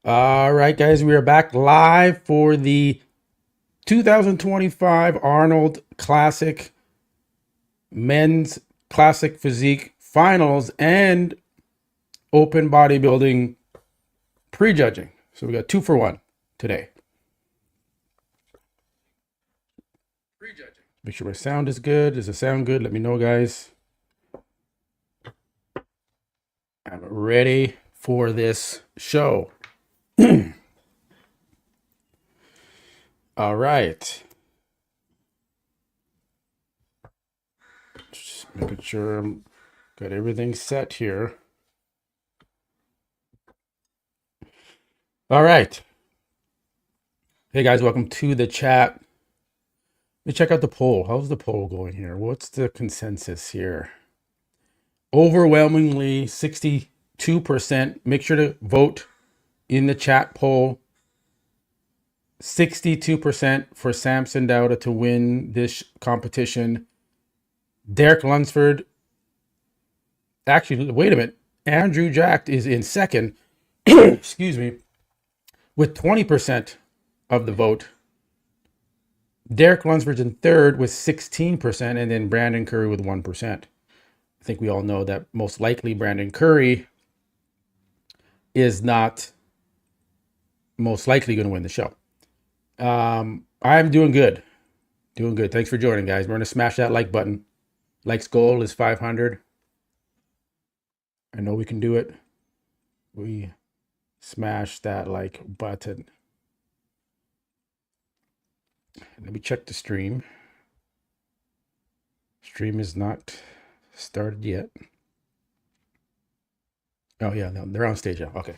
All right, guys, we are back live for the 2025 Arnold Classic Men's Classic Physique Finals and Open Bodybuilding Prejudging. So we got 2-for-1 today. Prejudging. Make sure my sound is good. Does it sound good? Let me know, guys. I'm ready for this show. All right. Just making sure I'm got everything set here. All right. Hey guys, welcome to the chat. Let me check out the poll. How's the poll going here? What's the consensus here? Overwhelmingly 62%. Make sure to vote in the chat poll. 62% for Samson Dowda to win this competition. Derek Lunsford. Actually, wait a minute. Andrew Jack is in second. Excuse me. With 20% of the vote. Derek Lunsford's in third with 16%, and then Brandon Curry with 1%. I think we all know that most likely Brandon Curry is not most likely going to win the show. I'm doing good. Doing good. Thanks for joining, guys. We're going to smash that like button. Likes goal is 500. I know we can do it. We smash that like button. Let me check the stream. Stream is not started yet. Oh yeah, no, they're on stage now. Okay.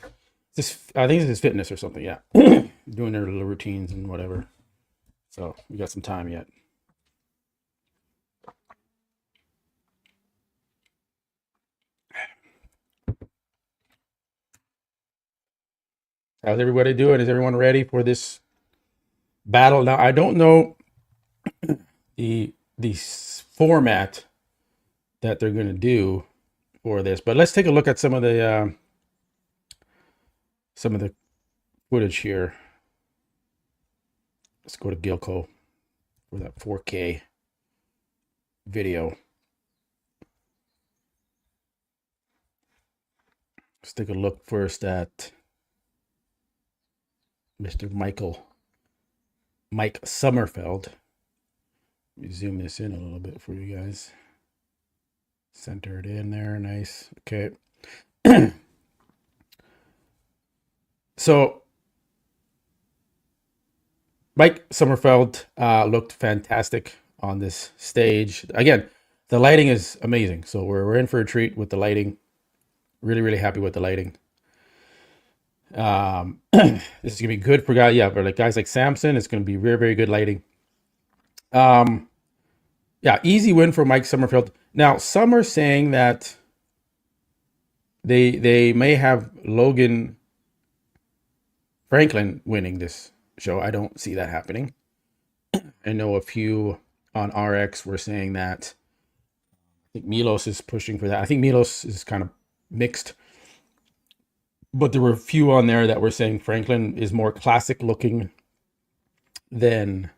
I think this is fitness or something. Yeah. Doing their little routines and whatever. So we got some time yet. How's everybody doing? Is everyone ready for this battle? Now, I don't know the format that they're going to do for this, but let's take a look at some of the footage here. Let's go to Gilco for that 4K video. Let's take a look first at Mr. Mike Sommerfeld. Let me zoom this in a little bit for you guys. Center it in there, nice. Okay. So Mike Sommerfeld looked fantastic on this stage. Again, the lighting is amazing. So we're in for a treat with the lighting. Really, really happy with the lighting. This is gonna be good for guys. Yeah, for like guys like Samson, it's gonna be very, very good lighting. Yeah, easy win for Mike Sommerfeld. Now, some are saying that they may have Logan Franklin winning this show. I don't see that happening. I know a few on RX were saying that. I think Milos is pushing for that. I think Milos is kind of mixed. But there were a few on there that were saying Franklin is more classic looking than,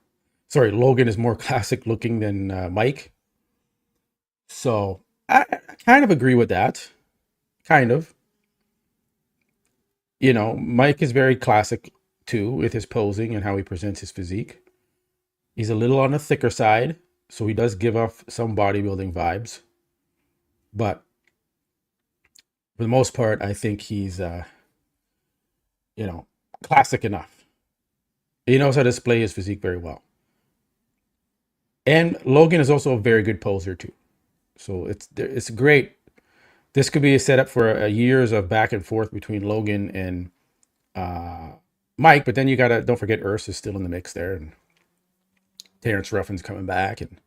Logan is more classic looking than Mike. So I kind of agree with that. Kind of. You know, Mike is very classic too with his posing and how he presents his physique. He's a little on the thicker side, so he does give off some bodybuilding vibes. But for the most part, I think he's, classic enough. He knows how to display his physique very well. And Logan is also a very good poser too. So it's great. This could be a setup for years of back and forth between Logan and Mike. But then you don't forget Urs is still in the mix there, and Terrence Ruffin's coming back, and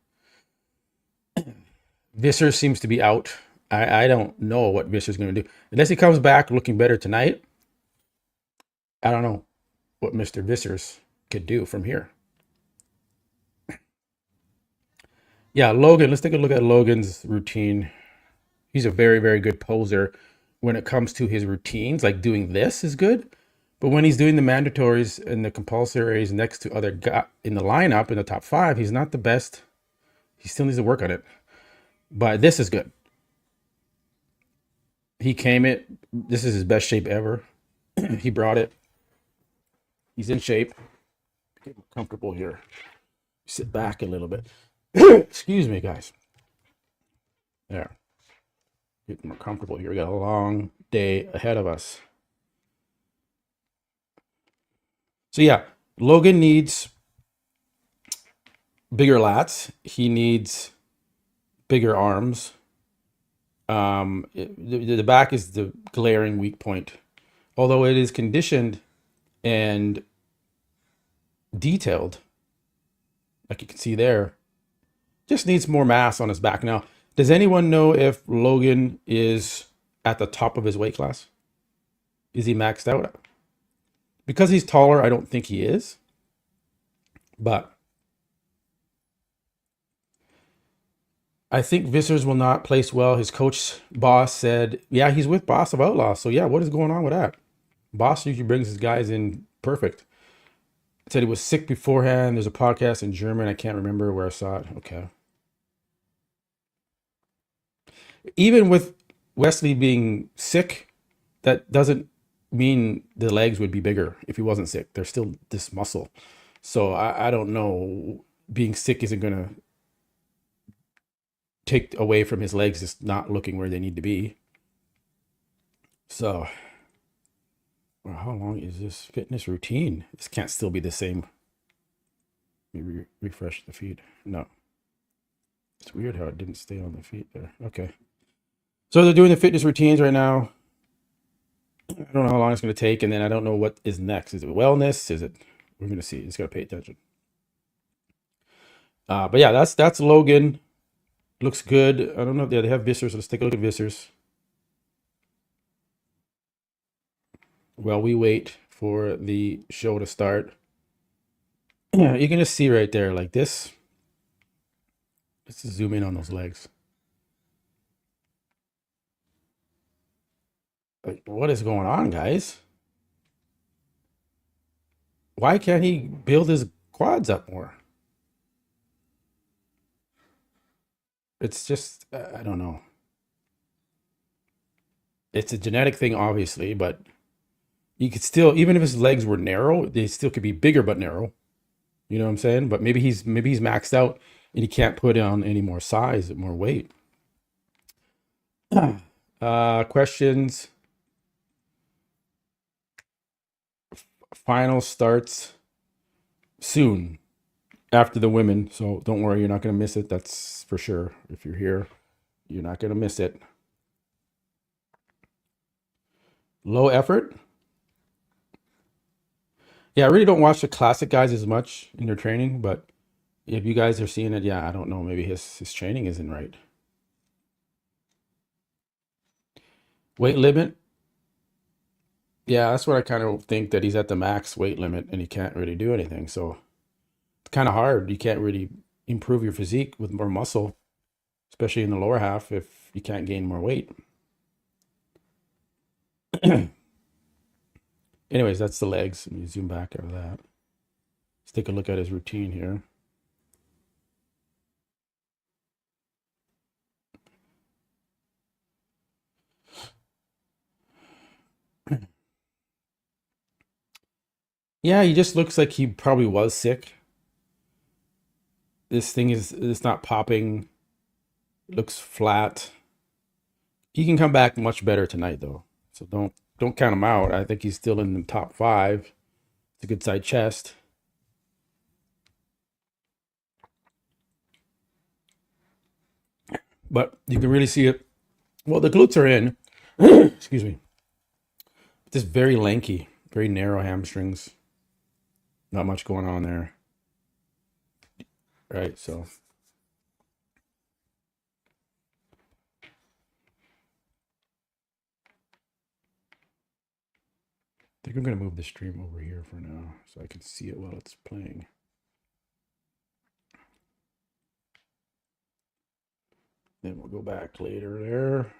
Visser seems to be out. I don't know what Visser's going to do unless he comes back looking better tonight. I don't know what Mr. Vissers could do from here. Yeah, Logan, let's take a look at Logan's routine. He's a very, very good poser when it comes to his routines. Like doing this is good, But when he's doing the mandatories and the compulsories next to other guys in the lineup in the top 5, he's not the best. He still needs to work on it. But this is good. He came it. This is his best shape ever. He brought it. He's in shape. Get comfortable here. Sit back a little bit. Excuse me, guys. There. Get more comfortable here. We got a long day ahead of us. So yeah, Logan needs bigger lats. He needs bigger arms. The back is the glaring weak point. Although it is conditioned and detailed, like you can see there, just needs more mass on his back. Now, does anyone know if Logan is at the top of his weight class? Is he maxed out? Because he's taller, I don't think he is. But I think Vissers will not place well. His coach, Boss, said, yeah, he's with Boss of Outlaw. So yeah, what is going on with that? Boss usually brings his guys in perfect. Said he was sick beforehand. There's a podcast in German. I can't remember where I saw it. Okay. Even with Wesley being sick, that doesn't mean the legs would be bigger if he wasn't sick. They're still this muscle. So I don't know. Being sick isn't going to take away from his legs just not looking where they need to be. So, well, how long is this fitness routine? This can't still be the same. Let me refresh the feed. No. It's weird how it didn't stay on the feed there. Okay. So they're doing the fitness routines right now. I don't know how long it's going to take, and then I don't know what is next. Is it wellness? Is it? We're going to see. Just got to pay attention. But yeah, that's Logan. Looks good. I don't know. Yeah, they have Vissers. Let's take a look at Vissers. While we wait for the show to start. Yeah, you can just see right there, like this. Let's just zoom in on those legs. Like, what is going on, guys? Why can't he build his quads up more? It's just, I don't know. It's a genetic thing, obviously, but you could still, even if his legs were narrow, they still could be bigger but narrow. You know what I'm saying? But maybe he's maxed out and he can't put on any more size, more weight. Questions. Final starts soon after the women, so don't worry, you're not going to miss it. That's for sure. If you're here, you're not going to miss it. Low effort. Yeah, I really don't watch the classic guys as much in their training, but if you guys are seeing it, yeah, I don't know, maybe his training isn't right. Weight limit. Yeah, that's what I kind of think, that he's at the max weight limit and he can't really do anything. So it's kind of hard. You can't really improve your physique with more muscle, especially in the lower half, if you can't gain more weight. Anyways, that's the legs. Let me zoom back out of that. Let's take a look at his routine here. Yeah, he just looks like he probably was sick. This thing is, it's not popping. It looks flat. He can come back much better tonight, though. So don't count him out. I think he's still in the top 5. It's a good side chest. But you can really see it. Well, the glutes are in. Excuse me. Just very lanky, very narrow hamstrings. Not much going on there. Right, so. I think I'm going to move the stream over here for now so I can see it while it's playing. Then we'll go back later there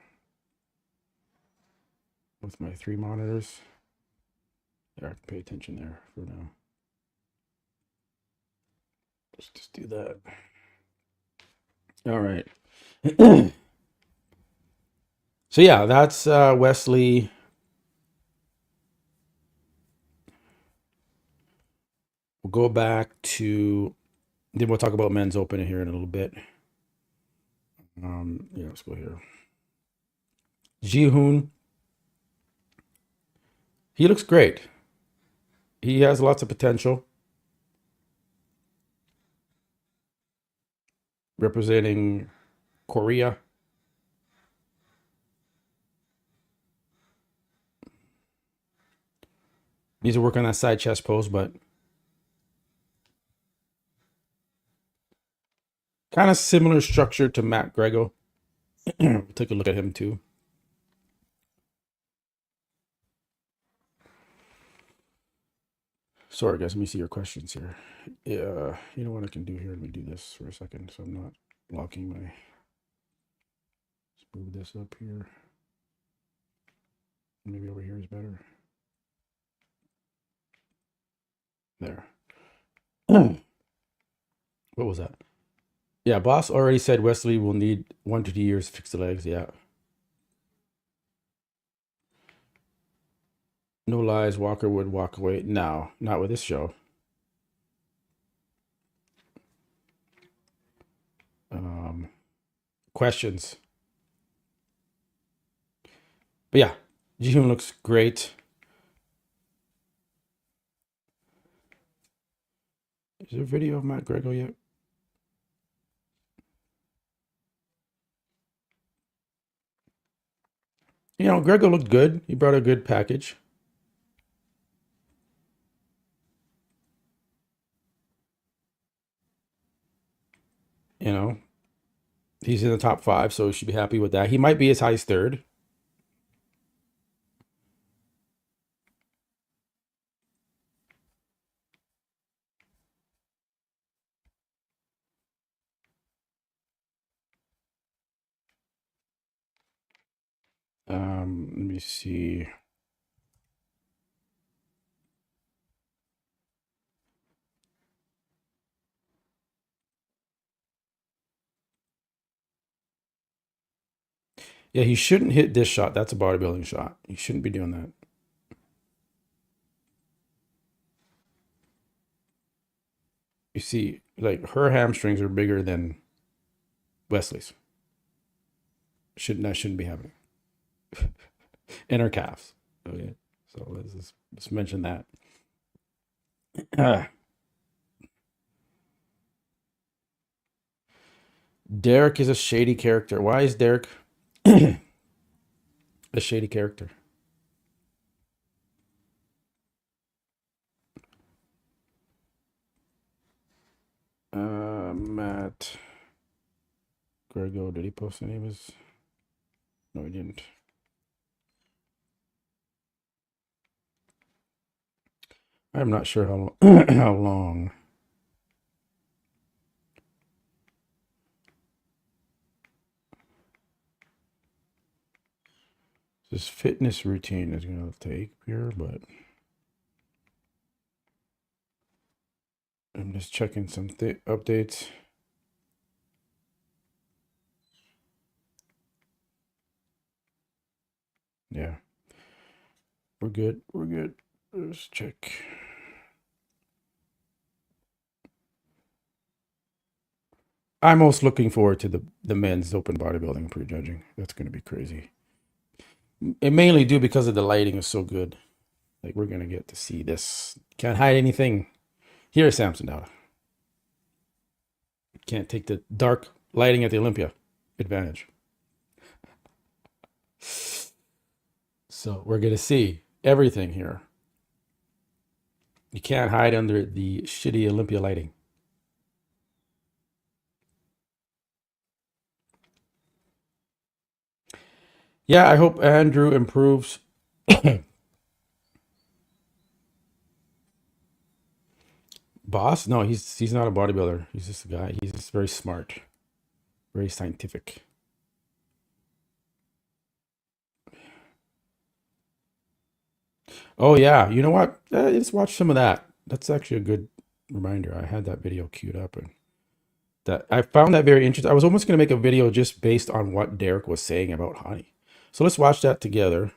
with my 3 monitors. There, pay attention there for now. Let's just do that. All right. So yeah, that's Wesley. We'll go back to, then we'll talk about men's open here in a little bit. Yeah, let's go here. Ji-hoon. He looks great. He has lots of potential. Representing Korea. Needs to work on that side chest pose, but kind of similar structure to Matt Grego. We'll take a look at him too. Sorry, guys. Let me see your questions here. Yeah, you know what I can do here? Let me do this for a second so I'm not locking my... Let's move this up here. Maybe over here is better. There. What was that? Yeah, boss already said Wesley will need 1 to 2 years to fix the legs. Yeah. No lies, Walker would walk away. No, not with this show. Questions. But yeah, Ji-hoon looks great. Is there a video of Matt Grego yet? You know, Grego looked good. He brought a good package. You know, he's in the top 5, so he should be happy with that. He might be as high as 3rd. Let me see. Yeah, he shouldn't hit this shot. That's a bodybuilding shot. He shouldn't be doing that. You see, like, her hamstrings are bigger than Wesley's. That shouldn't be happening. And her calves. Okay, so let's mention that. Derek is a shady character. Why is Derek a shady character? Matt Grego, did he post any of his? No, he didn't. I'm not sure how how long. This fitness routine is going to take here, but I'm just checking some updates. Yeah, we're good. We're good. Let's check. I'm most looking forward to the men's open bodybuilding prejudging. That's going to be crazy. It mainly due because of the lighting is so good. Like, we're going to get to see this. Can't hide anything. Here is Samson Dowda. Can't take the dark lighting at the Olympia advantage. So we're going to see everything here. You can't hide under the shitty Olympia lighting. Yeah, I hope Andrew improves. Boss? No, he's not a bodybuilder. He's just a guy. He's just very smart, very scientific. Oh yeah, you know what? Let's watch some of that. That's actually a good reminder. I had that video queued up, and that I found that very interesting. I was almost going to make a video just based on what Derek was saying about honey. So let's watch that together.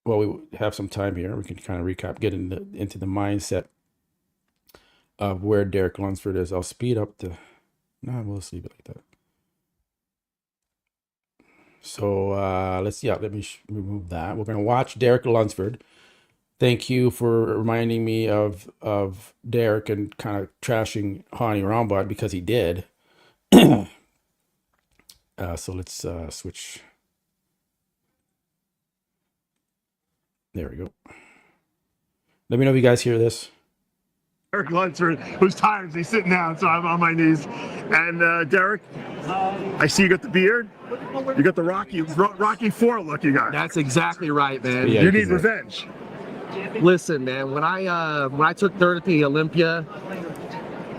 Well, we have some time here. We can kind of recap, get into the mindset of where Derek Lunsford is. I'll speed up the. No, we'll just leave it like that. So let me remove that. We're going to watch Derek Lunsford. Thank you for reminding me of Derek and kind of trashing Hani Rambod, because he did. So let's switch. There we go. Let me know if you guys hear this. Derek Lunsford, who's tired, he's sitting down, so I'm on my knees. And Derek, I see you got the beard. You got the Rocky IV look you got. That's exactly right, man. Yeah, you need revenge. Listen, man, when I took third at the Olympia,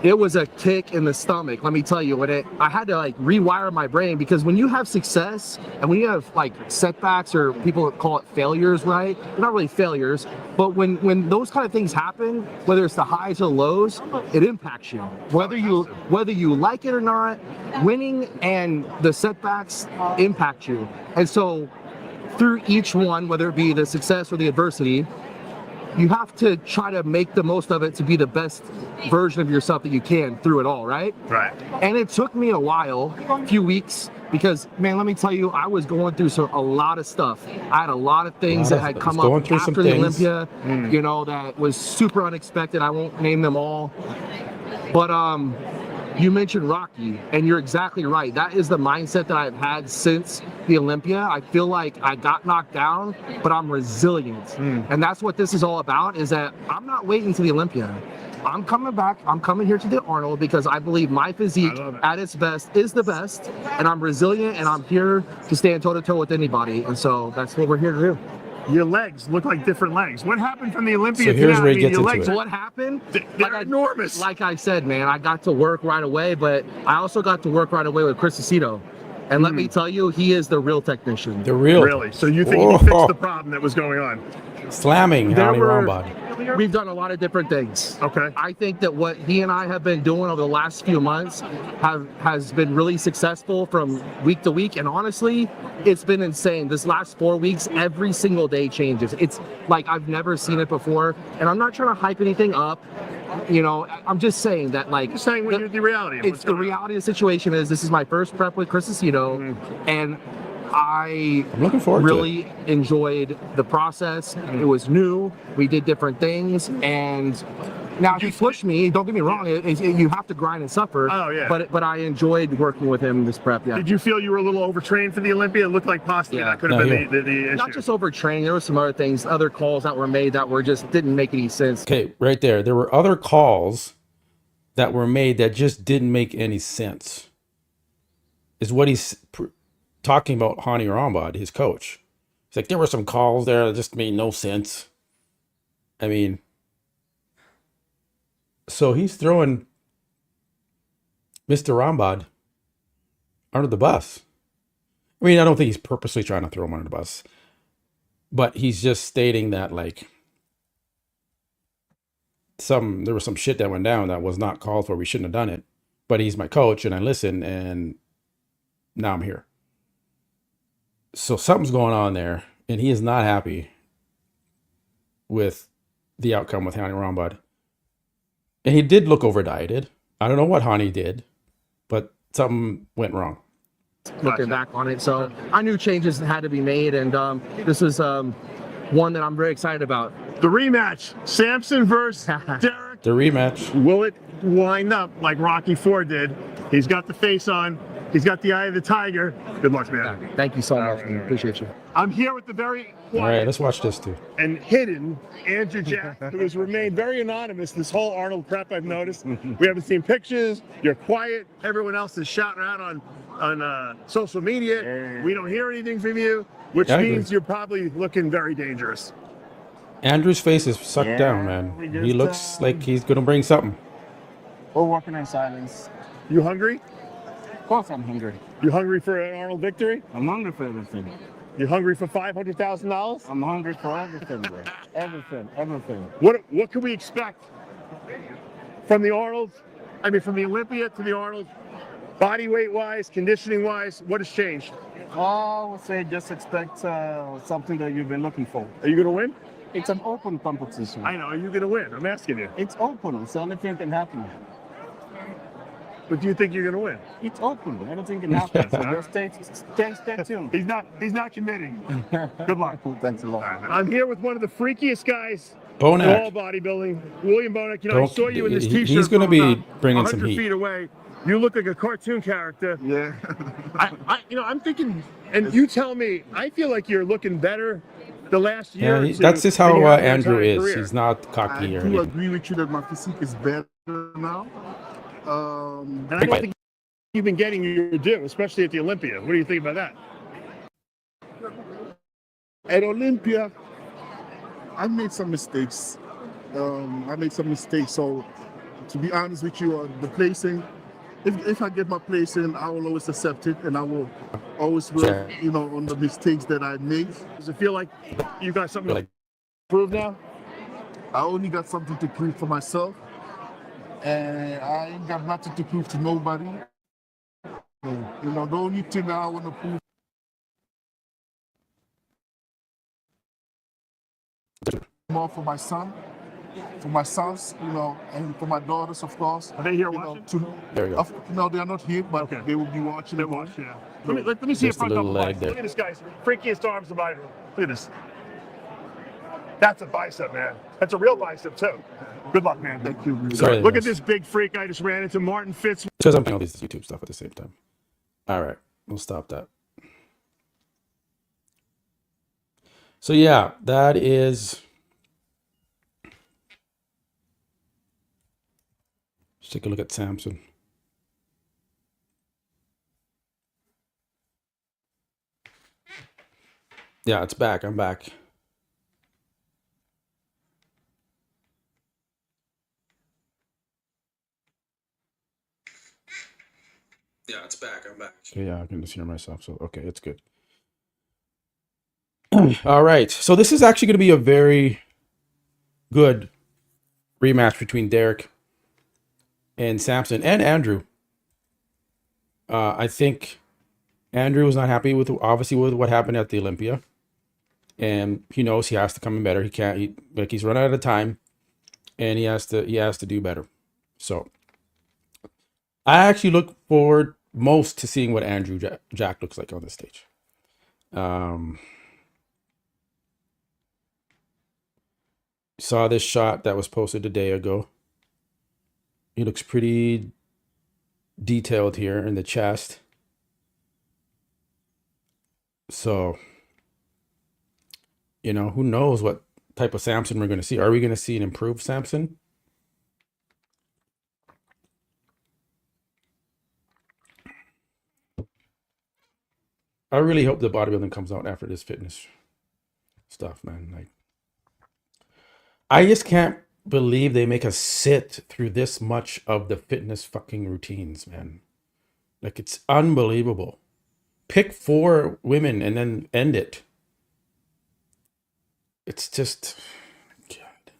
it was a kick in the stomach. Let me tell you, I had to like rewire my brain, because when you have success and when you have like setbacks, or people call it failures, right? They're not really failures, but when those kind of things happen, whether it's the highs or lows, it impacts you. Whether you like it or not, winning and the setbacks impact you. And so through each one, whether it be the success or the adversity, you have to try to make the most of it to be the best version of yourself that you can through it all, right? Right. And it took me a few weeks, because, man, let me tell you, I was going through a lot of stuff. I had a lot of things that had come up after the Olympia, you know, that was super unexpected. I won't name them all. But you mentioned Rocky, and you're exactly right. That is the mindset that I've had since the Olympia. I feel like I got knocked down, but I'm resilient. And that's what this is all about, is that I'm not waiting to the Olympia. I'm coming back. I'm coming here to the Arnold, because I believe my physique at its best is the best, and I'm resilient, and I'm here to stand toe-to-toe with anybody. And so that's what we're here to do. Your legs look like different legs. What happened from the Olympia? So here's where he gets your into legs, it. What happened? They're enormous. Like I said, man, I got to work right away, but I also got to work right away with Chris Aceto. And let me tell you, he is the real technician. The real. Really? So you think he fixed the problem that was going on? Slamming Hani Rambod. We've done a lot of different things. Okay. I think that what he and I have been doing over the last few months has been really successful from week to week. And honestly, it's been insane. This last 4 weeks, every single day changes. It's like I've never seen it before. And I'm not trying to hype anything up. You know, I'm just saying that, like, You're saying what the reality of it's the reality of the situation is, this is my first prep with Chris Aceto, and I'm looking forward to really enjoyed the process. It was new. We did different things, and now he pushed me. Don't get me wrong. You have to grind and suffer. Oh, yeah. But I enjoyed working with him this prep. Yeah. Did you feel you were a little overtrained for the Olympia? It looked like possibly that could have been the issue. Not just overtraining. There were some other things, other calls that were made that were just didn't make any sense. Okay, right there. There were other calls that were made that just didn't make any sense. Is what he's talking about Hani Rambod, his coach. He's like, there were some calls there that just made no sense. I mean, so he's throwing Mr. Rambod under the bus. I mean, I don't think he's purposely trying to throw him under the bus, but he's just stating that, like, there was some shit that went down that was not called for. We shouldn't have done it, but he's my coach and I listened, and now I'm here. So something's going on there, and he is not happy with the outcome with Hani Rambod. And he did look over dieted. I don't know what Hani did, but something went wrong. Looking back on it, so I knew changes had to be made, and this is one that I'm very excited about. The rematch, Samson versus Derek. The rematch. Will it wind up like Rocky IV did? He's got the face on. He's got the eye of the tiger. Good luck, man. Thank you so much. Man. Appreciate you. I'm here with the very quiet All right, let's watch this too. and hidden Andrew Jack, who has remained very anonymous this whole Arnold prep, I've noticed. We haven't seen pictures. You're quiet. Everyone else is shouting out on social media. We don't hear anything from you, which means you're probably looking very dangerous. Andrew's face is sucked down, man. He looks like he's going to bring something. We're walking in silence. You hungry? Of course I'm hungry. You hungry for an Arnold victory? I'm hungry for everything. You hungry for $500,000? I'm hungry for everything, bro. Everything, everything. What can we expect from the Arnold? I mean, from the Olympia to the Arnold, body weight wise, conditioning wise, what has changed? I would say just expect something that you've been looking for. Are you going to win? It's an open competition. I know. Are you going to win? I'm asking you. It's open. It's the only thing that can happen. But do you think you're going to win? It's open. Anything can happen. So just stay tuned. He's not committing. Good luck. Thanks a lot. I'm here with one of the freakiest guys Bonac. in all bodybuilding, William Bonac. You know, I saw you in this T-shirt. He's going to be bringing some 100 heat. feet away. You look like a cartoon character. Yeah. I'm thinking, and you tell me, I feel like you're looking better the last year. Yeah, that's just how Andrew is. Career. He's not cocky I or do anything. agree with you that my physique is better now. And I don't think you've been getting your due, especially at the Olympia. What do you think about that? At Olympia, I made some mistakes. So, to be honest with you, the placing, if I get my placing, I will always accept it, and I will always work, on the mistakes that I made. Does it feel like you got something to prove now? I only got something to prove for myself, and I ain't got nothing to prove to nobody. So, the only thing I want to prove more for my son, for my sons, and for my daughters, of course. Are they here watching? There we go. No, they are not here, but Okay. they will be watching. They watch, yeah. Let me see Just your front a little double leg bicep. there. Look at this, guys. Freakiest arms of mine. Look at this. That's a bicep, man. That's a real bicep, too. Good luck, man. Thank you. Sorry, Look at this big freak I just ran into. Martin Fitz. Because I'm doing all these YouTube stuff at the same time. All right, we'll stop that. So yeah, that is. Let's take a look at Samson. Yeah, it's back. I'm back. Yeah, it's back. I'm back. So yeah, I can just hear myself. So okay, it's good. All right. So this is actually going to be a very good rematch between Derek and Samson and Andrew. I think Andrew was not happy with what happened at the Olympia, and he knows he has to come in better. He can't. He's run out of time, and he has to do better. So I actually look forward most to seeing what Andrew Jack looks like on this stage. Saw this shot that was posted a day ago. He looks pretty detailed here in the chest. So, who knows what type of Samson we're going to see. Are we going to see an improved Samson? I really hope the bodybuilding comes out after this fitness stuff, man. I just can't believe they make us sit through this much of the fitness fucking routines, man. It's unbelievable. Pick 4 women and then end it. It's just, God.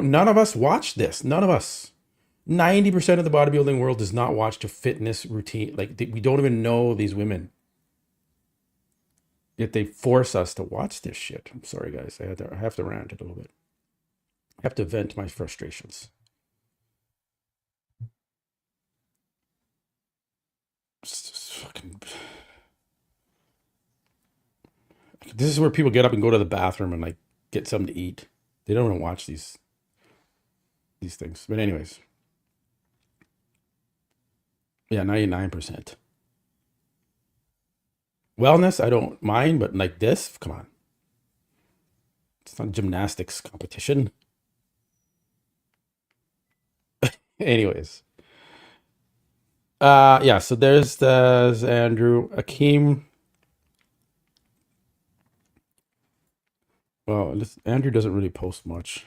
None of us watch this. None of us. 90% of the bodybuilding world does not watch a fitness routine. We don't even know these women. Yet they force us to watch this shit. I'm sorry, guys. I have to rant a little bit. I have to vent my frustrations. This is where people get up and go to the bathroom and get something to eat. They don't want to watch these things. But anyways. Yeah, 99%. Wellness, I don't mind, but like this, come on. It's not a gymnastics competition. Anyways. Yeah, so there's Andrew. Akeem. Well, Andrew doesn't really post much.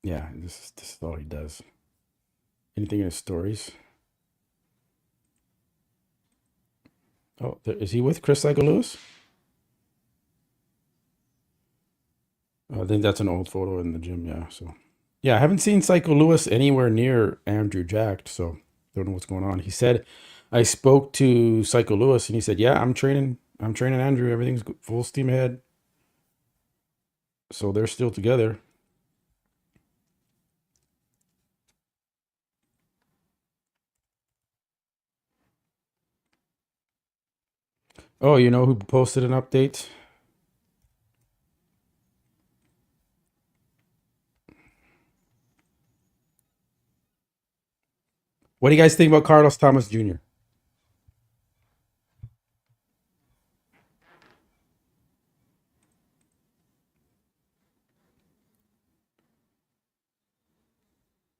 Yeah, this is all he does. Anything in his stories? Oh, is he with Chris Psycho Lewis? I think that's an old photo in the gym. Yeah. So, yeah, I haven't seen Psycho Lewis anywhere near Andrew Jacked. So, don't know what's going on. He said, I spoke to Psycho Lewis and he said, yeah, I'm training Andrew. Everything's full steam ahead. So they're still together. Oh, you know who posted an update? What do you guys think about Carlos Thomas Jr.?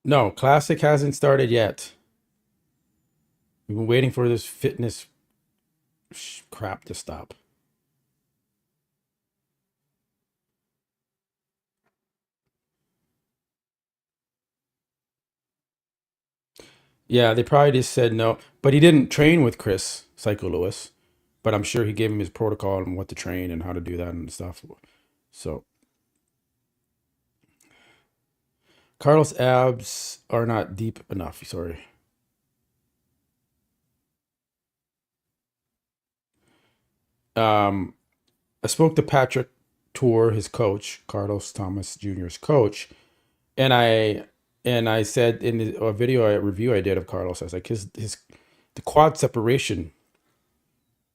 No, Classic hasn't started yet. We've been waiting for this fitness crap to stop. Yeah, they probably just said no. But he didn't train with Chris Psycho Lewis. But I'm sure he gave him his protocol and what to train and how to do that and stuff. So Carlos' abs are not deep enough. Sorry. I spoke to Patrick Tour, his coach, Carlos Thomas Jr.'s coach, and I said in a review I did of Carlos, I was like, the quad separation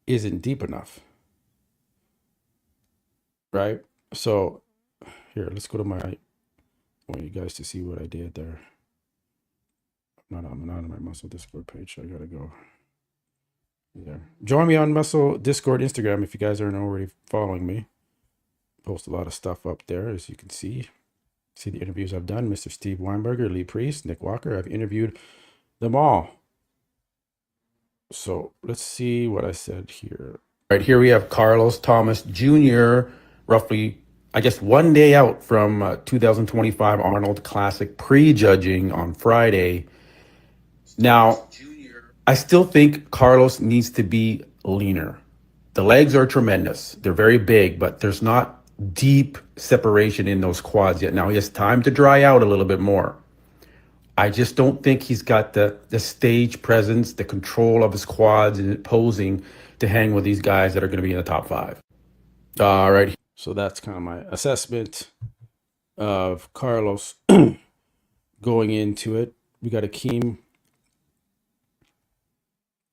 isn't deep enough, right? So here, let's go to I want you guys to see what I did there. I'm not on my Muscle Discord page. So I gotta go there. Join me on Muscle Discord Instagram if you guys aren't already following me. Post a lot of stuff up there, as you can see. See the interviews I've done. Mr. Steve Weinberger, Lee Priest, Nick Walker. I've interviewed them all. So let's see what I said here. All right, here we have Carlos Thomas Jr., roughly, I guess, 1 day out from 2025 Arnold Classic prejudging on Friday. Now, I still think Carlos needs to be leaner. The legs are tremendous. They're very big, but there's not deep separation in those quads yet. Now he has time to dry out a little bit more. I just don't think he's got the stage presence, the control of his quads and posing to hang with these guys that are going to be in the top 5. All right. So that's kind of my assessment of Carlos going into it. We got Akeem.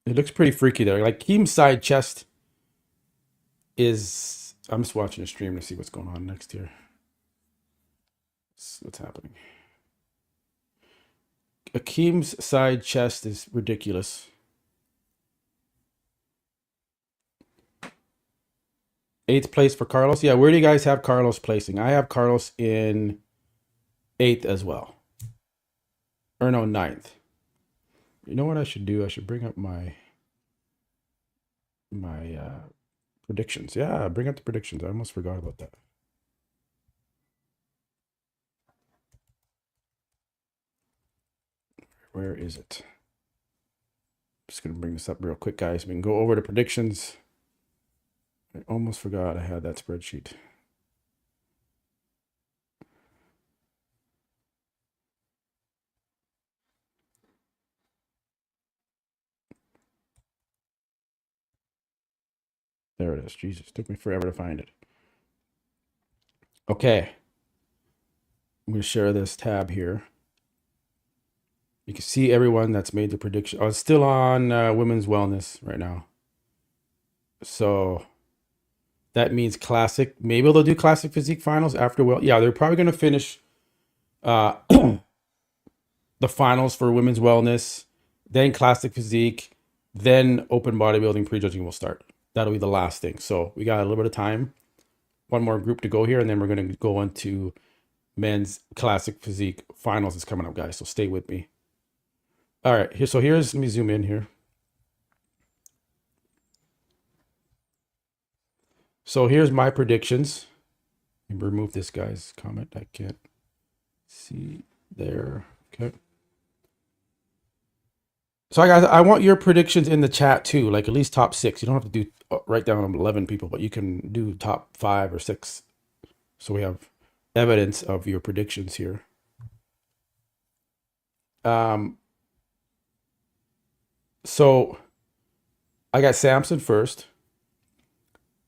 It looks pretty freaky there. Like Akeem's side chest is... I'm just watching a stream to see what's going on next here. What's happening? Akeem's side chest is ridiculous. Eighth place for Carlos. Yeah, where do you guys have Carlos placing? I have Carlos in 8th as well. Or no, 9th. You know what I should do? I should bring up my predictions. Yeah, bring up the predictions. I almost forgot about that. Where is it? Just going to bring this up real quick, guys. We can go over the predictions. I almost forgot I had that spreadsheet. There it is. Jesus, took me forever to find it. Okay. I'm going to share this tab here. You can see everyone that's made the prediction. Oh, it's still on women's wellness right now. So that means classic. Maybe they'll do classic physique finals after. Well, yeah, they're probably going to finish the finals for women's wellness, then classic physique, then open bodybuilding prejudging will start. That'll be the last thing. So we got a little bit of time. One more group to go here, and then we're going to go into men's classic physique finals is coming up, guys. So stay with me. All right, here. So here's, let me zoom in here. So here's my predictions. Let me remove this guy's comment. I can't see there. Okay. So guys, I want your predictions in the chat too, like at least top 6. You don't have to do write down 11 people, but you can do top 5 or 6. So we have evidence of your predictions here. So I got Samson first,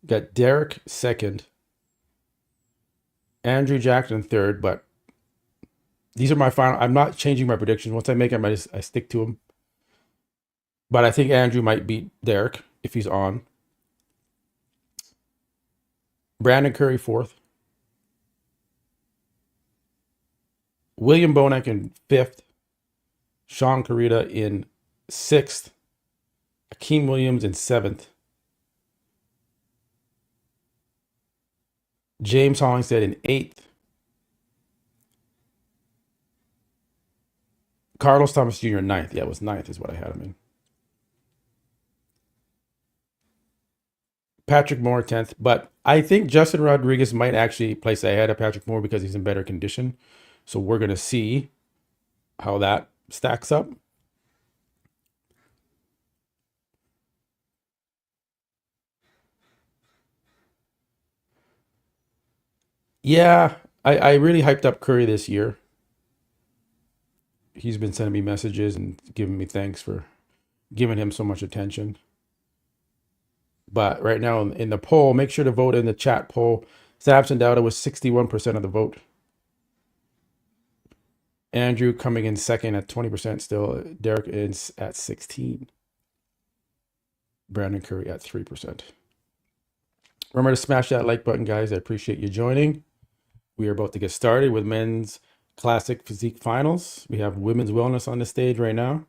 got Derek second, Andrew Jackson third, but these are my final. I'm not changing my predictions. Once I make them, I stick to them. But I think Andrew might beat Derek if he's on. Brandon Curry fourth. William Bonac in fifth. Sean Carita in sixth. Akeem Williams in seventh. James Hollingshead in eighth. Carlos Thomas Jr. in ninth. Yeah, it was ninth is what I had him in. Patrick Moore 10th. But I think Justin Rodriguez might actually place ahead of Patrick Moore because he's in better condition. So we're going to see how that stacks up. Yeah, I really hyped up Curry this year. He's been sending me messages and giving me thanks for giving him so much attention. But right now in the poll, make sure to vote in the chat poll. Samson Dauda was 61% of the vote. Andrew coming in second at 20% still. Derek is at 16. Brandon Curry at 3%. Remember to smash that like button, guys. I appreciate you joining. We are about to get started with men's classic physique finals. We have women's wellness on the stage right now.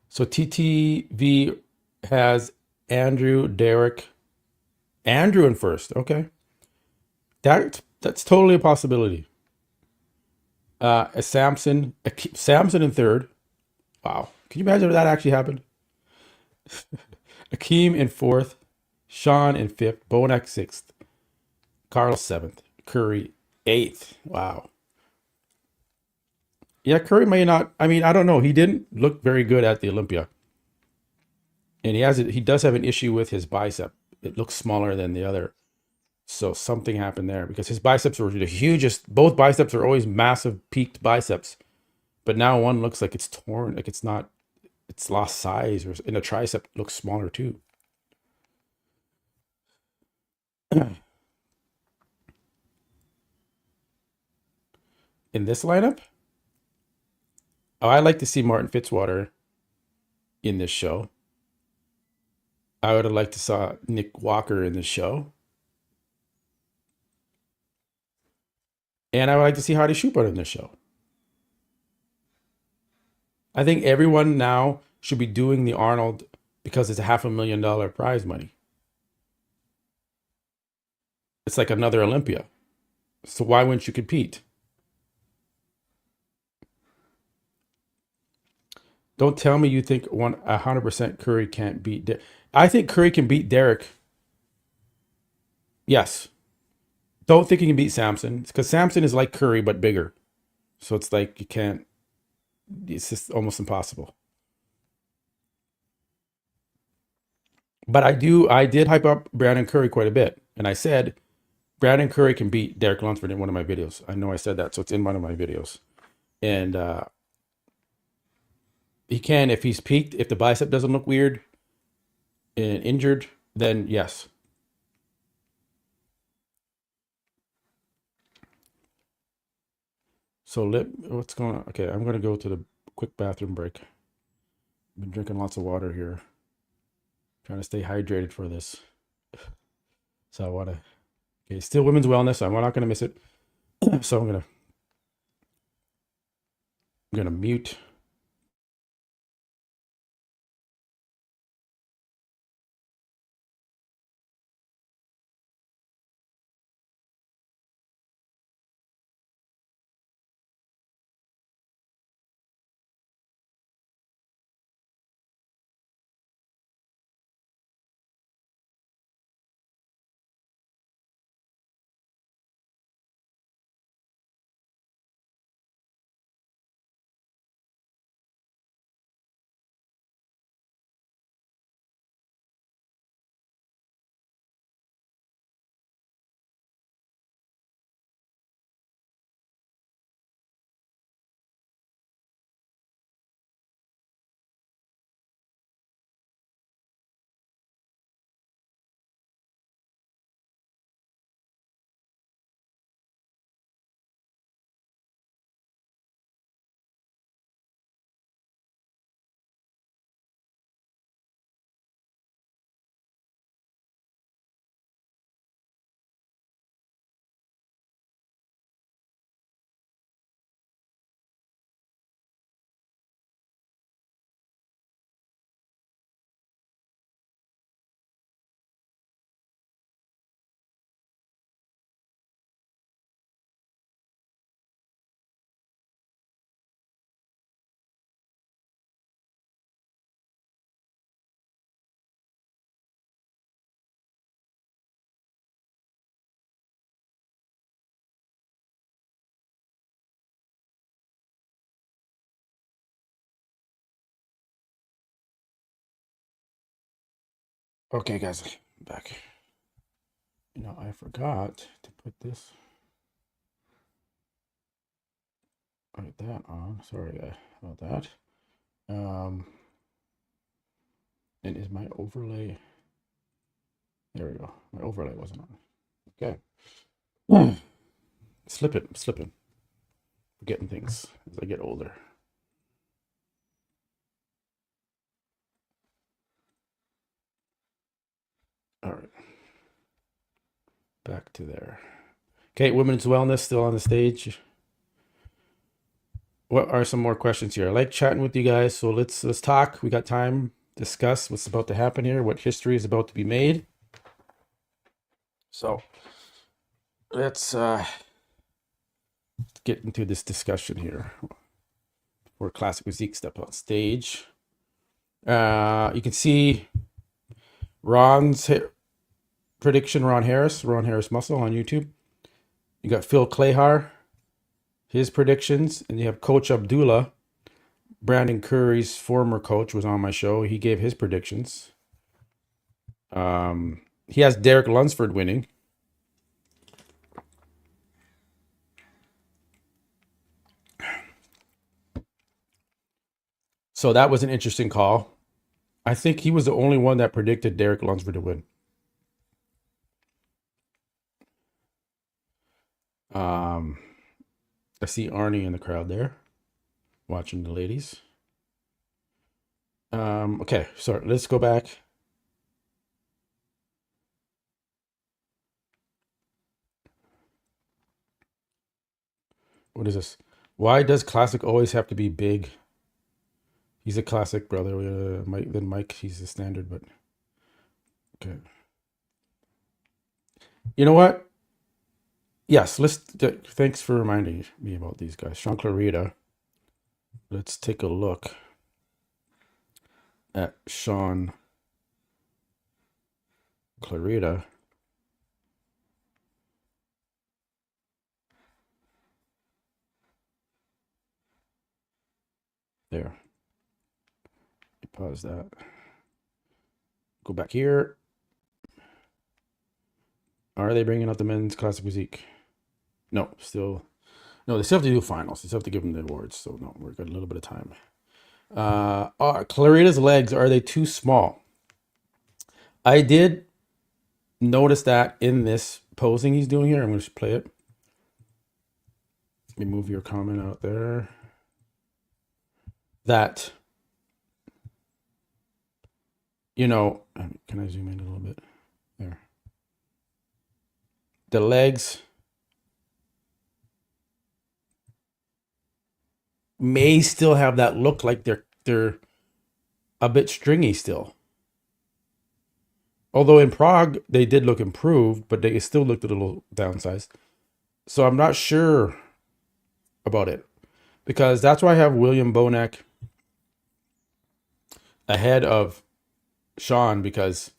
So TTV has Andrew, Derek, Andrew in first. Okay. That's totally a possibility. Samson in third. Wow. Can you imagine if that actually happened? Akeem in fourth. Sean in fifth. Bonac sixth. Carl seventh. Curry eighth. Wow. Yeah, Curry may not. I mean, I don't know. He didn't look very good at the Olympia. And he does have an issue with his bicep. It looks smaller than the other. So something happened there because his biceps were the hugest. Both biceps are always massive peaked biceps. But now one looks like it's torn, like it's lost size, and the tricep looks smaller too. In this lineup, I'd like to see Martin Fitzwater in this show. I would have liked to saw Nick Walker in this show. And I would like to see Hardy Schupert in this show. I think everyone now should be doing the Arnold because it's a $500,000 prize money. It's like another Olympia. So why wouldn't you compete? Don't tell me you think 100% Curry can't beat I think Curry can beat Derek. Yes. Don't think he can beat Samson because Samson is like Curry but bigger. So it's like you can't. It's just almost impossible. But I did hype up Brandon Curry quite a bit. And I said Brandon Curry can beat Derek Lunsford in one of my videos. I know I said that, so it's in one of my videos. And he can, if he's peaked, if the bicep doesn't look weird and injured, then yes. So what's going on? Okay, I'm going to go to the quick bathroom break. I've been drinking lots of water here. Trying to stay hydrated for this. So I want to... Okay, still women's wellness. I'm not going to miss it. So I'm going to mute... Okay, guys, back. You know, I forgot to put this like that on. Sorry about that. And is my overlay? There we go. My overlay wasn't on. Okay. Slipping. Forgetting things as I get older. All right. Back to there. Okay, women's wellness still on the stage. What are some more questions here? I like chatting with you guys, so let's talk. We got time. Discuss what's about to happen here, what history is about to be made. So let's get into this discussion here. Before Classic Physique step on stage. You can see Ron's prediction, Ron Harris Muscle on YouTube. You got Phil Clayhar, his predictions, and you have Coach Abdullah, Brandon Curry's former coach, was on my show. He gave his predictions. He has Derek Lunsford winning. So that was an interesting call. I think he was the only one that predicted Derek Lunsford to win. I see Arnie in the crowd there, watching the ladies. Okay, so let's go back. What is this? Why does Classic always have to be big? He's a Classic brother. Mike, he's a standard, but okay. You know what? Yes, thanks for reminding me about these guys. Sean Clarita. Let's take a look at Sean Clarita. There. Pause that. Go back here. Are they bringing out the men's Classic Physique? No, still. No, they still have to do finals. They still have to give them the awards. So no, we've got a little bit of time. Clarita's legs, are they too small? I did notice that in this posing he's doing here. I'm going to play it. Let me move your comment out there. That, you know, can I zoom in a little bit? There. The legs may still have that look like they're a bit stringy still. Although in Prague they did look improved, but they still looked a little downsized. So I'm not sure about it, because that's why I have William Bonac ahead of Sean, because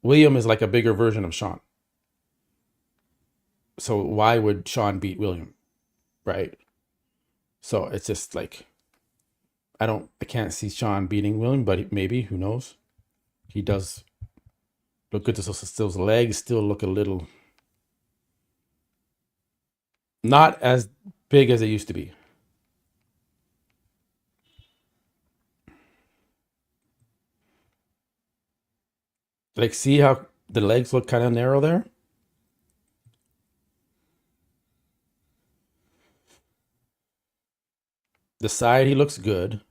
William is like a bigger version of Sean. So why would Sean beat William, right? So it's just like, I can't see Sean beating William, but maybe, who knows? He does look good. Those legs still look a little not as big as they used to be. Like, see how the legs look kind of narrow there? The side, he looks good.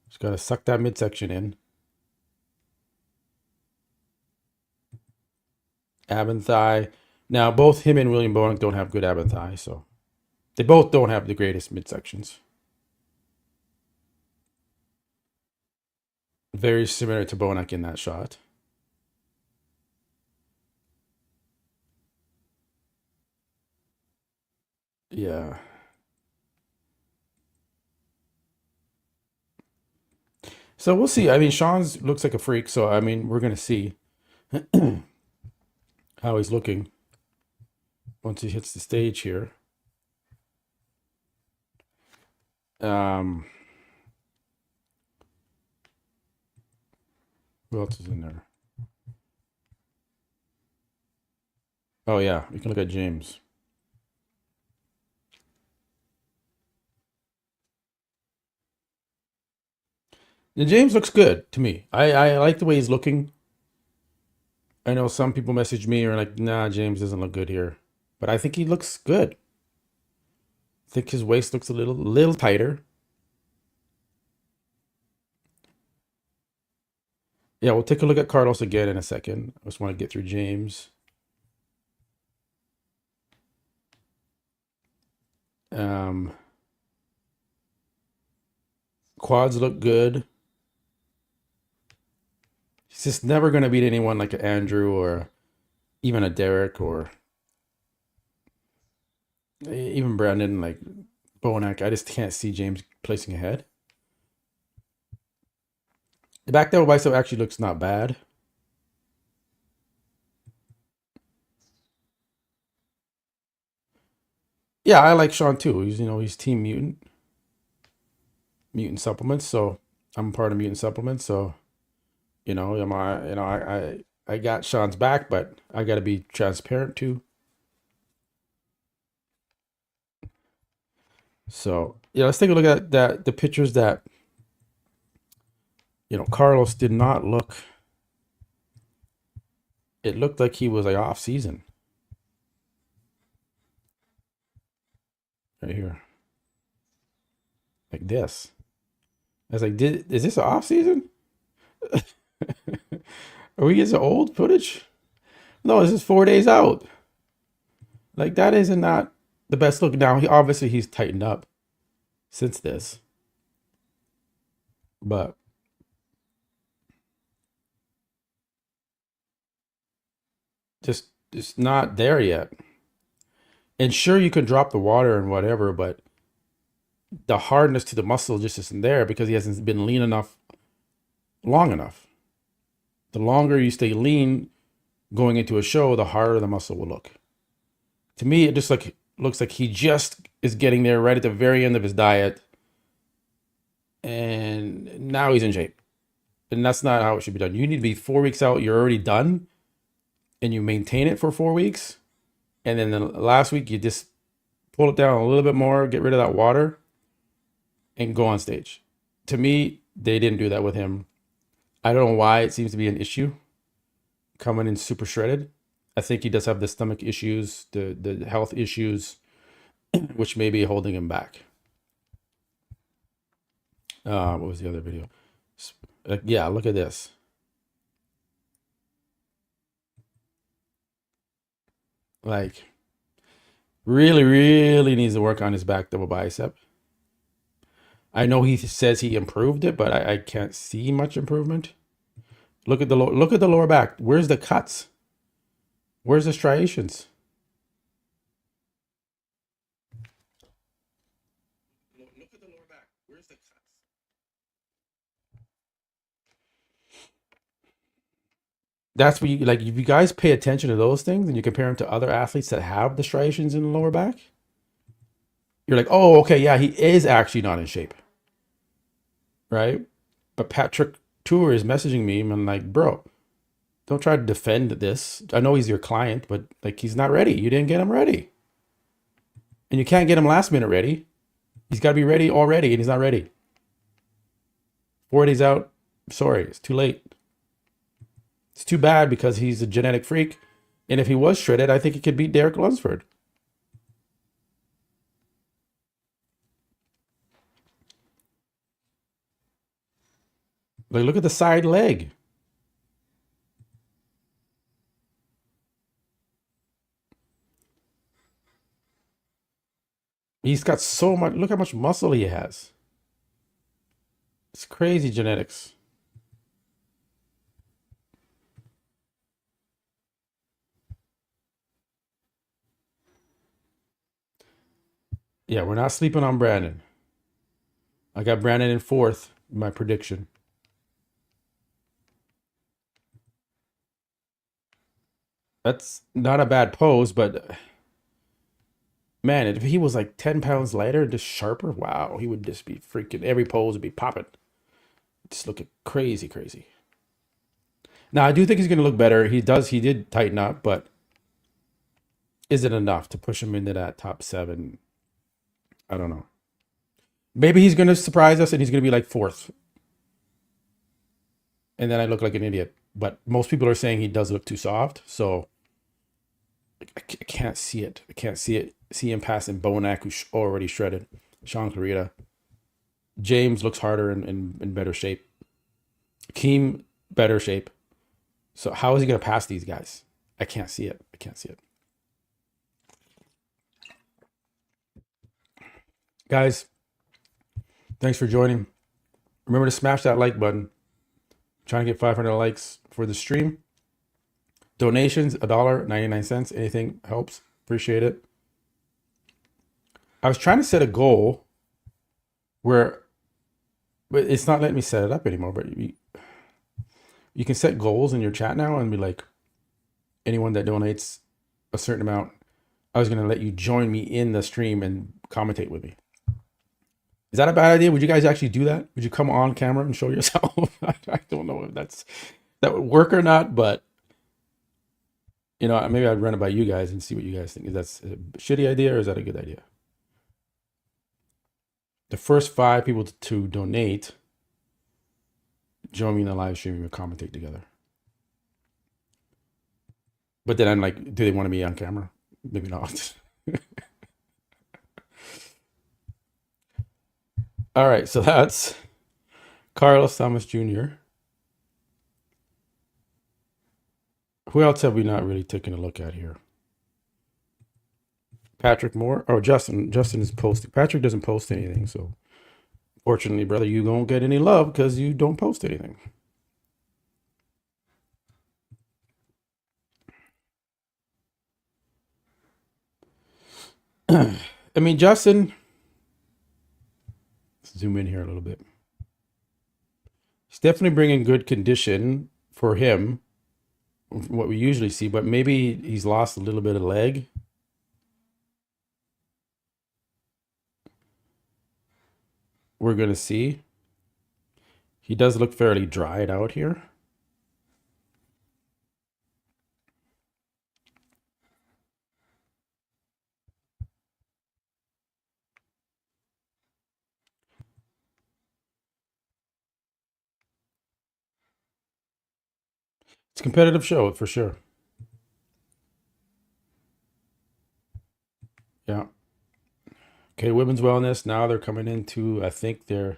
Just got to suck that midsection in. Ab and thigh. Now, both him and William Bonac don't have good ab and thigh, so they both don't have the greatest midsections. Very similar to Bonac in that shot. Yeah. So we'll see. I mean, Sean's looks like a freak, so I mean, we're gonna see how he's looking once he hits the stage here. Who else is in there? Oh yeah, you can look at James. And James looks good to me. I like the way he's looking. I know some people message me or like, nah, James doesn't look good here. But I think he looks good. I think his waist looks a little tighter. Yeah, we'll take a look at Carlos again in a second. I just want to get through James. Quads look good. He's just never going to beat anyone like an Andrew or even a Derek or even Brandon, like Bonac. I just can't see James placing ahead. The back double bicep actually looks not bad. Yeah, I like Sean too. He's Team Mutant Supplements. So I'm part of Mutant Supplements. So I got Sean's back, but I got to be transparent too. So yeah, let's take a look at the pictures that Carlos did not look. It looked like he was like off season. Right here. Like this. I was like, is this off season? Are we getting old footage? No, this is 4 days out. Like that isn't not the best look. Now he's tightened up since this. But just it's not there yet. And sure, you can drop the water and whatever, but the hardness to the muscle just isn't there because he hasn't been lean enough long enough. The longer you stay lean going into a show, the harder the muscle will look. To me, it just looks like he just is getting there right at the very end of his diet. And now he's in shape. And that's not how it should be done. You need to be 4 weeks out. You're already done. And you maintain it for 4 weeks. And then the last week, you just pull it down a little bit more, get rid of that water, and go on stage. To me, they didn't do that with him. I don't know why it seems to be an issue coming in super shredded. I think he does have the stomach issues, the health issues, which may be holding him back. What was the other video? Yeah, look at this. Like, really, really needs to work on his back double bicep. I know he says he improved it, but I can't see much improvement. Look at the lower back. Where's the cuts? Where's the striations? Look at the lower back. Where's the cuts? That's what you like. If you guys pay attention to those things and you compare them to other athletes that have the striations in the lower back, you're like, oh, okay, yeah, he is actually not in shape. Right? But Patrick Tour is messaging me and I'm like, bro, don't try to defend this. I know he's your client, but like he's not ready. You didn't get him ready. And you can't get him last minute ready. He's got to be ready already, and he's not ready. 4 days out, sorry, it's too late. It's too bad because he's a genetic freak. And if he was shredded, I think he could beat Derek Lunsford. Like, look at the side leg. He's got so much, look how much muscle he has. It's crazy genetics. Yeah, we're not sleeping on Brandon. I got Brandon in 4th in my prediction. That's not a bad pose, but man, if he was like 10 pounds lighter and just sharper, wow, he would just be freaking, every pose would be popping. Just looking crazy, crazy. Now I do think he's going to look better. He did tighten up, but is it enough to push him into that top 7? I don't know. Maybe he's going to surprise us and he's going to be like 4th. And then I look like an idiot. But most people are saying he does look too soft. So I can't see it. I can't see it. See him passing Bonac, who's already shredded. Sean Clarita. James looks harder and in better shape. Keem, better shape. So how is he going to pass these guys? I can't see it. I can't see it. Guys, thanks for joining. Remember to smash that like button. I'm trying to get 500 likes for the stream. Donations, $1.99. Anything helps. Appreciate it. I was trying to set a goal where, but it's not letting me set it up anymore. But you can set goals in your chat now and be like, anyone that donates a certain amount, I was going to let you join me in the stream and commentate with me. Is that a bad idea? Would you guys actually do that? Would you come on camera and show yourself? I don't know if that would work or not, but you know, maybe I'd run it by you guys and see what you guys think. Is that a shitty idea or is that a good idea? The first 5 people to donate, join me in the live stream and we'll commentate together. But then I'm like, do they want to be on camera? Maybe not. All right, so that's Carlos Thomas Jr. Who else have we not really taken a look at here? Patrick Moore. Oh, Justin. Justin is posting. Patrick doesn't post anything, so fortunately, brother, you don't get any love because you don't post anything. I mean, Justin. Let's zoom in here a little bit. He's definitely bringing good condition for him, what we usually see, but maybe he's lost a little bit of leg. We're going to see. He does look fairly dried out here. It's a competitive show for sure. Yeah. Okay, women's wellness. Now they're coming into, I think, their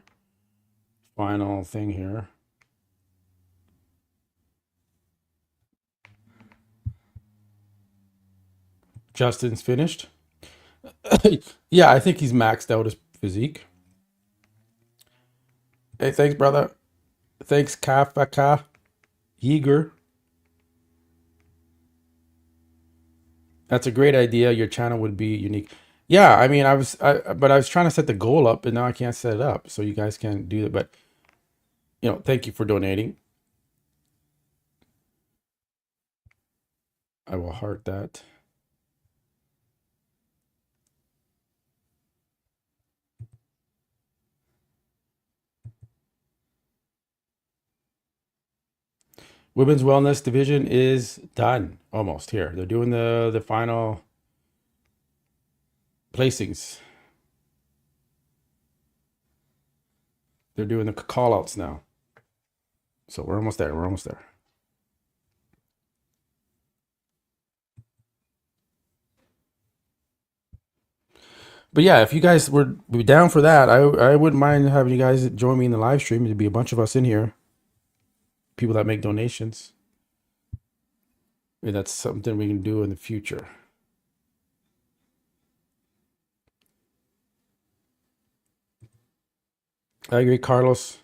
final thing here. Justin's finished. Yeah, I think he's maxed out his physique. Hey, thanks, brother. Thanks, Kafaka Yeager. That's a great idea. Your channel would be unique. Yeah, I mean, but I was trying to set the goal up, and now I can't set it up, so you guys can't do that. But you know, thank you for donating. I will heart that. Women's wellness division is done almost here. They're doing the final placings. They're doing the call outs now. So we're almost there. We're almost there. But yeah, if you guys would be down for that, I wouldn't mind having you guys join me in the live stream. There'd be a bunch of us in here. People that make donations. Maybe that's something we can do in the future. I agree, Carlos.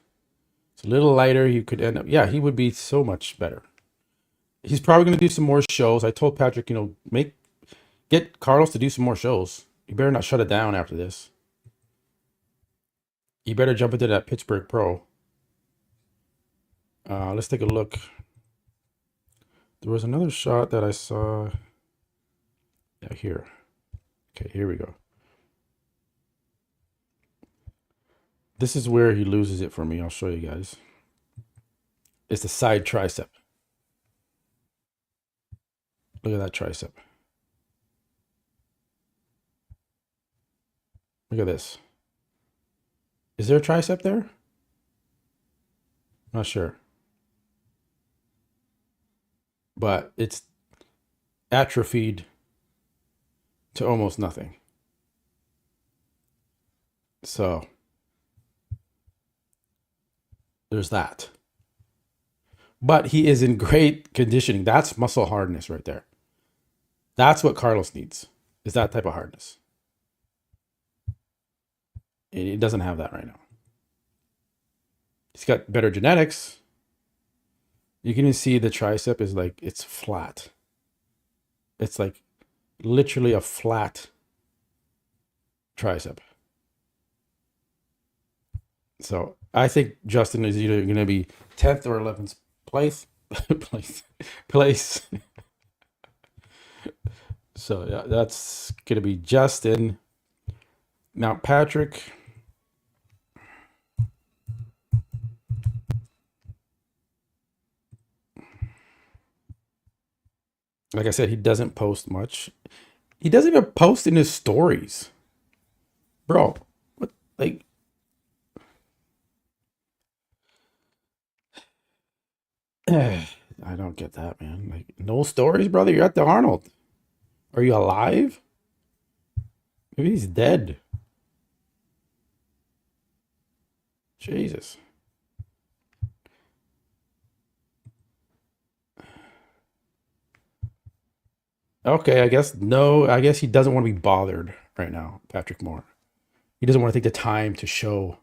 It's a little lighter. You could end up, yeah, he would be so much better. He's probably going to do some more shows. I told Patrick, you know, get Carlos to do some more shows. You better not shut it down after this. You better jump into that Pittsburgh Pro. Let's take a look. There was another shot that I saw. Yeah, here. Okay, here we go. This is where he loses it for me. I'll show you guys. It's the side tricep. Look at that tricep. Look at this. Is there a tricep there? Not sure. But it's atrophied to almost nothing. So there's that. But he is in great conditioning. That's muscle hardness right there. That's what Carlos needs, is that type of hardness. And he doesn't have that right now. He's got better genetics. You can even see the tricep is like, it's flat. It's like literally a flat tricep. So I think Justin is either going to be 10th or 11th place. place. So yeah, that's going to be Justin. Now Patrick. Like I said, he doesn't post much. He doesn't even post in his stories. Bro, what, like, I don't get that, man. Like, no stories, brother. You're at the Arnold. Are you alive? Maybe he's dead. Jesus. Okay, I guess no. I guess he doesn't want to be bothered right now, Patrick Moore. He doesn't want to take the time to show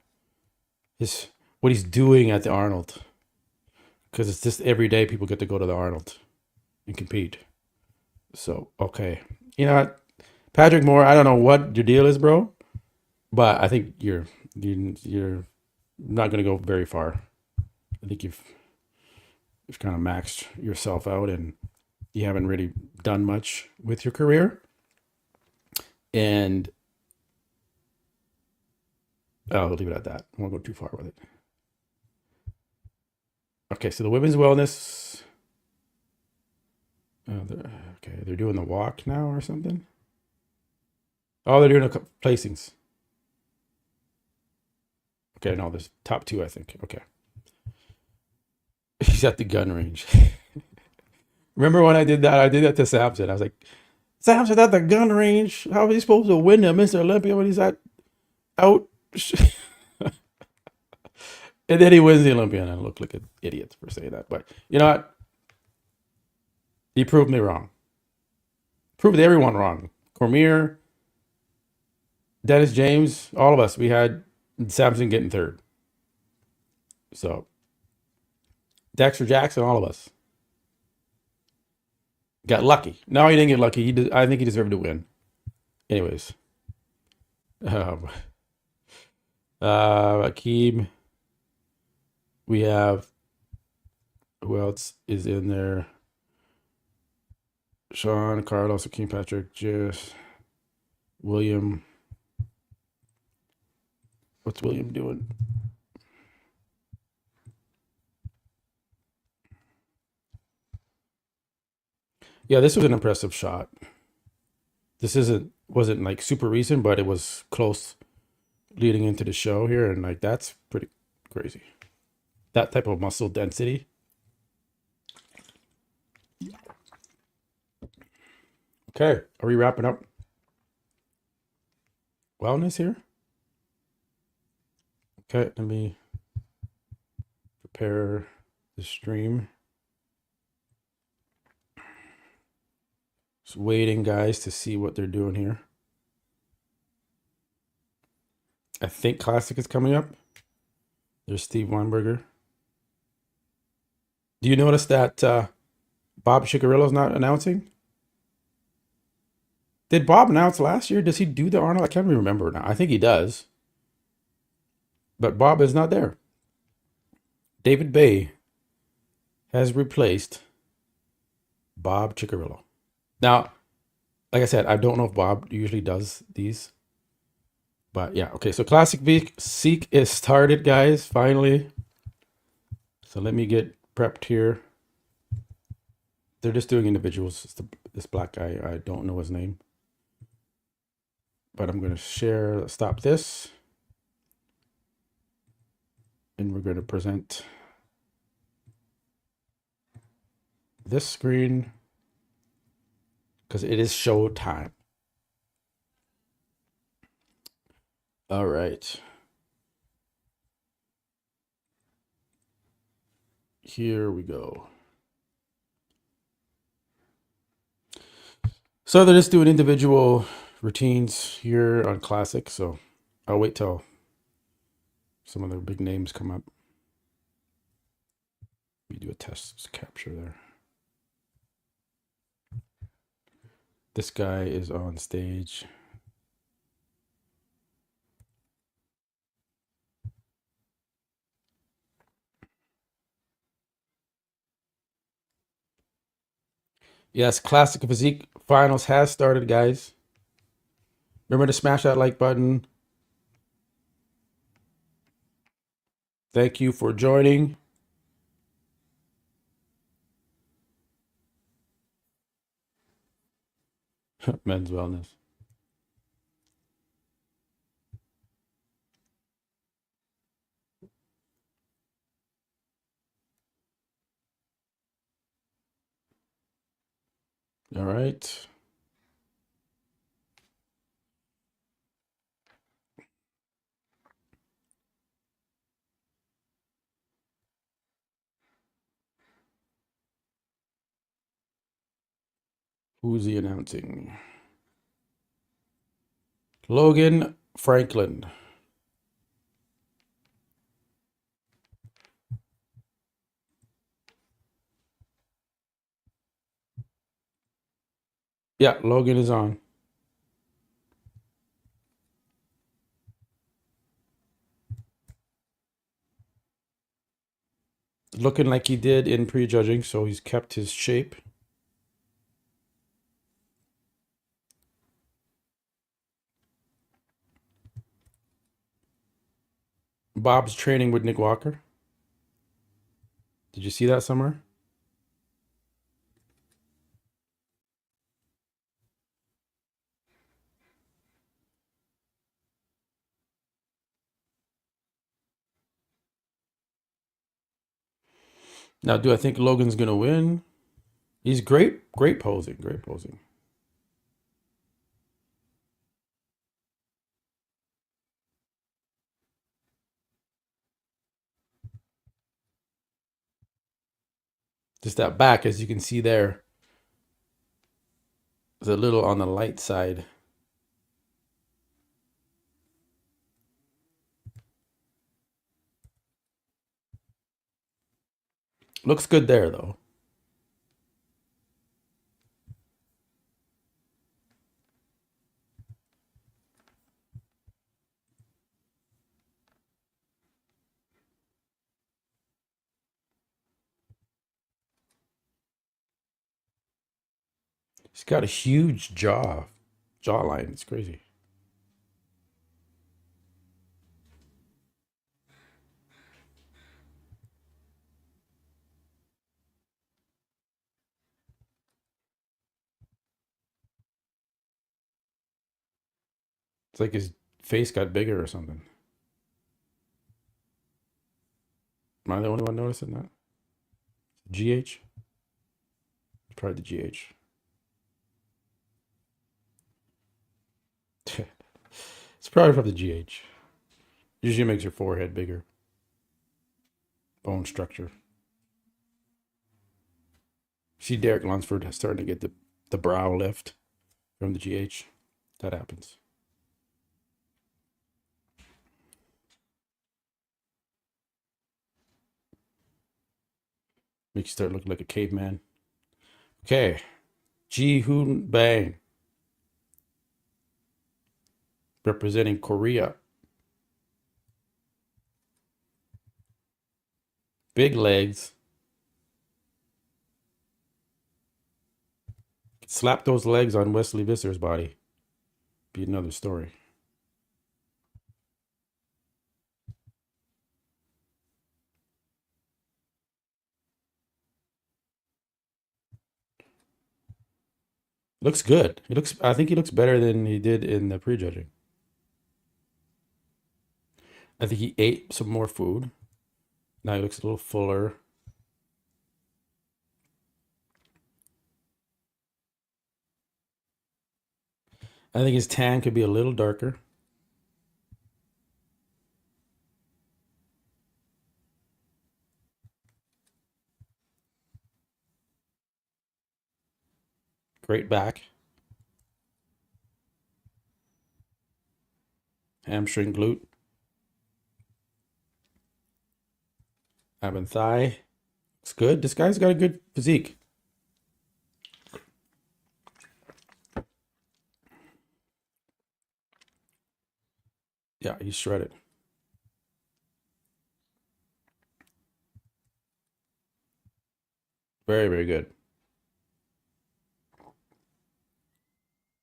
what he's doing at the Arnold. Because it's just every day people get to go to the Arnold and compete. So, okay. You know what? Patrick Moore, I don't know what your deal is, bro. But I think you're not going to go very far. I think you've kind of maxed yourself out and you haven't really done much with your career. And I'll leave it at that. I won't go too far with it. Okay, so the women's wellness. They're doing the walk now or something. Oh, they're doing a couple placings. Okay, no, there's top two, I think. Okay. He's at the gun range. Remember when I did that? I did that to Samson. I was like, Samson at the gun range. How is he supposed to win the Mr. Olympia when he's out? And then he wins the Olympia, and I look like an idiot for saying that. But you know what? He proved me wrong. Proved everyone wrong. Cormier, Dennis James, all of us. We had Samson getting third. So Dexter Jackson, all of us got lucky. No, he didn't get lucky. I think he deserved to win. Anyways, Akeem. We have, who else is in there? Sean, Carlos, Akeem, Patrick, Jess, William. What's William doing? Yeah, this was an impressive shot. This wasn't like super recent, but it was close leading into the show here, and like that's pretty crazy. That type of muscle density. Okay, are we wrapping up wellness here? Okay, let me prepare the stream. Just waiting, guys, to see what they're doing here. I think Classic is coming up. There's Steve Weinberger. Do you notice that Bob Chicarillo's not announcing? Did Bob announce last year? Does he do the Arnold? I can't remember now. I think he does. But Bob is not there. David Bay has replaced Bob Chicarillo. Now, like I said, I don't know if Bob usually does these. But yeah, okay. So Classic Physique is started, guys, finally. So let me get prepped here. They're just doing individuals. This black guy, I don't know his name. But I'm going to stop this. And we're going to present this screen because it is show time. All right. Here we go. So they're just doing individual routines here on Classic. So I'll wait till some of the big names come up. We do a test capture there. This guy is on stage. Yes, Classic Physique Finals has started, guys. Remember to smash that like button. Thank you for joining. Men's wellness. All right. Who's he announcing? Logan Franklin. Yeah, Logan is on. Looking like he did in prejudging, so he's kept his shape. Bob's training with Nick Walker. Did you see that somewhere? Now, do I think Logan's going to win? He's great posing, great posing. Just that back, as you can see there, is a little on the light side. Looks good there, though. He's got a huge jawline. It's crazy. It's like his face got bigger or something. Am I the only one noticing that? GH? Probably the GH. It's probably from the GH. Usually makes your forehead bigger. Bone structure. See Derek Lunsford starting to get the brow lift from the GH. That happens. Makes you start looking like a caveman. Okay. Ji Hoon Bang. Representing Korea. Big legs. Slap those legs on Wesley Visser's body. Be another story. Looks good. I think he looks better than he did in the prejudging. I think he ate some more food. Now he looks a little fuller. I think his tan could be a little darker. Great back. Hamstring, glute. Ab and thigh. Looks good. This guy's got a good physique. Yeah, he's shredded. Very, very good.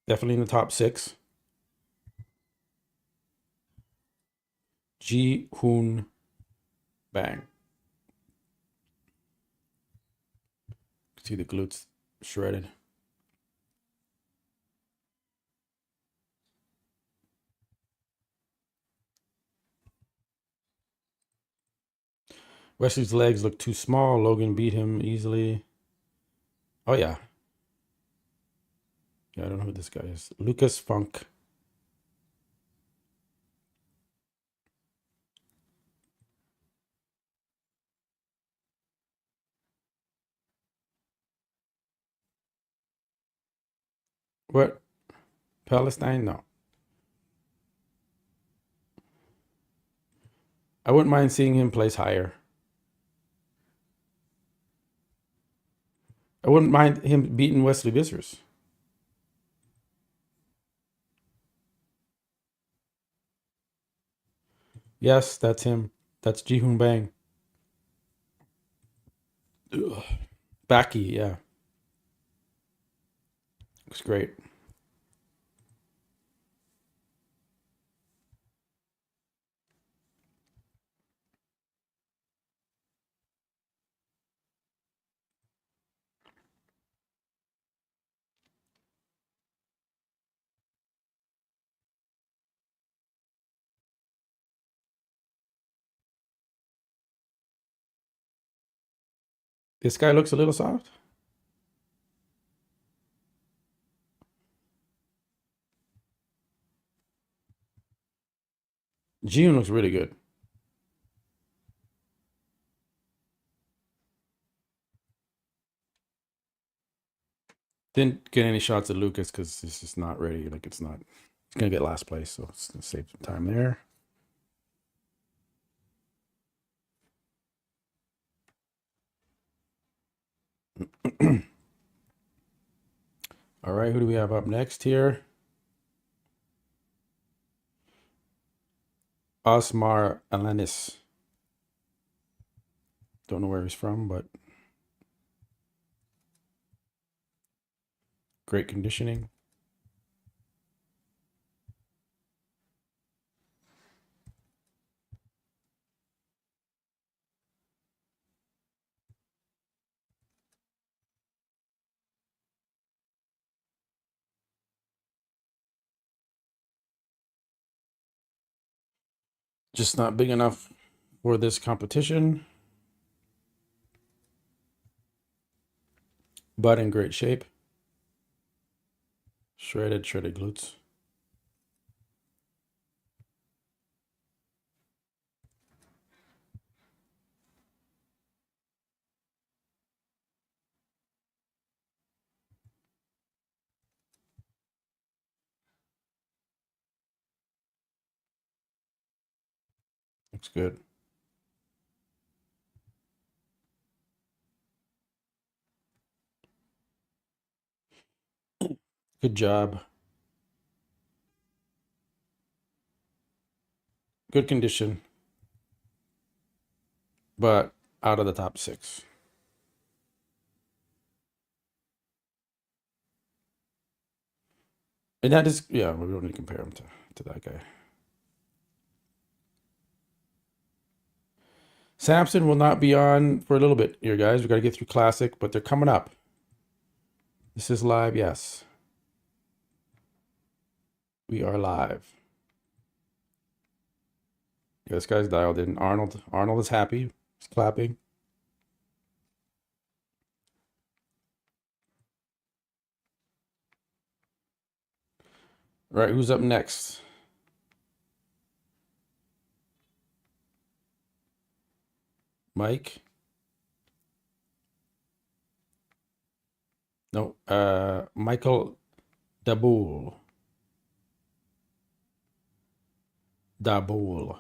Definitely in the top 6. Ji-hoon Bang. See the glutes shredded. Wesley's legs look too small. Logan beat him easily. Oh, yeah. Yeah, I don't know who this guy is. Lucas Funk. What? Palestine? No. I wouldn't mind seeing him place higher. I wouldn't mind him beating Wesley Vissers. Yes, that's him. That's Ji-hoon Bang. Ugh. Backy, yeah. Looks great. This guy looks a little soft. Ji-hoon looks really good. Didn't get any shots at Lucas because it's just not ready. Like it's not. It's gonna get last place, so it's gonna save some time there. All right, who do we have up next here? Osmar Alanis. Don't know where he's from, but great conditioning. Just not big enough for this competition, but in great shape. Shredded glutes. Looks good. Good job. Good condition, but out of the top 6. And that is, yeah, we don't need to compare him to that guy. Samson will not be on for a little bit here, guys. We got to get through Classic, but they're coming up. This is live, yes. We are live. Yeah, this guy's dialed in. Arnold is happy. He's clapping. All right, who's up next? Mike? No, Michael Daboul. Daboul.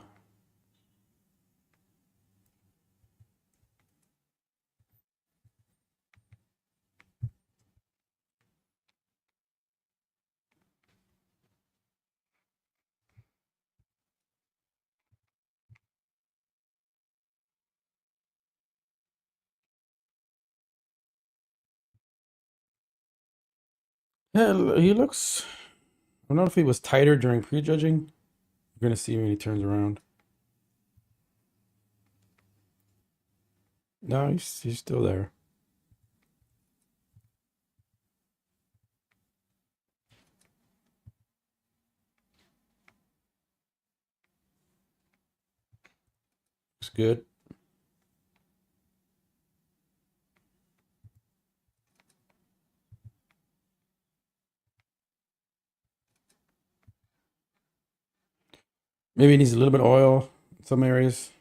Yeah, he looks. I don't know if he was tighter during prejudging. We're gonna see when he turns around. No, he's still there. Looks good. Maybe he needs a little bit of oil in some areas.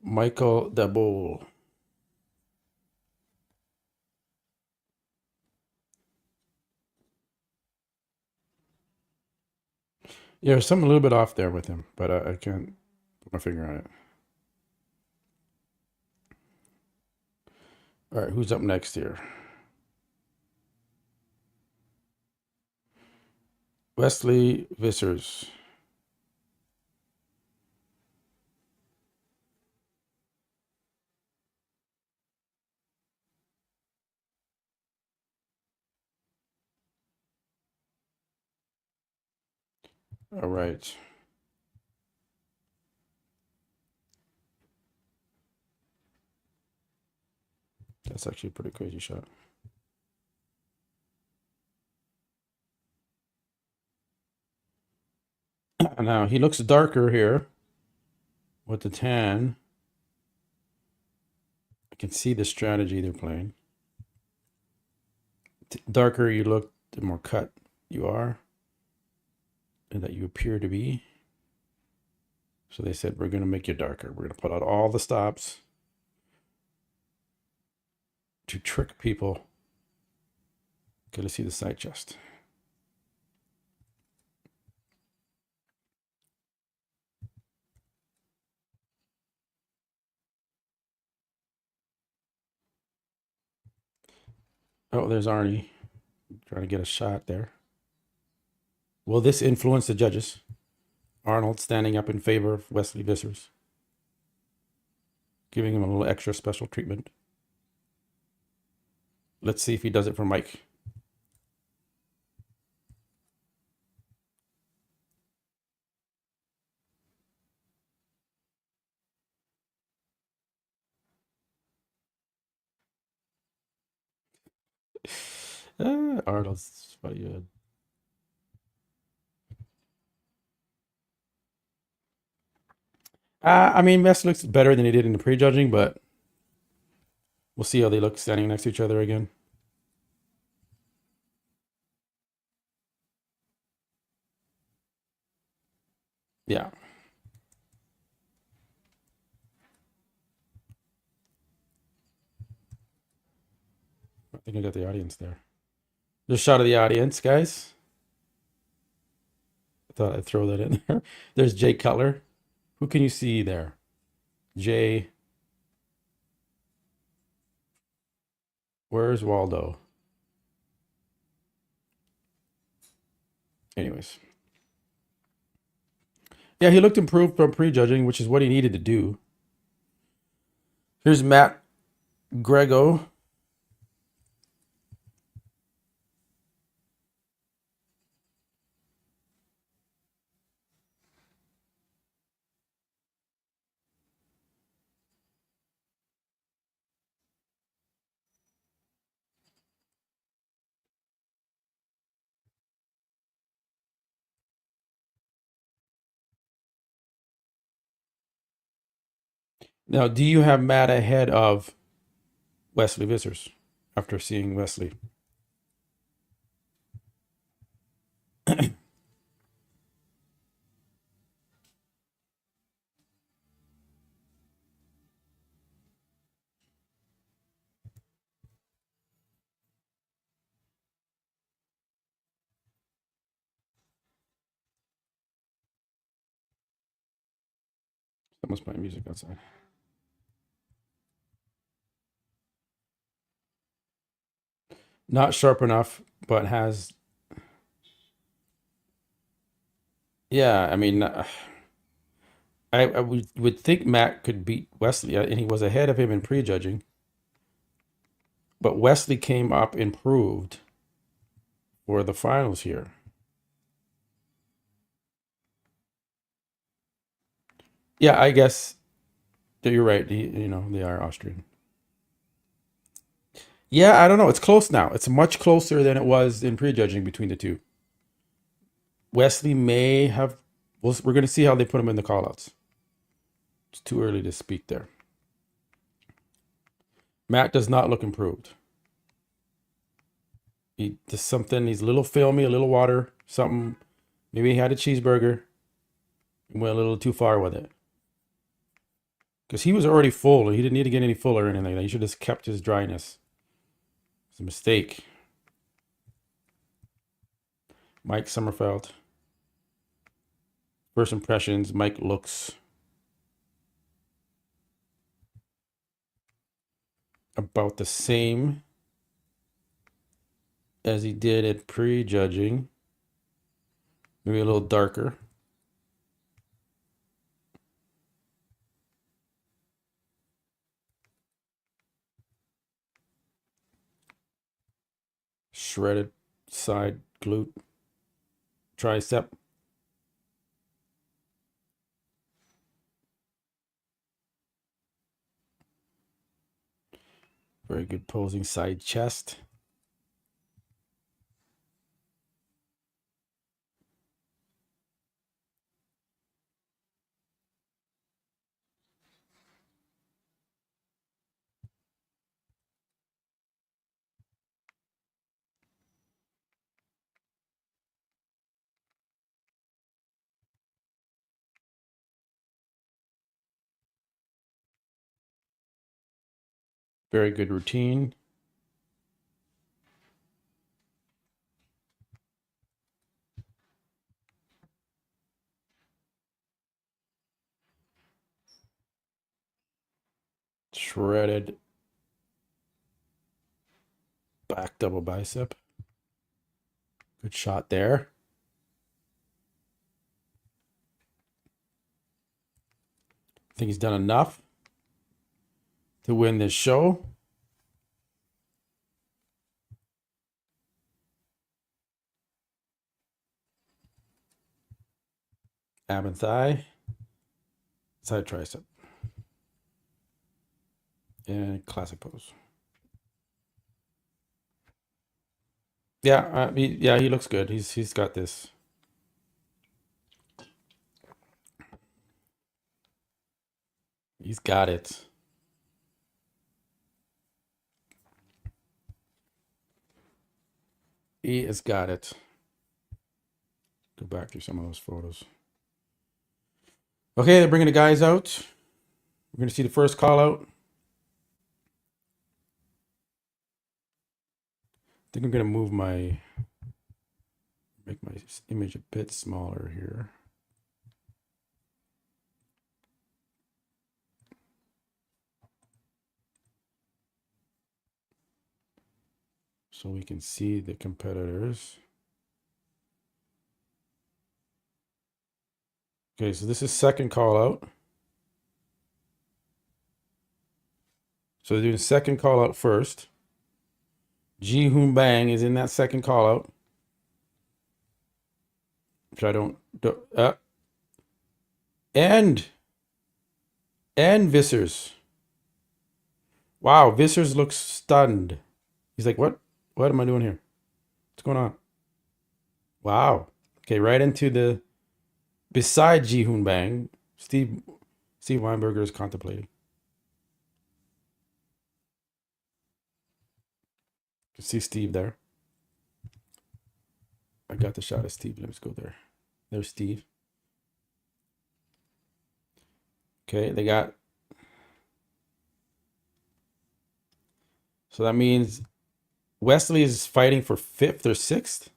Michael Daboul. Yeah, there's something a little bit off there with him, but I can't put my finger on it. All right, who's up next here? Wesley Vissers. All right. That's actually a pretty crazy shot. Now, he looks darker here with the tan. I can see the strategy they're playing. Darker you look, the more cut you are, and that you appear to be. So they said, we're going to make you darker. We're going to put out all the stops to trick people. Okay, let's see the side chest. Oh, there's Arnie trying to get a shot there. Will this influence the judges? Arnold standing up in favor of Wesley Vissers, giving him a little extra special treatment. Let's see if he does it for Mike. Arnold's funny. I mean, West looks better than he did in the prejudging, but we'll see how they look standing next to each other again. Yeah. I think I got the audience there. Just shot of the audience, guys. I thought I'd throw that in there. There's Jay Cutler. Who can you see there? Jay. Where's Waldo? Anyways. Yeah, he looked improved from prejudging, which is what he needed to do. Here's Matt Grego. Now, do you have Matt ahead of Wesley Vissers after seeing Wesley? Someone's playing music outside. Not sharp enough, but has. Yeah, I mean, I would think Matt could beat Wesley, and he was ahead of him in prejudging. But Wesley came up improved for the finals here. Yeah, I guess that you're right. They are Austrian. Yeah, I don't know. It's close now. It's much closer than it was in prejudging between the two. Wesley may have. We're going to see how they put him in the callouts. It's too early to speak there. Matt does not look improved. He does something. He's a little filmy, a little water, something. Maybe he had a cheeseburger and went a little too far with it. Because he was already full. He didn't need to get any fuller or anything. He should have just kept his dryness. It's a mistake. Mike Sommerfeld. First impressions, Mike looks about the same as he did at prejudging. Maybe a little darker. Shredded side glute, tricep. Very good posing side chest. Very good routine. Shredded back double bicep. Good shot there. I think he's done enough to win this show. Ab and thigh. Side tricep. And classic pose. Yeah, he looks good. He's got this. He's got it. He has got it. Go back through some of those photos. Okay, they're bringing the guys out. We're going to see the first call out. I think I'm going to make my image a bit smaller here. So we can see the competitors. Okay, so this is second call out. So they're doing second call out first. Ji Hoon Bang is in that second call out. Which I don't and Vissers. Wow, Vissers looks stunned. He's like, what am I doing here? What's going on? Wow. Okay, right into the beside Ji Hoon Bang. Steve Weinberger is contemplating. See Steve there. I got the shot of Steve. Let's go there. There's Steve. Okay, they got. So that means Wesley is fighting for 5th or 6th.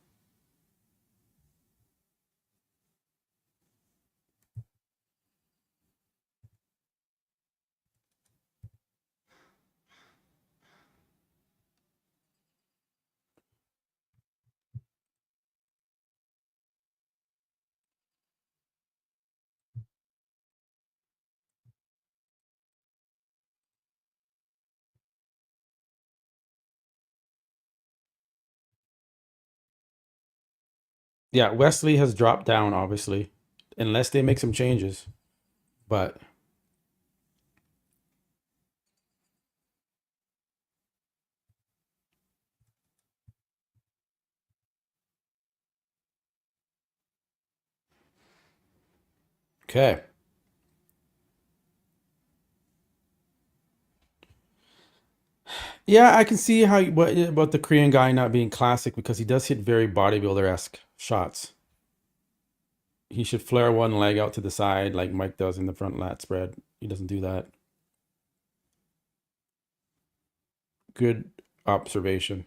Yeah, Wesley has dropped down, obviously, unless they make some changes. But okay. Yeah, I can see how what about the Korean guy not being classic because he does hit very bodybuilder-esque shots. He should flare one leg out to the side like Mike does in the front lat spread. He doesn't do that. Good observation.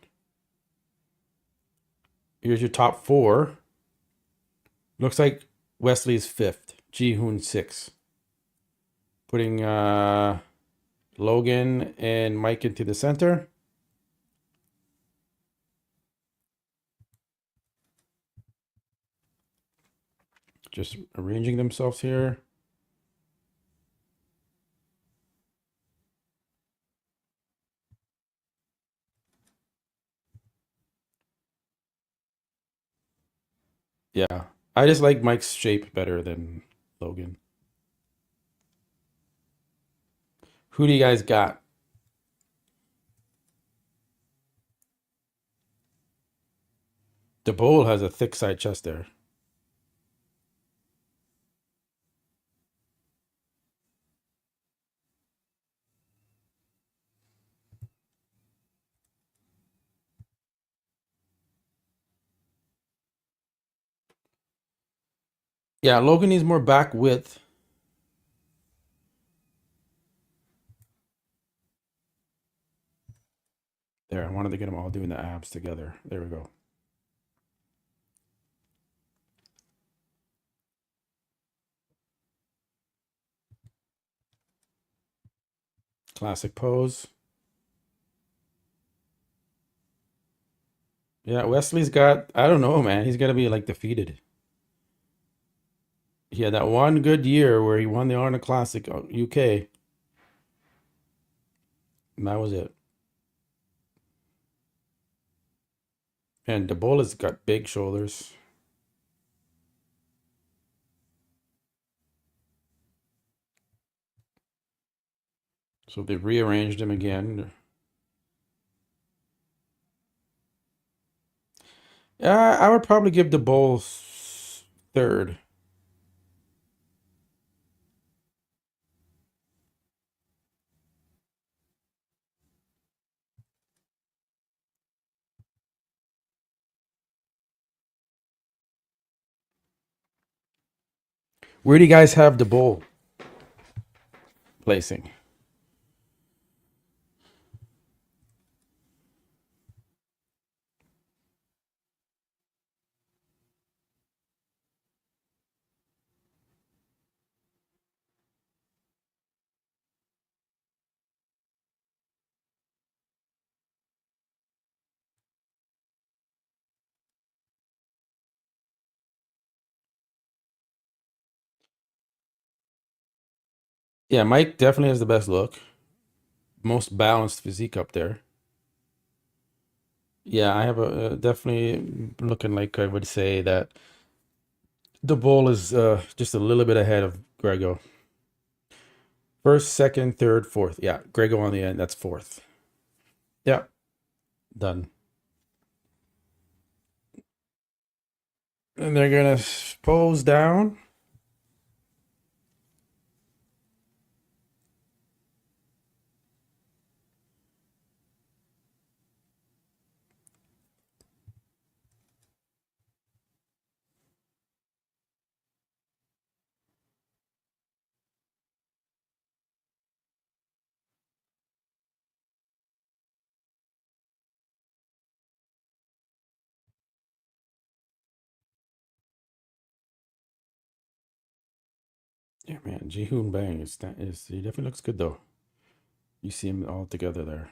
Here's your top 4. Looks like Wesley's 5th, Ji-hoon 6th. Putting Logan and Mike into the center. Just arranging themselves here. Yeah, I just like Mike's shape better than Logan. Who do you guys got? The Bull has a thick side chest there. Yeah, Logan needs more back width. There, I wanted to get them all doing the abs together. There we go. Classic pose. Yeah, Wesley's got, I don't know, man. He's got to be like defeated. He had that one good year where he won the Arnold Classic UK. And that was it. And Debola's got big shoulders. So they've rearranged him again. Yeah, I would probably give Debola 3rd. Where do you guys have Debola placing? Yeah, Mike definitely has the best look. Most balanced physique up there. Yeah, I have a definitely looking like I would say that the Bull is just a little bit ahead of Grego. 1st, 2nd, 3rd, 4th. Yeah, Grego on the end. That's 4th. Yeah, done. And they're gonna pose down. Yeah, man. Ji-hoon Bang he definitely looks good though. You see him all together there.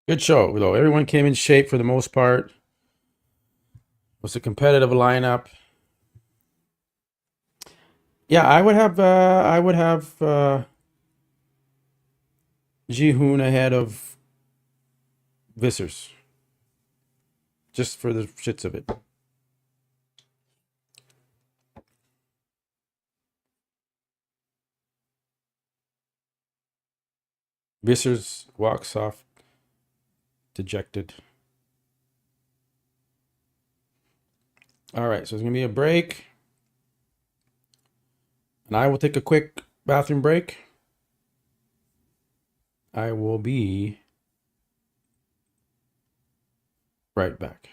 Good show though. Everyone came in shape for the most part. It was a competitive lineup. Yeah, I would have Ji-hoon ahead of Vissers. Just for the shits of it. Vissers walks off dejected. All right, so it's gonna be a break. And I will take a quick bathroom break. I will be right back.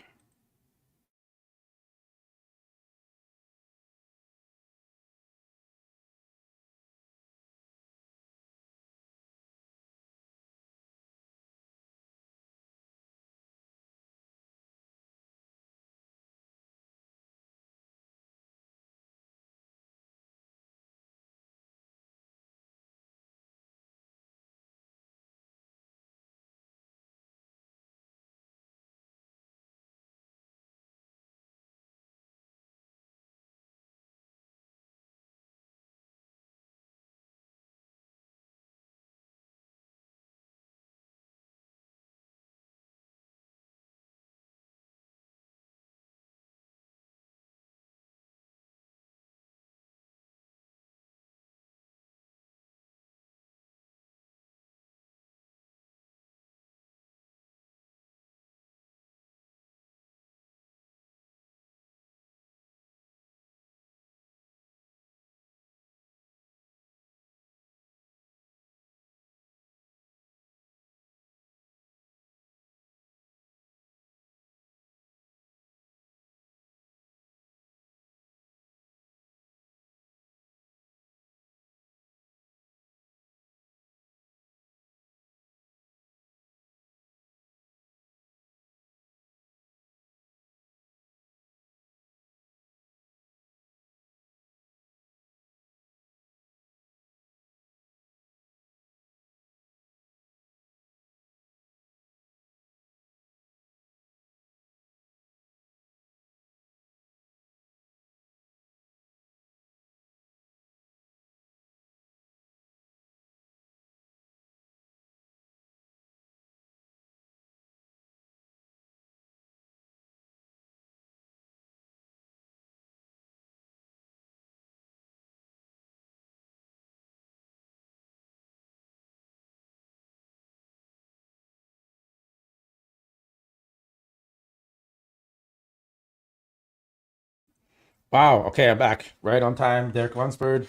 Wow. Okay, I'm back. Right on time. Derek Lunsford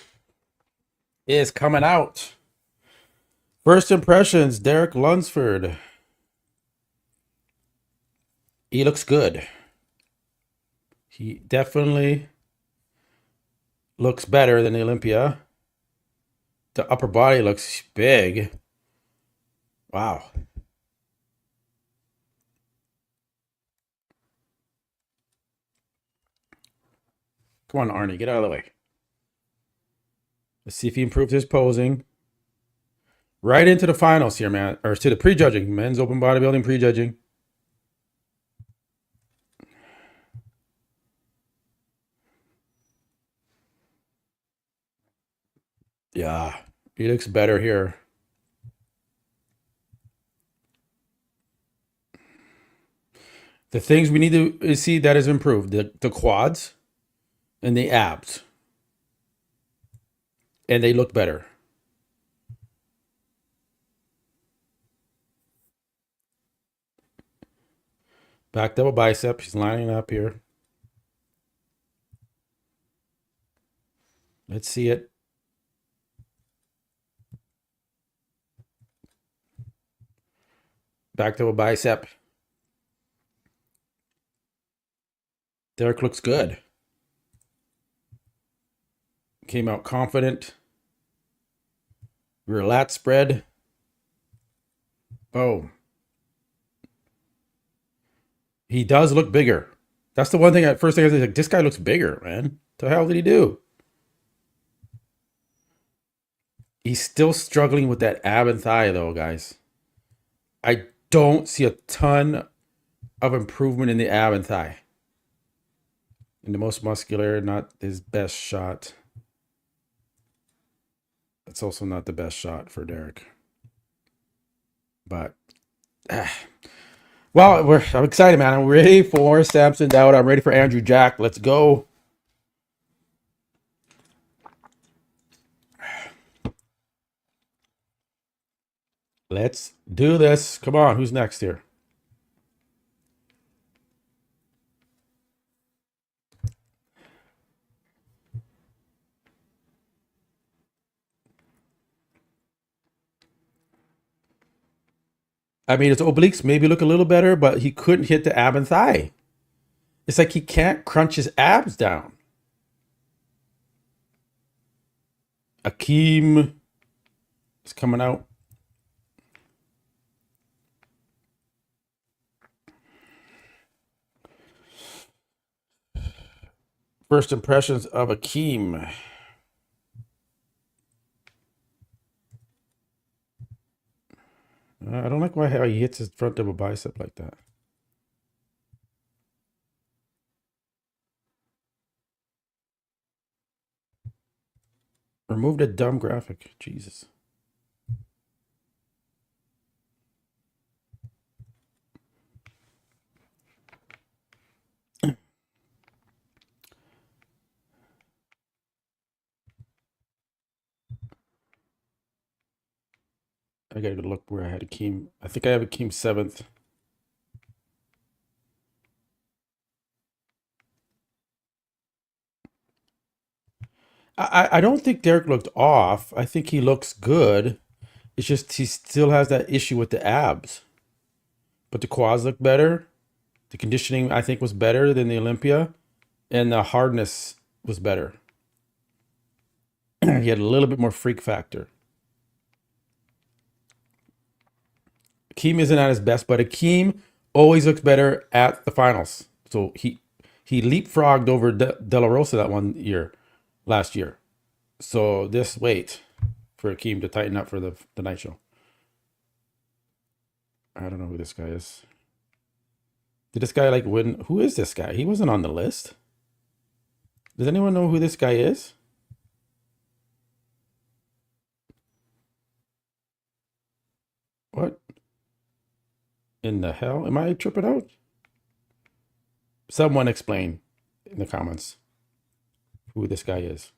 is coming out. First impressions, Derek Lunsford. He looks good. He definitely looks better than the Olympia. The upper body looks big. Wow. Come on, Arnie, get out of the way. Let's see if he improves his posing. Right into the finals here, man. Or to the prejudging. Men's open bodybuilding prejudging. Yeah, he looks better here. The things we need to see that has improved, the quads and the abs. And they look better. Back double bicep. He's lining up here. Let's see it. Back double bicep. Derek looks good. Came out confident. Rear lat spread. Oh. He does look bigger. That's the one thing, first thing I was like, this guy looks bigger, man. What the hell did he do? He's still struggling with that ab and thigh, though, guys. I don't see a ton of improvement in the ab and thigh. And the most muscular, not his best shot. It's also not the best shot for Derek. But, well, I'm excited, man. I'm ready for Samson Dowd. I'm ready for Andrew Jack. Let's go. Let's do this. Come on, who's next here? I mean, his obliques maybe look a little better, but he couldn't hit the ab and thigh. It's like he can't crunch his abs down. Akeem is coming out. First impressions of Akeem. I don't like how he hits his front double bicep like that. Remove the dumb graphic. Jesus. I gotta look where I had Akeem. I think I have Akeem 7th. I don't think Derek looked off. I think he looks good. It's just he still has that issue with the abs. But the quads look better. The conditioning, I think, was better than the Olympia. And the hardness was better. He had a little bit more freak factor. Akeem isn't at his best, but Akeem always looks better at the finals. So he leapfrogged over De La Rosa that one year, last year. So this wait for Akeem to tighten up for the night show. I don't know who this guy is. Did this guy like win? Who is this guy? He wasn't on the list. Does anyone know who this guy is? What in the hell? Am I tripping out? Someone explain in the comments who this guy is.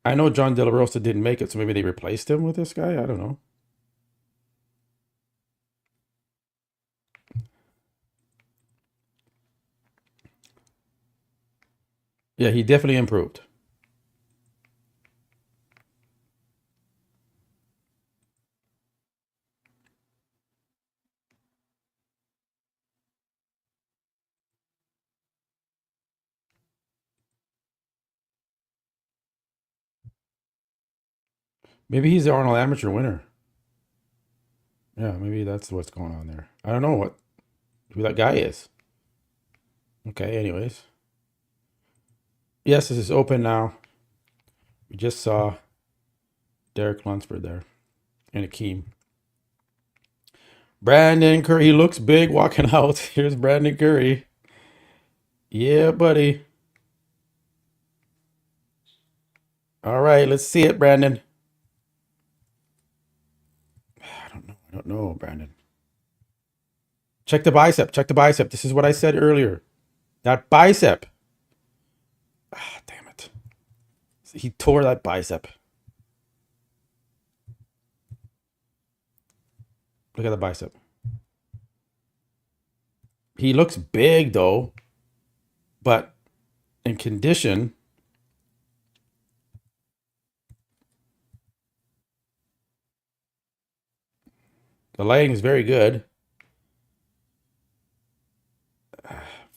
I know John De La Rosa didn't make it, so maybe they replaced him with this guy. I don't know. Yeah, he definitely improved. Maybe he's the Arnold Amateur winner. Yeah, maybe that's what's going on there. I don't know who that guy is. Okay, anyways. Yes, this is open now. We just saw Derek Lunsford there and Akeem. Brandon Curry, he looks big walking out. Here's Brandon Curry. Yeah, buddy. All right, let's see it, Brandon. I don't know, Brandon. Check the bicep. Check the bicep. This is what I said earlier. That bicep. Ah, damn it. He tore that bicep. Look at the bicep. He looks big though, but in condition, the lighting is very good.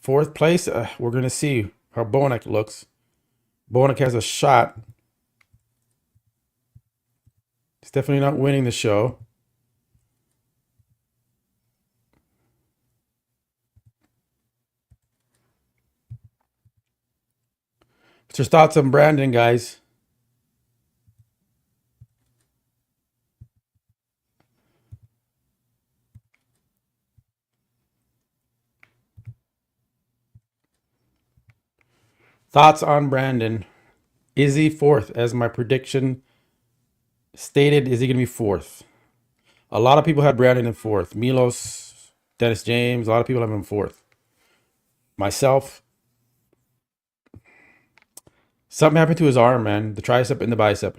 Fourth place, we're going to see how Bonek looks. Bonek has a shot. He's definitely not winning the show. What's your thoughts on Brandon, guys? Thoughts on Brandon? Is he fourth? As my prediction stated, is he going to be fourth? A lot of people had Brandon in fourth. Milos, Dennis James, a lot of people have him fourth. Myself, something happened to his arm, man. The tricep and the bicep.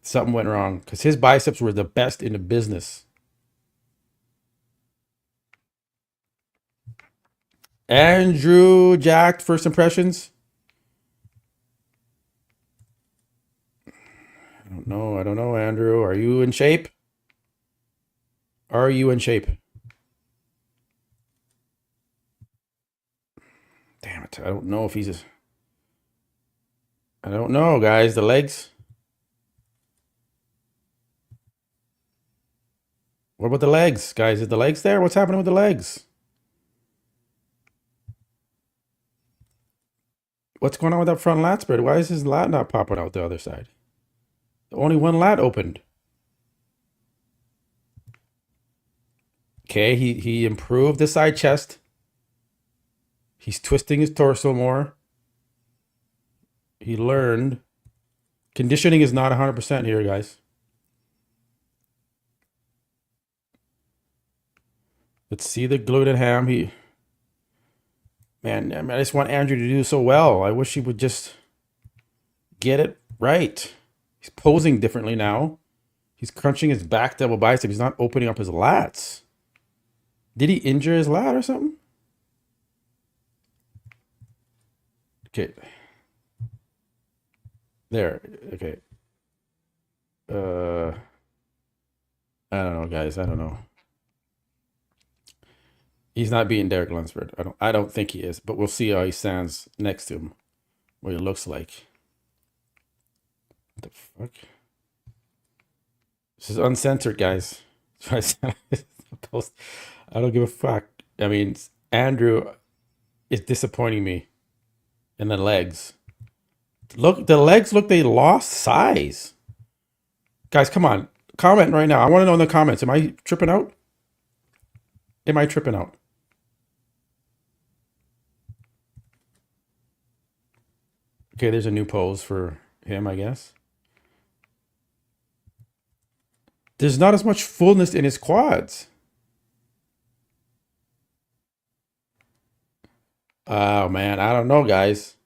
Something went wrong because his biceps were the best in the business. Andrew Jack, first impressions? I don't know, Andrew. Are you in shape? Are you in shape? Damn it. I don't know if he's I don't know, guys. The legs. What about the legs, guys? Is the legs there? What's happening with the legs? What's going on with that front lat spread? Why is his lat not popping out the other side? Only one lat opened. Okay, he improved the side chest. He's twisting his torso more. He learned. Conditioning is not 100% here, guys. Let's see the gluten ham. Man, I just want Andrew to do so well. I wish he would just get it right. He's posing differently now. He's crunching his back double bicep. He's not opening up his lats. Did he injure his lat or something? Okay. There. Okay. I don't know, guys. I don't know. He's not beating Derek Lunsford. I don't think he is, but we'll see how he stands next to him. What he looks like. What the fuck? This is uncensored, guys. I don't give a fuck. I mean, Andrew is disappointing me in the legs. Look, the legs look, they lost size. Guys, come on. Comment right now. I want to know in the comments. Am I tripping out? Am I tripping out? Okay, there's a new pose for him, I guess. There's not as much fullness in his quads. Oh, man. I don't know, guys.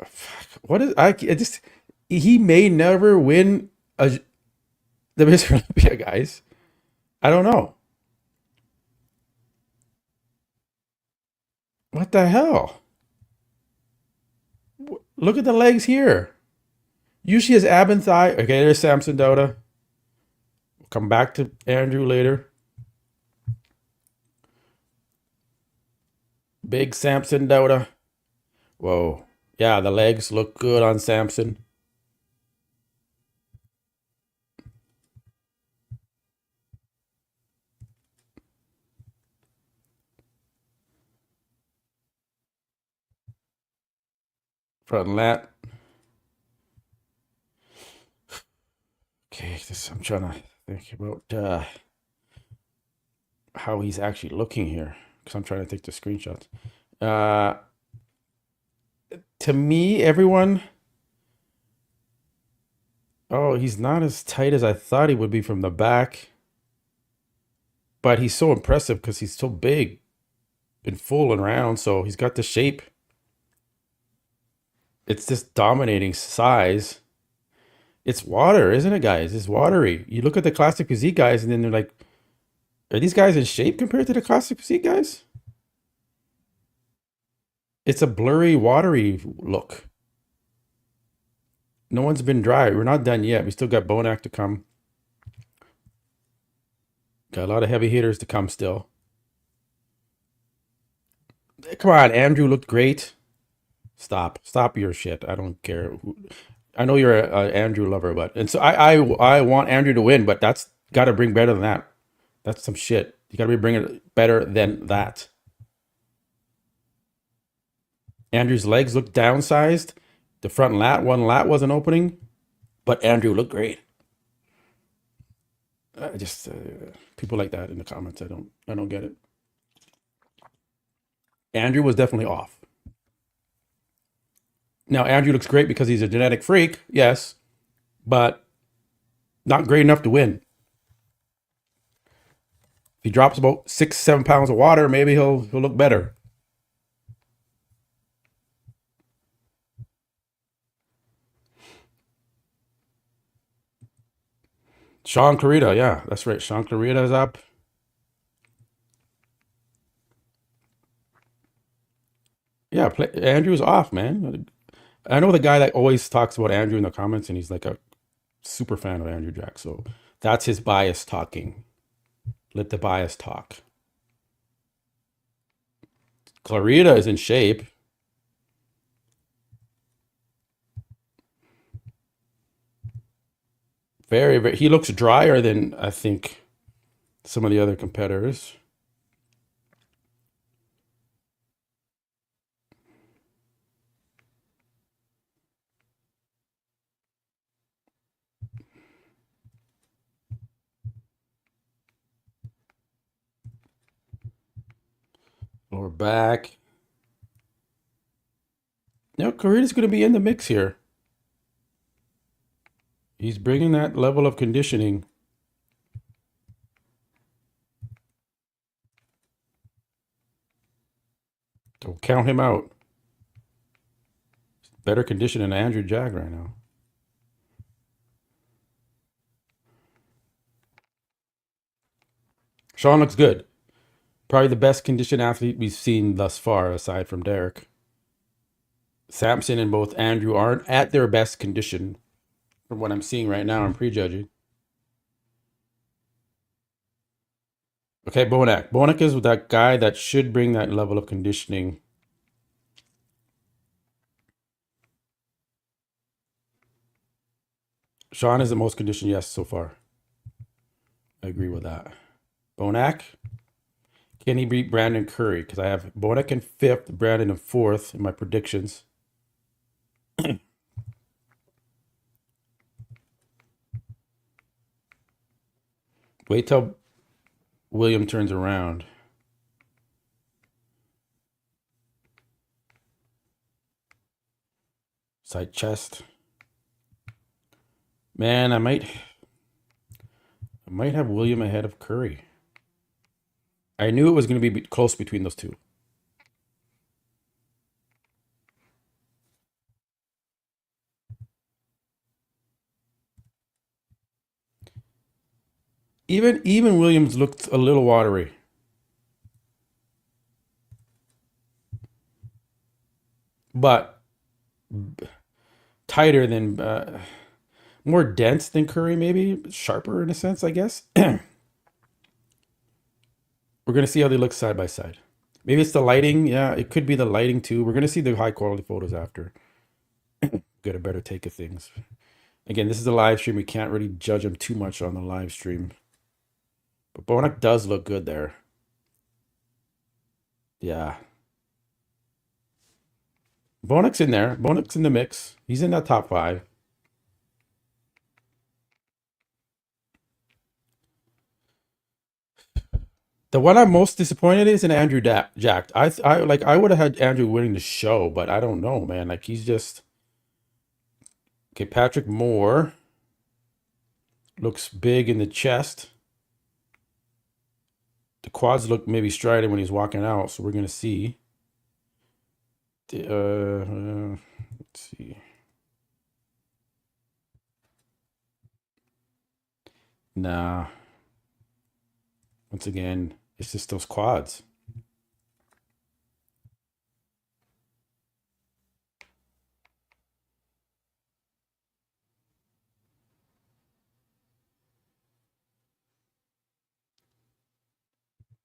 Fuck. What is... he may never win the Mr. Olympia, guys. I don't know. What the hell? Look at the legs here. Usually has ab and thigh. Okay, there's Samson Dauda. We'll come back to Andrew later. Big Samson Dauda. Whoa. Yeah, the legs look good on Samson. Front lat. Okay, I'm trying to think about how he's actually looking here, because I'm trying to take the screenshots. To me, everyone, Oh, he's not as tight as I thought he would be from the back. But he's so impressive because he's so big and full and round. So he's got the shape. It's just dominating size. It's water, isn't it, guys? It's watery. You look at the classic physique guys, and then they're like, are these guys in shape compared to the classic physique guys? It's a blurry, watery look. No one's been dry. We're not done yet. We still got Bonac to come. Got a lot of heavy hitters to come still. Come on, Andrew looked great. Stop your shit. I don't care. I know you're a Andrew lover, but and so I want Andrew to win, but that's got to bring better than that. That's some shit. You got to be bringing better than that. Andrew's legs looked downsized. The front one lat wasn't opening, but Andrew looked great. I just people like that in the comments. I don't get it. Andrew was definitely off. Now Andrew looks great because he's a genetic freak, yes, but not great enough to win. If he drops about 6-7 pounds of water, maybe he'll look better. Sean Clarita, yeah, that's right. Sean Clarita is up. Yeah, Andrew's off, man. I know the guy that always talks about Andrew in the comments, and he's like a super fan of Andrew Jack. So that's his bias talking. Let the bias talk. Clarita is in shape. Very, he looks drier than I think some of the other competitors. Lower back. Now, Clarita's going to be in the mix here. He's bringing that level of conditioning. Don't count him out. Better condition than Andrew Jack right now. Sean looks good. Probably the best conditioned athlete we've seen thus far, aside from Derek. Samson and both Andrew aren't at their best condition from what I'm seeing right now in prejudging. Okay, Bonac. Bonac is that guy that should bring that level of conditioning. Sean is the most conditioned, yes, so far. I agree with that. Bonac. Can he beat Brandon Curry? Because I have Bonac in 5th, Brandon in 4th in my predictions. Wait till William turns around. Side chest. Man, I might have William ahead of Curry. I knew it was going to be close between those two. Even Williams looked a little watery. But tighter than more dense than Curry, maybe sharper in a sense, I guess. We're gonna see how they look side by side. Maybe it's the lighting. Yeah, it could be the lighting too. We're gonna see the high quality photos after. Get a better take of things. Again, this is a live stream. We can't really judge him too much on the live stream. But Bonac does look good there. Yeah. Bonac's in there. Bonac's in the mix. He's in that top 5. The one I'm most disappointed is in Andrew Jack. I would have had Andrew winning the show, but I don't know, man. Like he's just okay. Patrick Moore. looks big in the chest. The quads look maybe striding when he's walking out, so we're gonna see. Let's see. Nah. Once again, it's just those quads.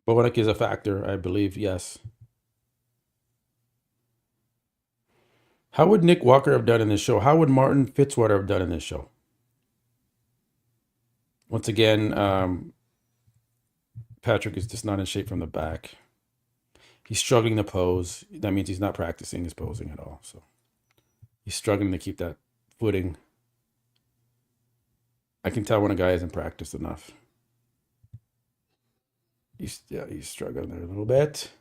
Bodybuilding is a factor, I believe, yes. How would Nick Walker have done in this show? How would Martin Fitzwater have done in this show? Once again, Patrick is just not in shape from the back. He's struggling to pose. That means he's not practicing his posing at all. So he's struggling to keep that footing. I can tell when a guy hasn't practiced enough. He's struggling there a little bit.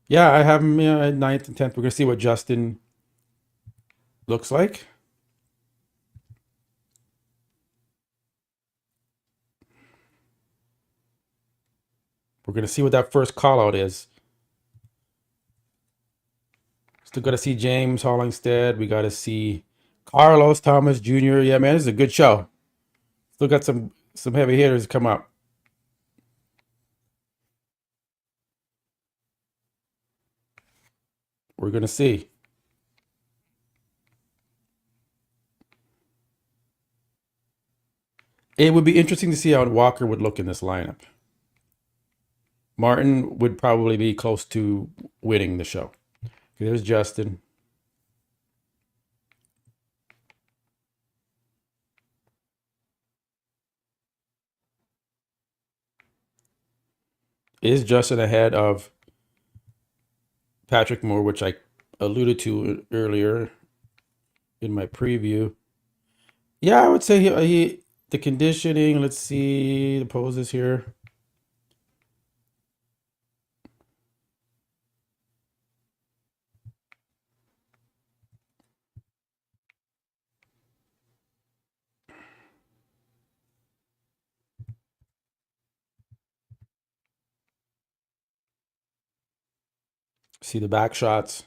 Yeah, I have him at 9th and 10th. We're going to see what Justin looks like. We're going to see what that first call out is. Still got to see James Hollingstead. We got to see Carlos Thomas Jr. Yeah, man, this is a good show. Still got some heavy hitters come up. We're going to see. It would be interesting to see how Walker would look in this lineup. Martin would probably be close to winning the show. There's Justin. Is Justin ahead of Patrick Moore, which I alluded to earlier in my preview? Yeah, I would say he the conditioning. Let's see the poses here. See the back shots.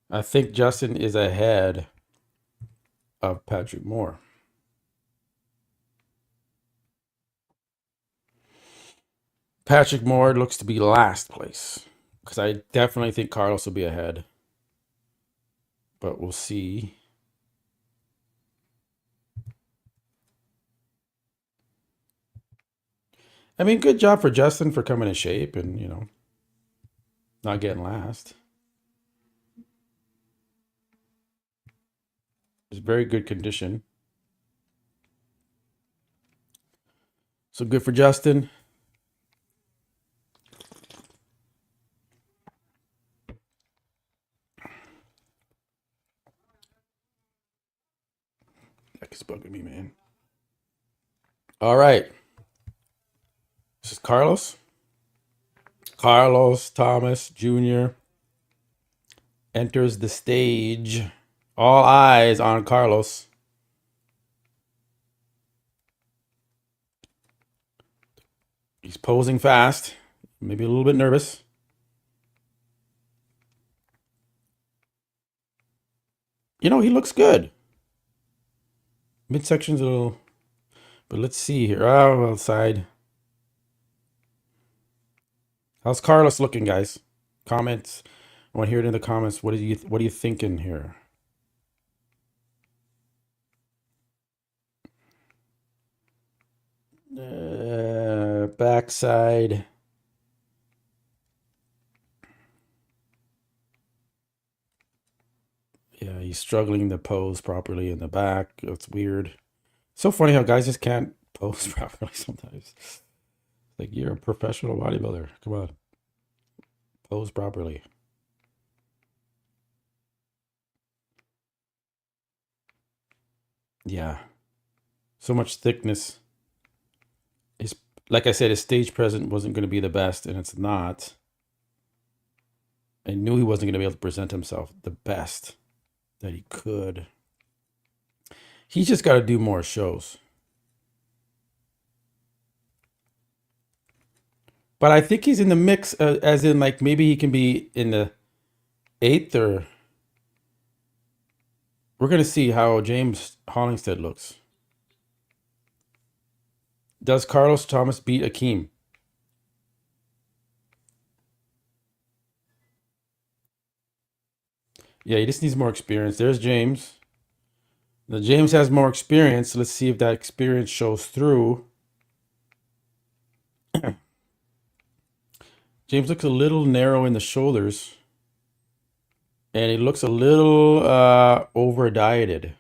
I think Justin is ahead of Patrick Moore. Patrick Moore looks to be last place because I definitely think Carlos will be ahead. But we'll see. I mean, good job for Justin for coming in shape and, not getting last. It's very good condition. So good for Justin. That is bugging me, man. All right. This is Carlos. Carlos Thomas Jr. enters the stage. All eyes on Carlos. He's posing fast, maybe a little bit nervous. He looks good. Midsection's a little, but let's see here. Oh, outside. How's Carlos looking, guys? Comments. I want to hear it in the comments. What are you thinking here? Backside. Yeah, he's struggling to pose properly in the back. It's weird. So funny how guys just can't pose properly sometimes. Like, you're a professional bodybuilder. Come on. Pose properly. Yeah. So much thickness. Like I said, his stage presence wasn't going to be the best, and it's not. I knew he wasn't going to be able to present himself the best that he could. He's just got to do more shows. But I think he's in the mix, as in like maybe he can be in the 8th or... We're going to see how James Hollingshead looks. Does Carlos Thomas beat Akeem? Yeah, he just needs more experience. There's James. Now, James has more experience. Let's see if that experience shows through. James looks a little narrow in the shoulders. And he looks a little over-dieted.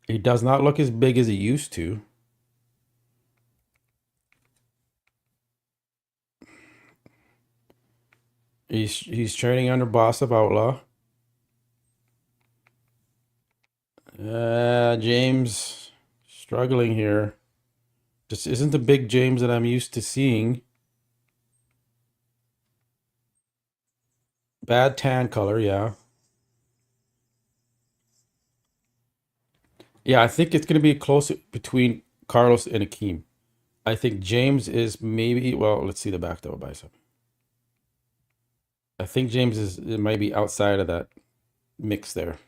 He does not look as big as he used to. He's training under Boss of Outlaw. James struggling here. Just isn't the big James that I'm used to seeing. Bad tan color, yeah. Yeah, I think it's going to be close between Carlos and Akeem. I think James is maybe, well, let's see the back double bicep. I think James is, it might be outside of that mix there.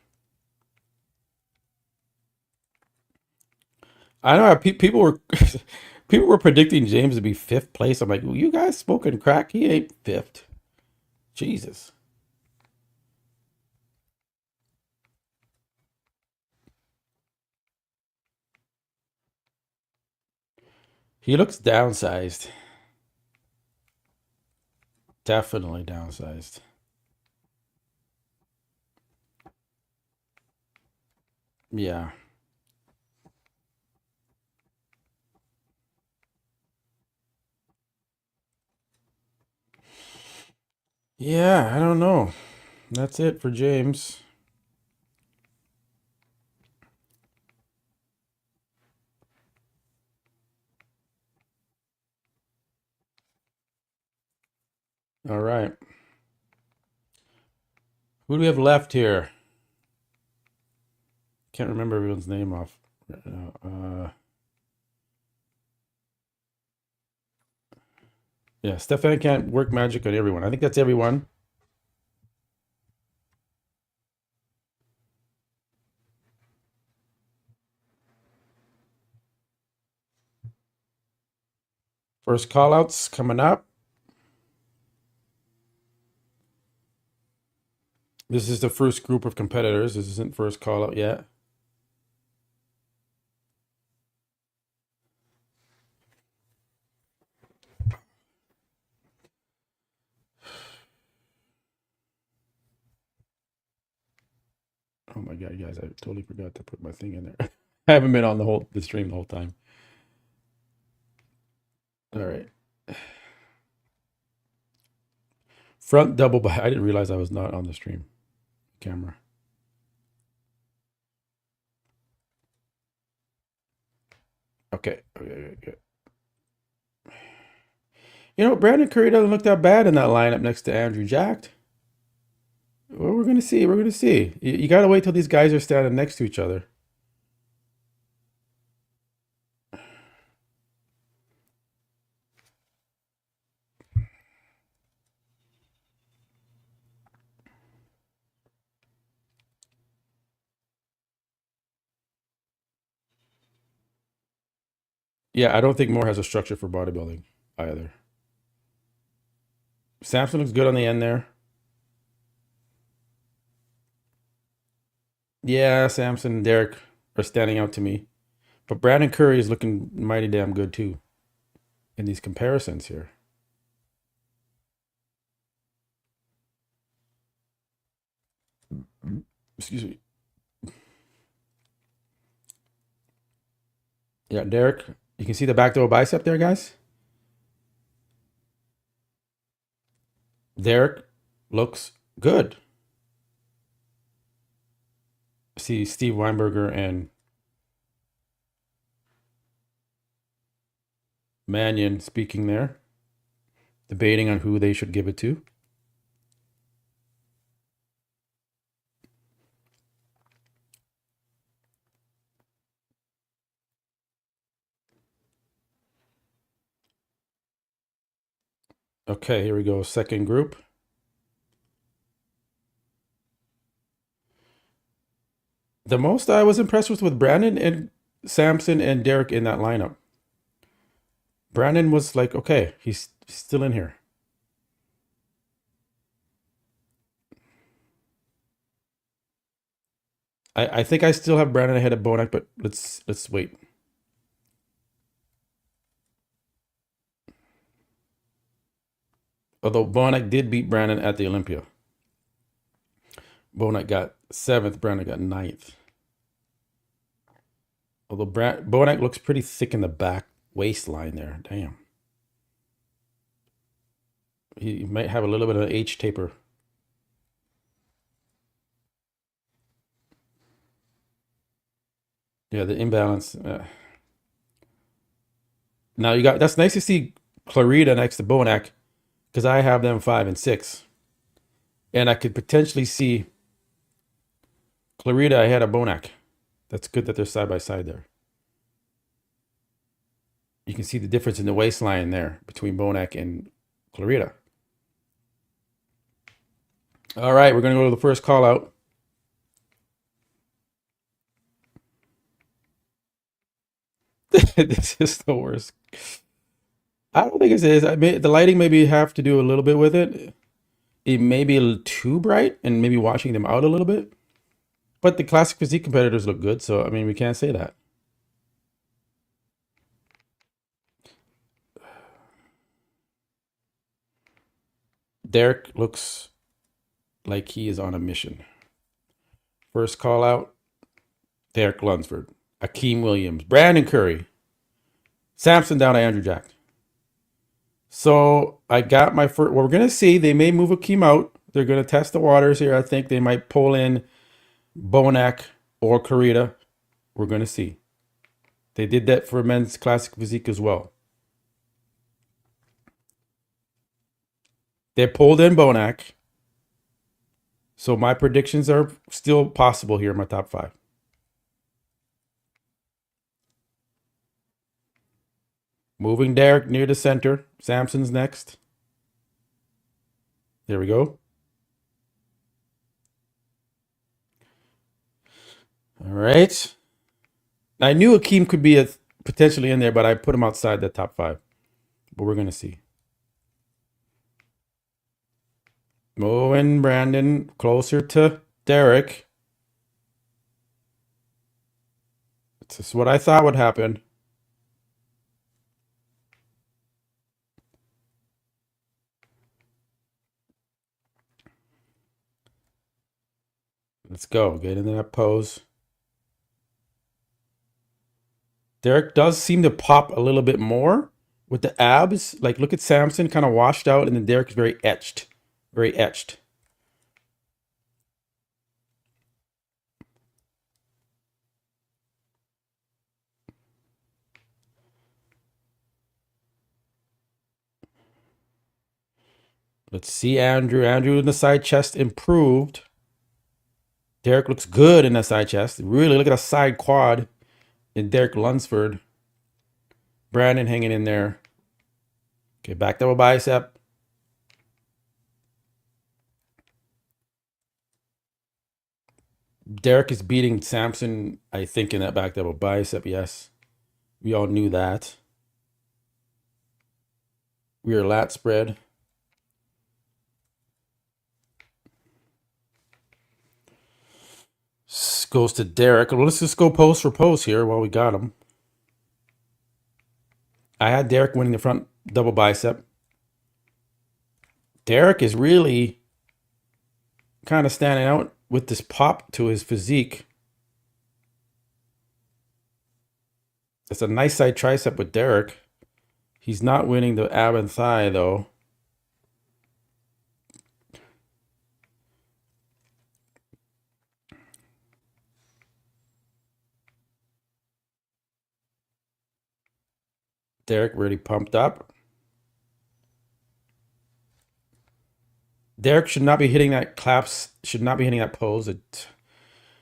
I know people were people were predicting James to be 5th place. I'm like, well, you guys smoking crack? He ain't 5th. Jesus. He looks downsized. Definitely downsized. Yeah. Yeah, I don't know. That's it for James. All right. Who do we have left here? Can't remember everyone's name off. Yeah, Stefan can't work magic on everyone. I think that's everyone. First callouts coming up. This is the first group of competitors. This isn't first call out yet. Oh my God, guys, I totally forgot to put my thing in there. I haven't been on the stream the whole time. All right. Front double by, I didn't realize I was not on the stream camera. Okay. Good. You know, Brandon Curry doesn't look that bad in that lineup next to Andrew Jacked. Well, we're gonna see. We're gonna see. You gotta wait till these guys are standing next to each other. Yeah, I don't think Moore has a structure for bodybuilding either. Samson looks good on the end there. Yeah, Samson and Derek are standing out to me. But Brandon Curry is looking mighty damn good too in these comparisons here. Excuse me. Yeah, Derek, you can see the back double bicep there, guys. Derek looks good. See Steve Weinberger and Mannion speaking there, debating on who they should give it to. Okay, here we go. Second group. The most I was impressed with Brandon and Samson and Derek in that lineup. Brandon was like, okay, he's still in here. I think I still have Brandon ahead of Bonak, but let's wait. Although Bonak did beat Brandon at the Olympia. Bonak got 7th, Brandon got 9th. Although Bonak looks pretty thick in the back waistline there. Damn. He might have a little bit of an H taper. Yeah, the imbalance. Now you got, that's nice to see Clarita next to Bonak, because I have them 5 and 6. And I could potentially see Clarita ahead of Bonak. That's good that they're side by side there. You can see the difference in the waistline there between Bonak and Clarita. All right, we're going to go to the first call out. This is the worst. I don't think it is. The lighting maybe have to do a little bit with it. It may be a little too bright and maybe washing them out a little bit. But the classic physique competitors look good, so I mean, we can't say that. Derek looks like he is on a mission. First call out, Derek Lunsford, Akeem Williams, Brandon Curry, Samson down to Andrew Jack. So I got my first. Well, we're going to see. They may move Akeem out. They're going to test the waters here. I think they might pull in Bonak or Clarita. We're going to see. They did that for men's classic physique as well. They pulled in Bonak. So my predictions are still possible here in my top 5. Moving Derek near the center. Samson's next. There we go. All right. I knew Akeem could be potentially in there, but I put him outside the top 5. But we're going to see. Mo and Brandon closer to Derek. This is what I thought would happen. Let's go. Get in that pose. Derek does seem to pop a little bit more with the abs. Like, look at Samson, kind of washed out, and then Derek is very etched. Very etched. Let's see Andrew. Andrew in the side chest improved. Derek looks good in the side chest. Really, look at a side quad in Derek Lunsford. Brandon hanging in there. Okay, back double bicep. Derek is beating Samson, I think, in that back double bicep. Yes, we all knew that. Rear lat spread. Goes to Derek. Well, let's just go pose for pose here while we got him. I had Derek winning the front double bicep. Derek is really kind of standing out with this pop to his physique. It's a nice side tricep with Derek. He's not winning the ab and thigh, though. Derek really pumped up. Derek should not be hitting that claps, should not be hitting that pose.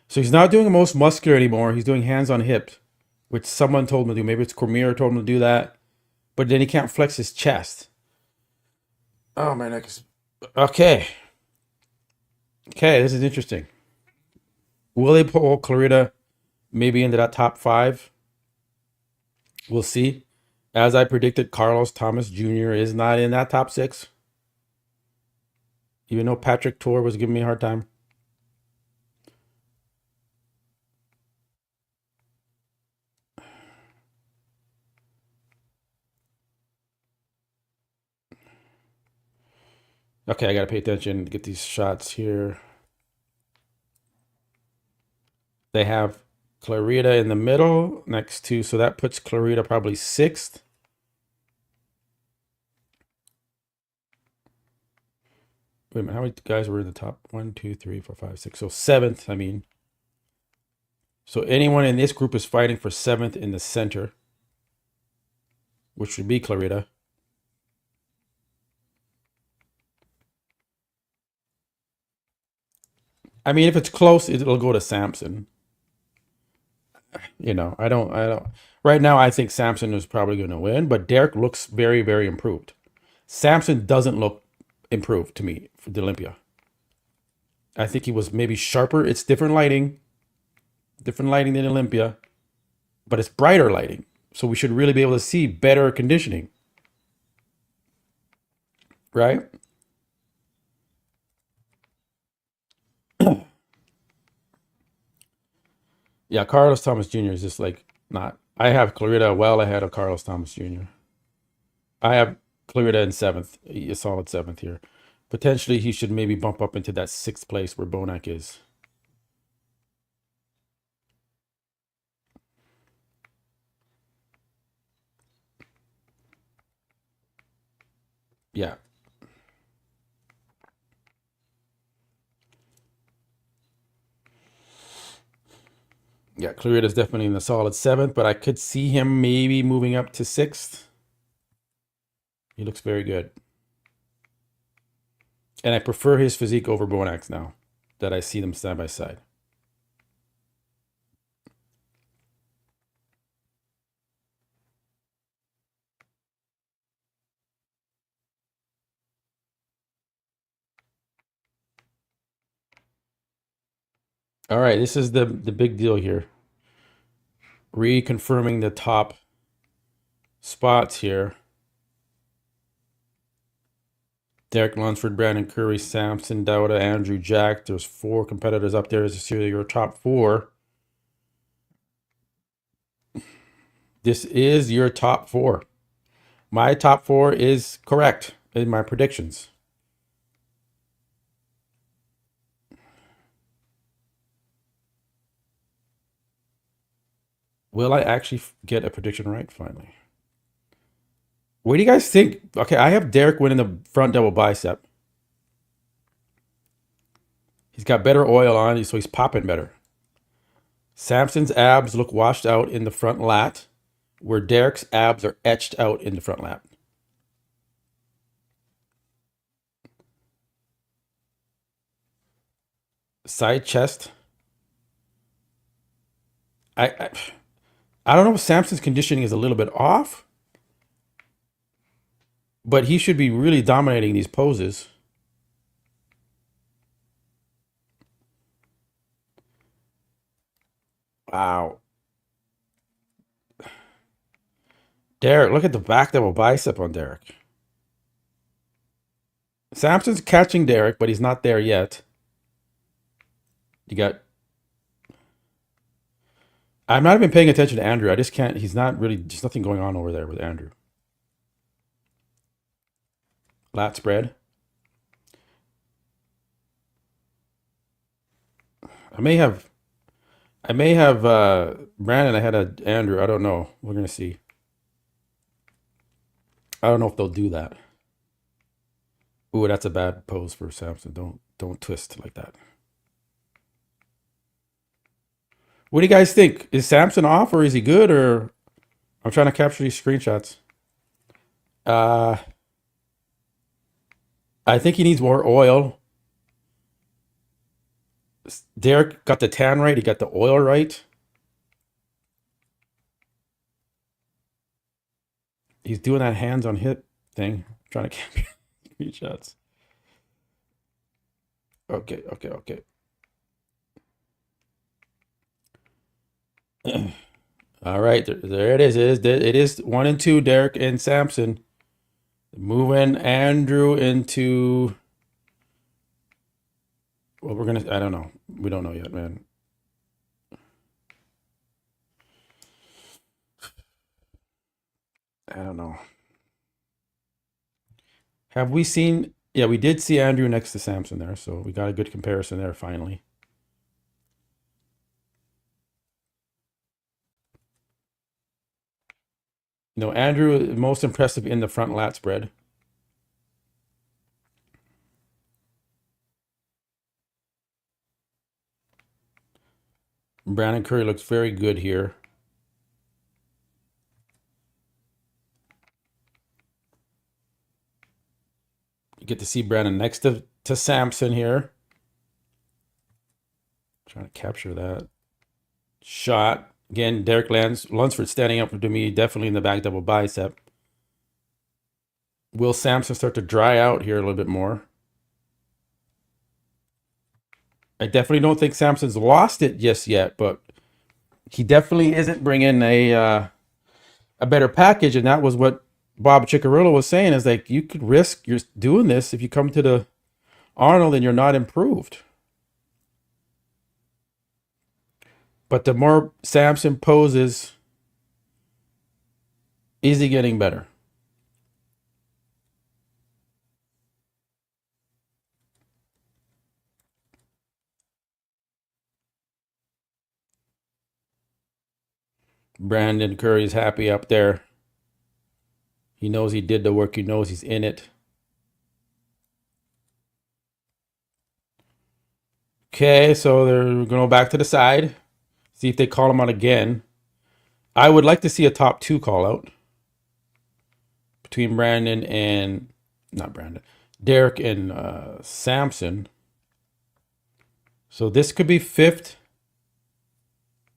So he's not doing the most muscular anymore. He's doing hands on hip, which someone told him to do. Maybe it's Cormier told him to do that. But then he can't flex his chest. Oh, my neck is okay. Okay, this is interesting. Will they pull Clarita maybe into that top 5? We'll see. As I predicted, Carlos Thomas Jr. is not in that top 6. Even though Patrick Tor was giving me a hard time. Okay, I gotta pay attention to get these shots here. They have Clarita in the middle next to, so that puts Clarita probably 6th. Wait a minute, how many guys were in the top? 1, 2, 3, 4, 5, 6. So 7th, I mean. So anyone in this group is fighting for 7th in the center, which would be Clarita. I mean, if it's close, it'll go to Samson. You know, I don't. Right now, I think Samson is probably going to win, but Derek looks very, very improved. Samson doesn't look improved to me for the Olympia. I think he was maybe sharper. It's different lighting than Olympia, but it's brighter lighting. So we should really be able to see better conditioning, right? Yeah, Carlos Thomas Jr. is just like not. I have Clarita well ahead of Carlos Thomas Jr. I have Clarita in 7th, a solid 7th here. Potentially, he should maybe bump up into that 6th place where Bonac is. Yeah. Yeah, Clarita's definitely in the solid 7th, but I could see him maybe moving up to 6th. He looks very good. And I prefer his physique over Bonac's now that I see them side by side. All right, this is the big deal here. Reconfirming the top spots here. Derek Lunsford, Brandon Curry, Samson, Dowda, Andrew Jack. There's 4 competitors up there. This is your top 4. This is your top 4. My top 4 is correct in my predictions. Will I actually get a prediction right finally? What do you guys think? Okay, I have Derek winning the front double bicep. He's got better oil on, so he's popping better. Samson's abs look washed out in the front lat, where Derek's abs are etched out in the front lat. Side chest. I don't know if Samson's conditioning is a little bit off, but he should be really dominating these poses. Wow. Derek, look at the back double bicep on Derek. Samson's catching Derek, but he's not there yet. You got... I'm not even paying attention to Andrew. I just can't... He's not really... There's nothing going on over there with Andrew. Lat spread. I may have Brandon ahead of Andrew. I don't know. We're gonna see. I don't know if they'll do that. Ooh, that's a bad pose for Samson. Don't twist like that. What do you guys think? Is Samson off or is he good? Or I'm trying to capture these screenshots. I think he needs more oil. Derek got the tan right. He got the oil right. He's doing that hands on hip thing. I'm trying to capture. 3 shots. Okay. All right, there it is. It is 1 and 2, Derek and Samson. Moving Andrew into. Well, I don't know. We don't know yet, man. I don't know. Have we seen? Yeah, we did see Andrew next to Samson there, so we got a good comparison there finally. No, Andrew most impressive in the front lat spread. Brandon Curry looks very good here. You get to see Brandon next to Samson here. Trying to capture that shot. Again, Derek Lunsford standing up to me, definitely in the back double bicep. Will Samson start to dry out here a little bit more? I definitely don't think Samson's lost it just yet, but he definitely isn't bringing a better package, and that was what Bob Ciccarello was saying, is like, you could risk you're doing this if you come to the Arnold and you're not improved. But the more Samson poses, is he getting better? Brandon Curry's happy up there. He knows he did the work. He knows he's in it. Okay, so they're going to go back to the side. See if they call him out again. I would like to see a top 2 call out between Derek and Samson. So this could be 5th.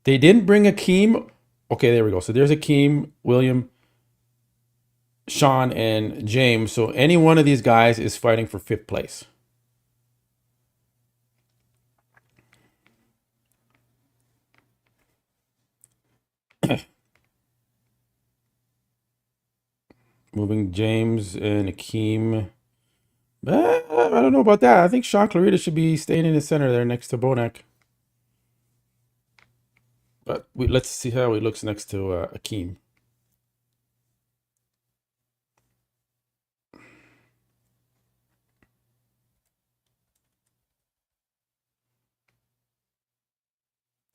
They didn't bring Akeem. Okay, there we go. So there's Akeem, William, Sean, and James. So any one of these guys is fighting for 5th place. Moving James and Akeem. I don't know about that. I think Sean Clarita should be staying in the center there next to Bonak. But let's see how he looks next to Akeem.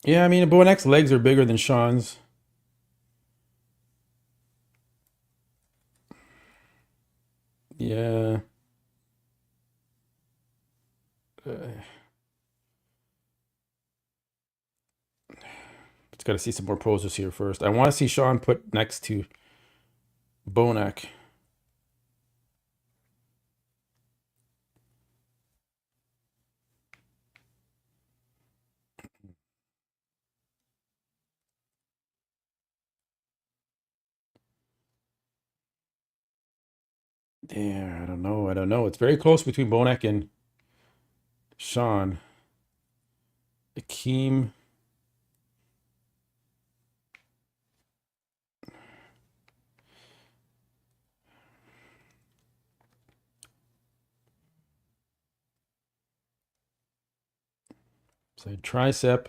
Yeah, I mean, Bonak's legs are bigger than Sean's. Yeah. It's got to see some more poses here first. I want to see Sean put next to Bonak. Yeah, I don't know. It's very close between Bonak and Sean. Akeem. Side tricep.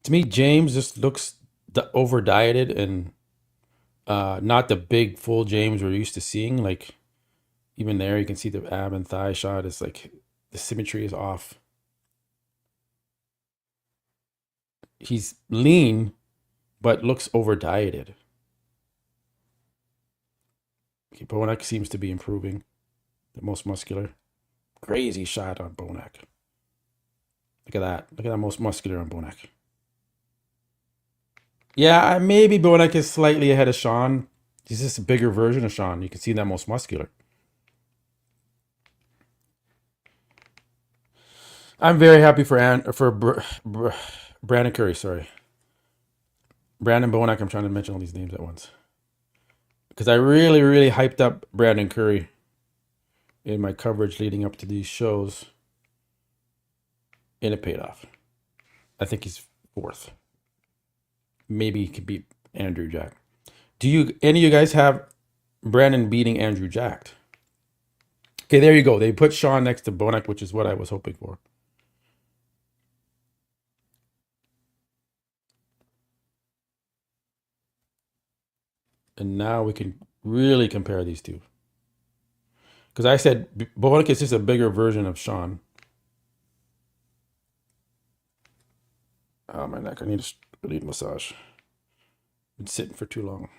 To me, James just looks over dieted and not the big full James we're used to seeing. Like, even there, you can see the ab and thigh shot is like the symmetry is off. He's lean, but looks over dieted. Okay, Bonak seems to be improving. The most muscular. Crazy shot on Bonak. Look at that. Look at that most muscular on Bonak. Yeah, maybe Bonak is slightly ahead of Sean. He's just a bigger version of Sean. You can see that most muscular. I'm very happy for Brandon Curry. Sorry, Brandon Bonak. I'm trying to mention all these names at once because I really, really hyped up Brandon Curry in my coverage leading up to these shows, and it paid off. I think he's 4th. Maybe he could beat Andrew Jack. Do you any of you guys have Brandon beating Andrew Jack? Okay, there you go. They put Sean next to Bonac, which is what I was hoping for. And now we can really compare these two. Because I said Bonac is just a bigger version of Sean. Oh, my neck. I need a massage. Been sitting for too long.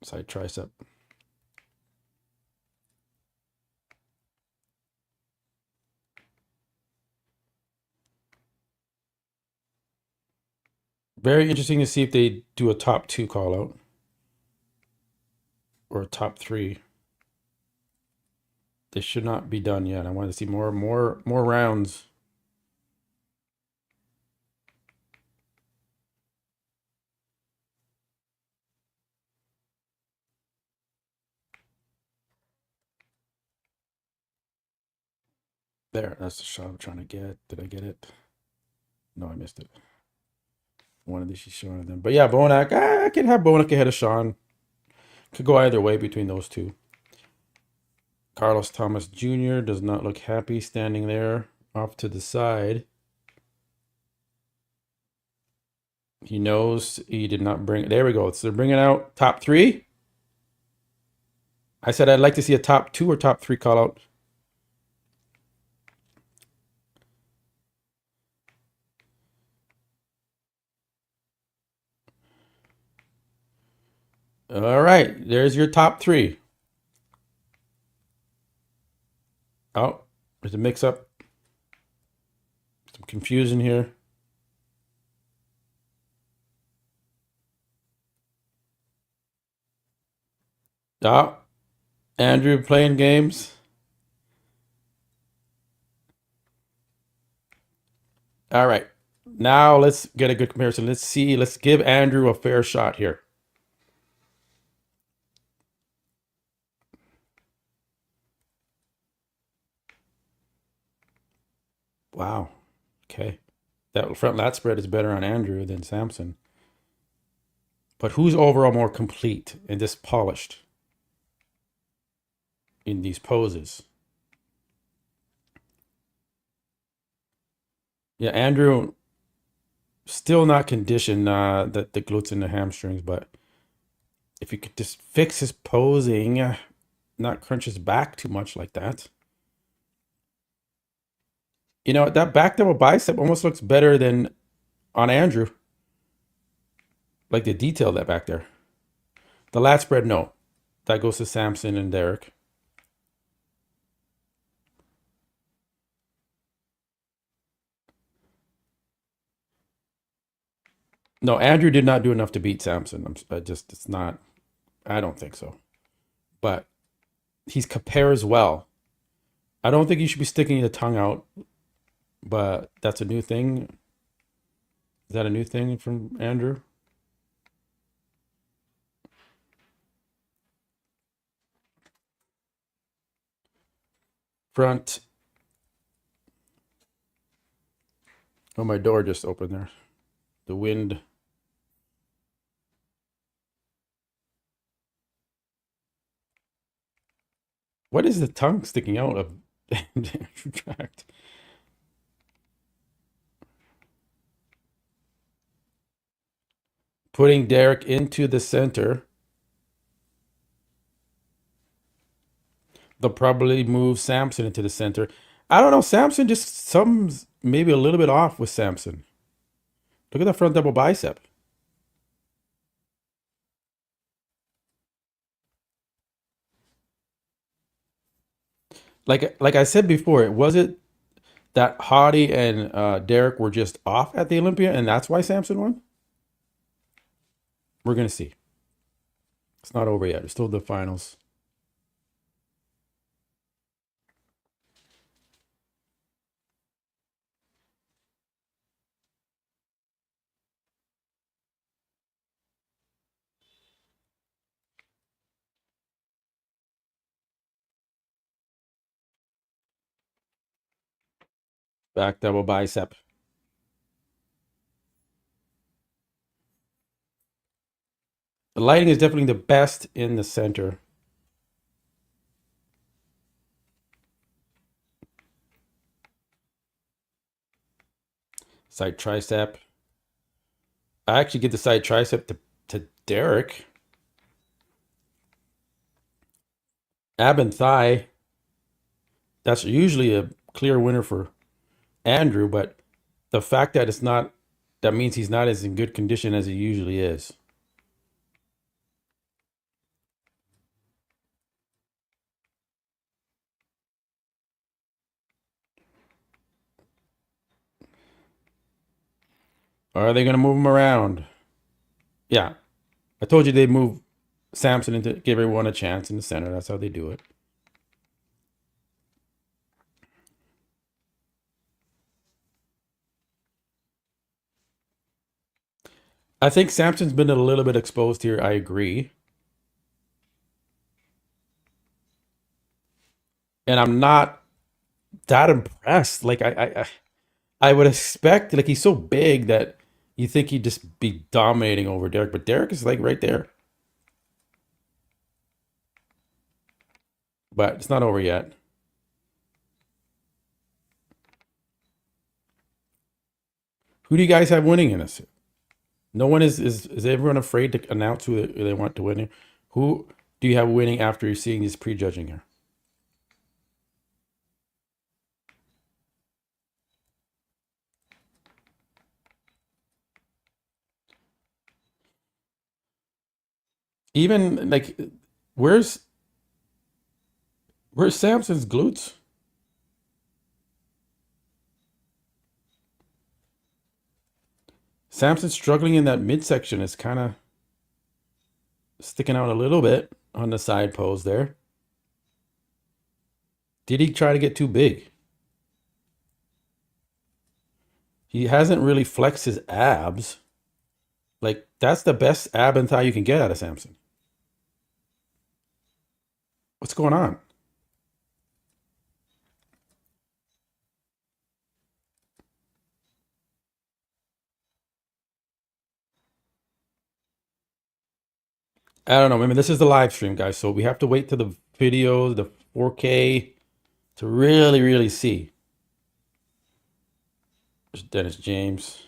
Side tricep. Very interesting to see if they do a top 2 call out. Or a top 3. They should not be done yet. I want to see more rounds. There, that's the shot I'm trying to get. Did I get it? No, I missed it. One of these she's showing them. But yeah, Bonac, I can have Bonac ahead of Sean. Could go either way between those two. Carlos Thomas Jr. does not look happy standing there off to the side. He knows he did not bring. There we go. So they're bringing out top 3. I said I'd like to see a top 2 or top 3 call out. All right, there's your top 3. Oh, there's a mix-up. Some confusion here. Oh, Andrew playing games. All right, now let's get a good comparison. Let's see. Let's give Andrew a fair shot here. Wow. Okay. That front lat spread is better on Andrew than Samson. But who's overall more complete and just polished in these poses? Yeah, Andrew still not conditioned the glutes and the hamstrings, but if you could just fix his posing, not crunch his back too much like that. You know, that back double bicep almost looks better than on Andrew. Like the detail that back there. The lat spread, no. That goes to Samson and Derek. No, Andrew did not do enough to beat Samson. It's not, I don't think so. But he compares well. I don't think you should be sticking the tongue out, but that's a new thing. Is that a new thing from Andrew? Front. Oh, my door just opened there. The wind. What is the tongue sticking out of Andrew Jack? Putting Derek into the center. They'll probably move Samson into the center. I don't know. Samson just something's maybe a little bit off with Samson. Look at the front double bicep. Like I said before, was it that Hottie and Derek were just off at the Olympia, and that's why Samson won? We're gonna see. It's not over yet. It's still the finals. Back double bicep. The lighting is definitely the best in the center. Side tricep. I actually get the side tricep to Derek. Ab and thigh. That's usually a clear winner for Andrew, but the fact that it's not, that means he's not as in good condition as he usually is. Are they going to move him around? Yeah. I told you they'd move Samson into give everyone a chance in the center. That's how they do it. I think Samson's been a little bit exposed here. I agree. And I'm not that impressed. Like I would expect, like, he's so big that you think he'd just be dominating over Derek, but Derek is like right there. But it's not over yet. Who do you guys have winning in this? No one is everyone afraid to announce who they want to win here? Who do you have winning after you're seeing this prejudging here? Even like, where's Samson's glutes? Samson's struggling in that midsection. Is kind of sticking out a little bit on the side pose there. Did he try to get too big? He hasn't really flexed his abs. Like, that's the best ab and thigh you can get out of Samson. What's going on? I don't know. I mean, this is the live stream, guys, so we have to wait to the video, the 4K, to really, really see. There's Dennis James,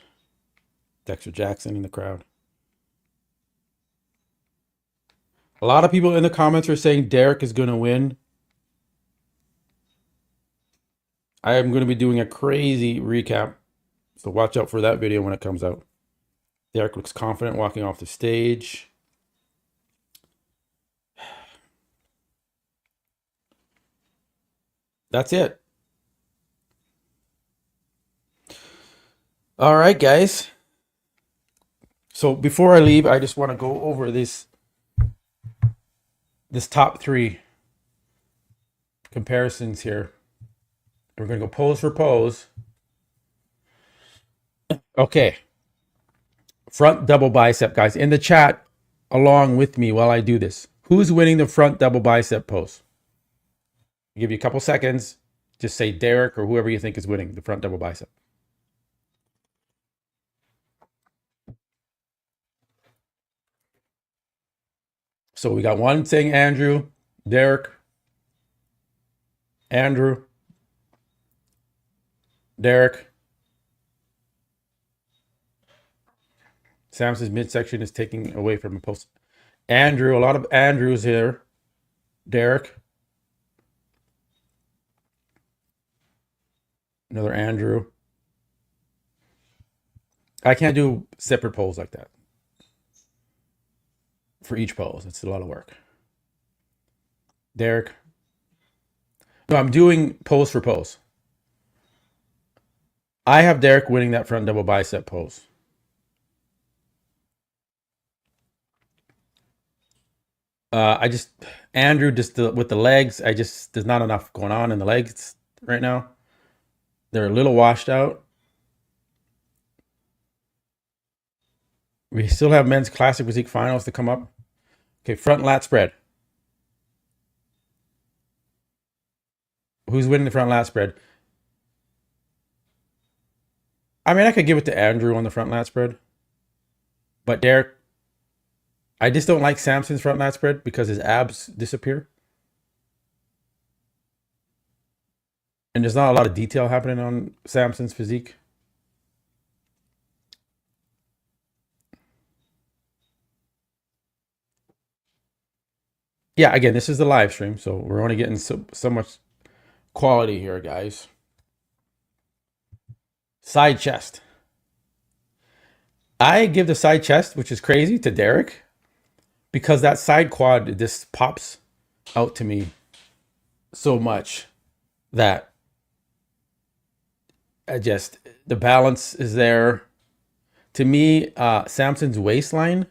Dexter Jackson in the crowd. A lot of people in the comments are saying Derek is going to win. I am going to be doing a crazy recap, so watch out for that video when it comes out. Derek looks confident walking off the stage. That's it. All right, guys. So before I leave, I just want to go over this top 3 comparisons here. We're going to go pose for pose. Okay. Front double bicep, guys. In the chat, along with me while I do this. Who's winning the front double bicep pose? I'll give you a couple seconds. Just say Derek or whoever you think is winning the front double bicep. So we got one saying Andrew, Derek, Andrew, Derek. Samson's midsection is taking away from the post. Andrew, a lot of Andrews here. Derek. Another Andrew. I can't do separate polls like that. For each pose, it's a lot of work. Derek. No, I'm doing pose for pose. I have Derek winning that front double bicep pose. Andrew just with the legs, there's not enough going on in the legs right now. They're a little washed out. We still have men's classic physique finals to come up. Okay, front lat spread. Who's winning the front lat spread? I mean, I could give it to Andrew on the front lat spread. But Derek, I just don't like Samson's front lat spread because his abs disappear. And there's not a lot of detail happening on Samson's physique. Yeah, again, this is the live stream, so we're only getting so much quality here, guys. Side chest. I give the side chest, which is crazy, to Derek because that side quad just pops out to me so much that the balance is there. To me, Samson's waistline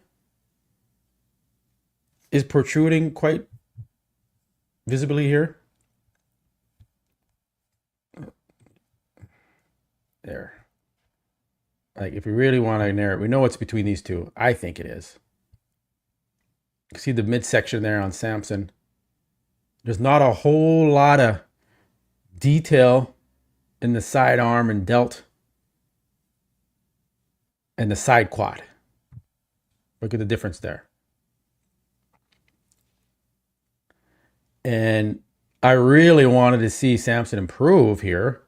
is protruding quite visibly here. There. Like, if we really want to narrow it, we know it's between these two. I think it is. You can see the midsection there on Samson. There's not a whole lot of detail in the side arm and delt and the side quad. Look at the difference there. And I really wanted to see Samson improve here.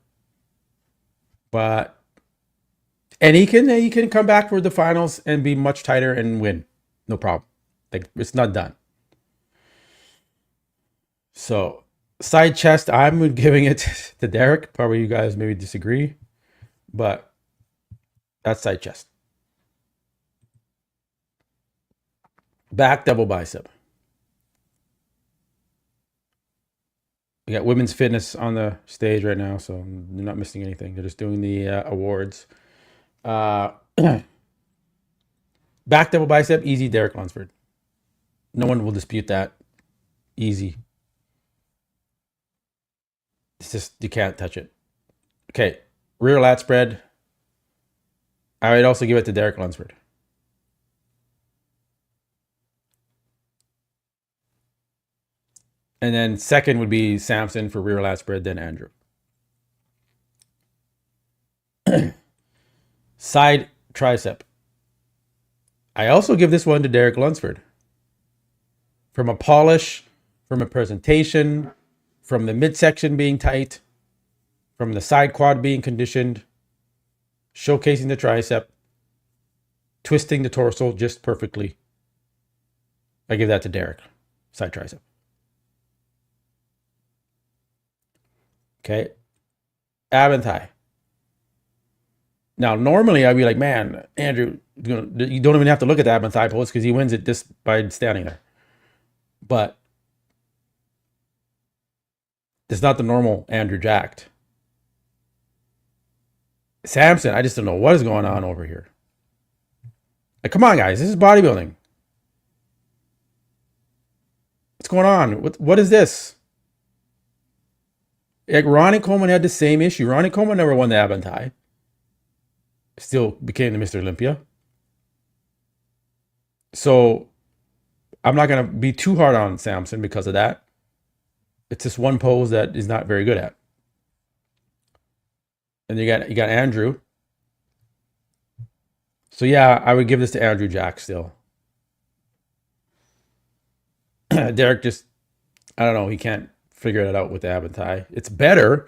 And he can come back for the finals and be much tighter and win. No problem. Like, it's not done. So, side chest, I'm giving it to Derek. Probably you guys maybe disagree. But that's side chest. Back double bicep. We got women's fitness on the stage right now, so they're not missing anything. They're just doing the awards. Back double bicep, easy, Derek Lunsford. No one will dispute that. Easy. It's just, you can't touch it. Okay, rear lat spread. I would also give it to Derek Lunsford. And then second would be Samson for rear lat spread, then Andrew. Side tricep. I also give this one to Derek Lunsford. From a polish, from a presentation, from the midsection being tight, from the side quad being conditioned, showcasing the tricep, twisting the torso just perfectly. I give that to Derek. Side tricep. Okay. Ab and thigh. Now, normally I'd be like, man, Andrew, you don't even have to look at the ab and thigh pose because he wins it just by standing there. But it's not the normal Andrew jacked. Samson, I just don't know what is going on over here. Like, come on, guys. This is bodybuilding. What's going on? What is this? Like, Ronnie Coleman had the same issue. Ronnie Coleman never won the ab and thigh. Still became the Mr. Olympia. So I'm not going to be too hard on Samson because of that. It's just one pose that he's not very good at. And you got Andrew. So yeah, I would give this to Andrew Jack still. Derek just, I don't know, he can't figure it out with the ab and thigh. It's better,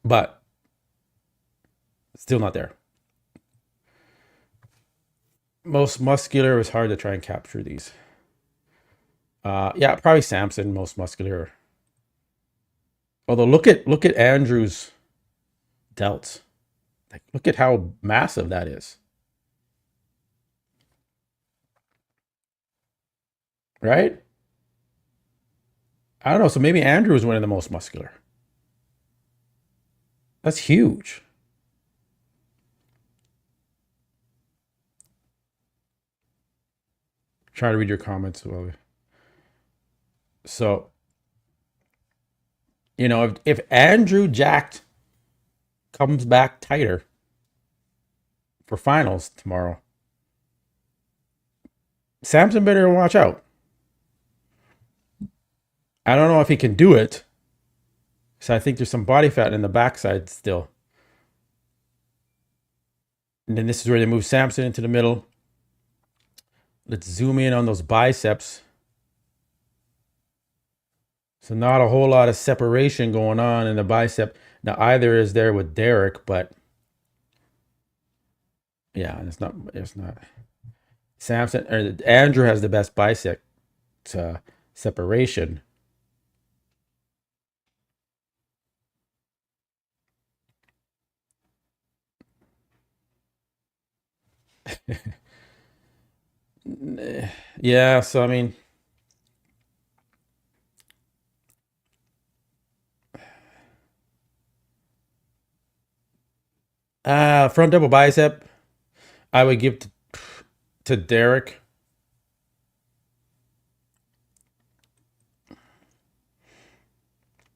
but still not there. Most muscular is hard to try and capture these. Yeah, probably Samson, most muscular. Although look at Andrew's delts. Like, look at how massive that is. Right? I don't know. So maybe Andrew is winning the most muscular. That's huge. Trying to read your comments. So, you know, if Andrew jacked comes back tighter for finals tomorrow, Samson better watch out. I don't know if he can do it. So I think there's some body fat in the backside still. And then this is where they move Samson into the middle. Let's zoom in on those biceps. So not a whole lot of separation going on in the bicep. Now either is there with Derek, but yeah, it's not. Samson or Andrew has the best bicep separation. Yeah, so I mean, front double bicep, I would give to Derek.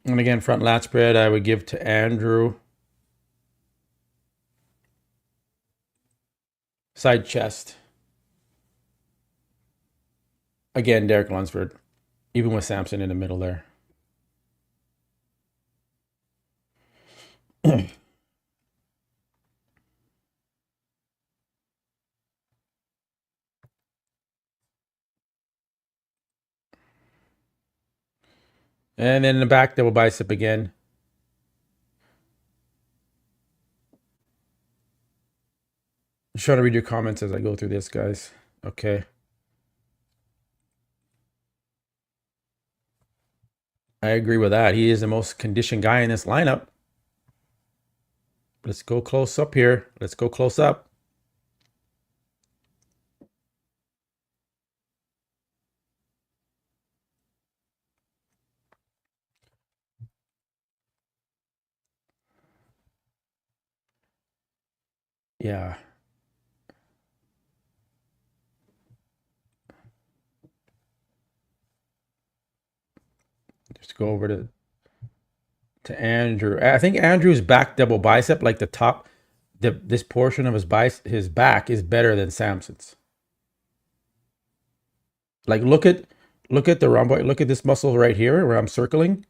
And again, front lat spread, I would give to Andrew. Side chest. Again, Derek Lunsford, even with Samson in the middle there. And then in the back, double bicep again. I'm trying to read your comments as I go through this, guys. Okay. I agree with that. He is the most conditioned guy in this lineup. Let's go close up here. Let's go close up. Yeah. Just go over to Andrew. I think Andrew's back double bicep, like the top, this portion of his back is better than Samson's. Like look at the rhomboid. Look at this muscle right here where I'm circling,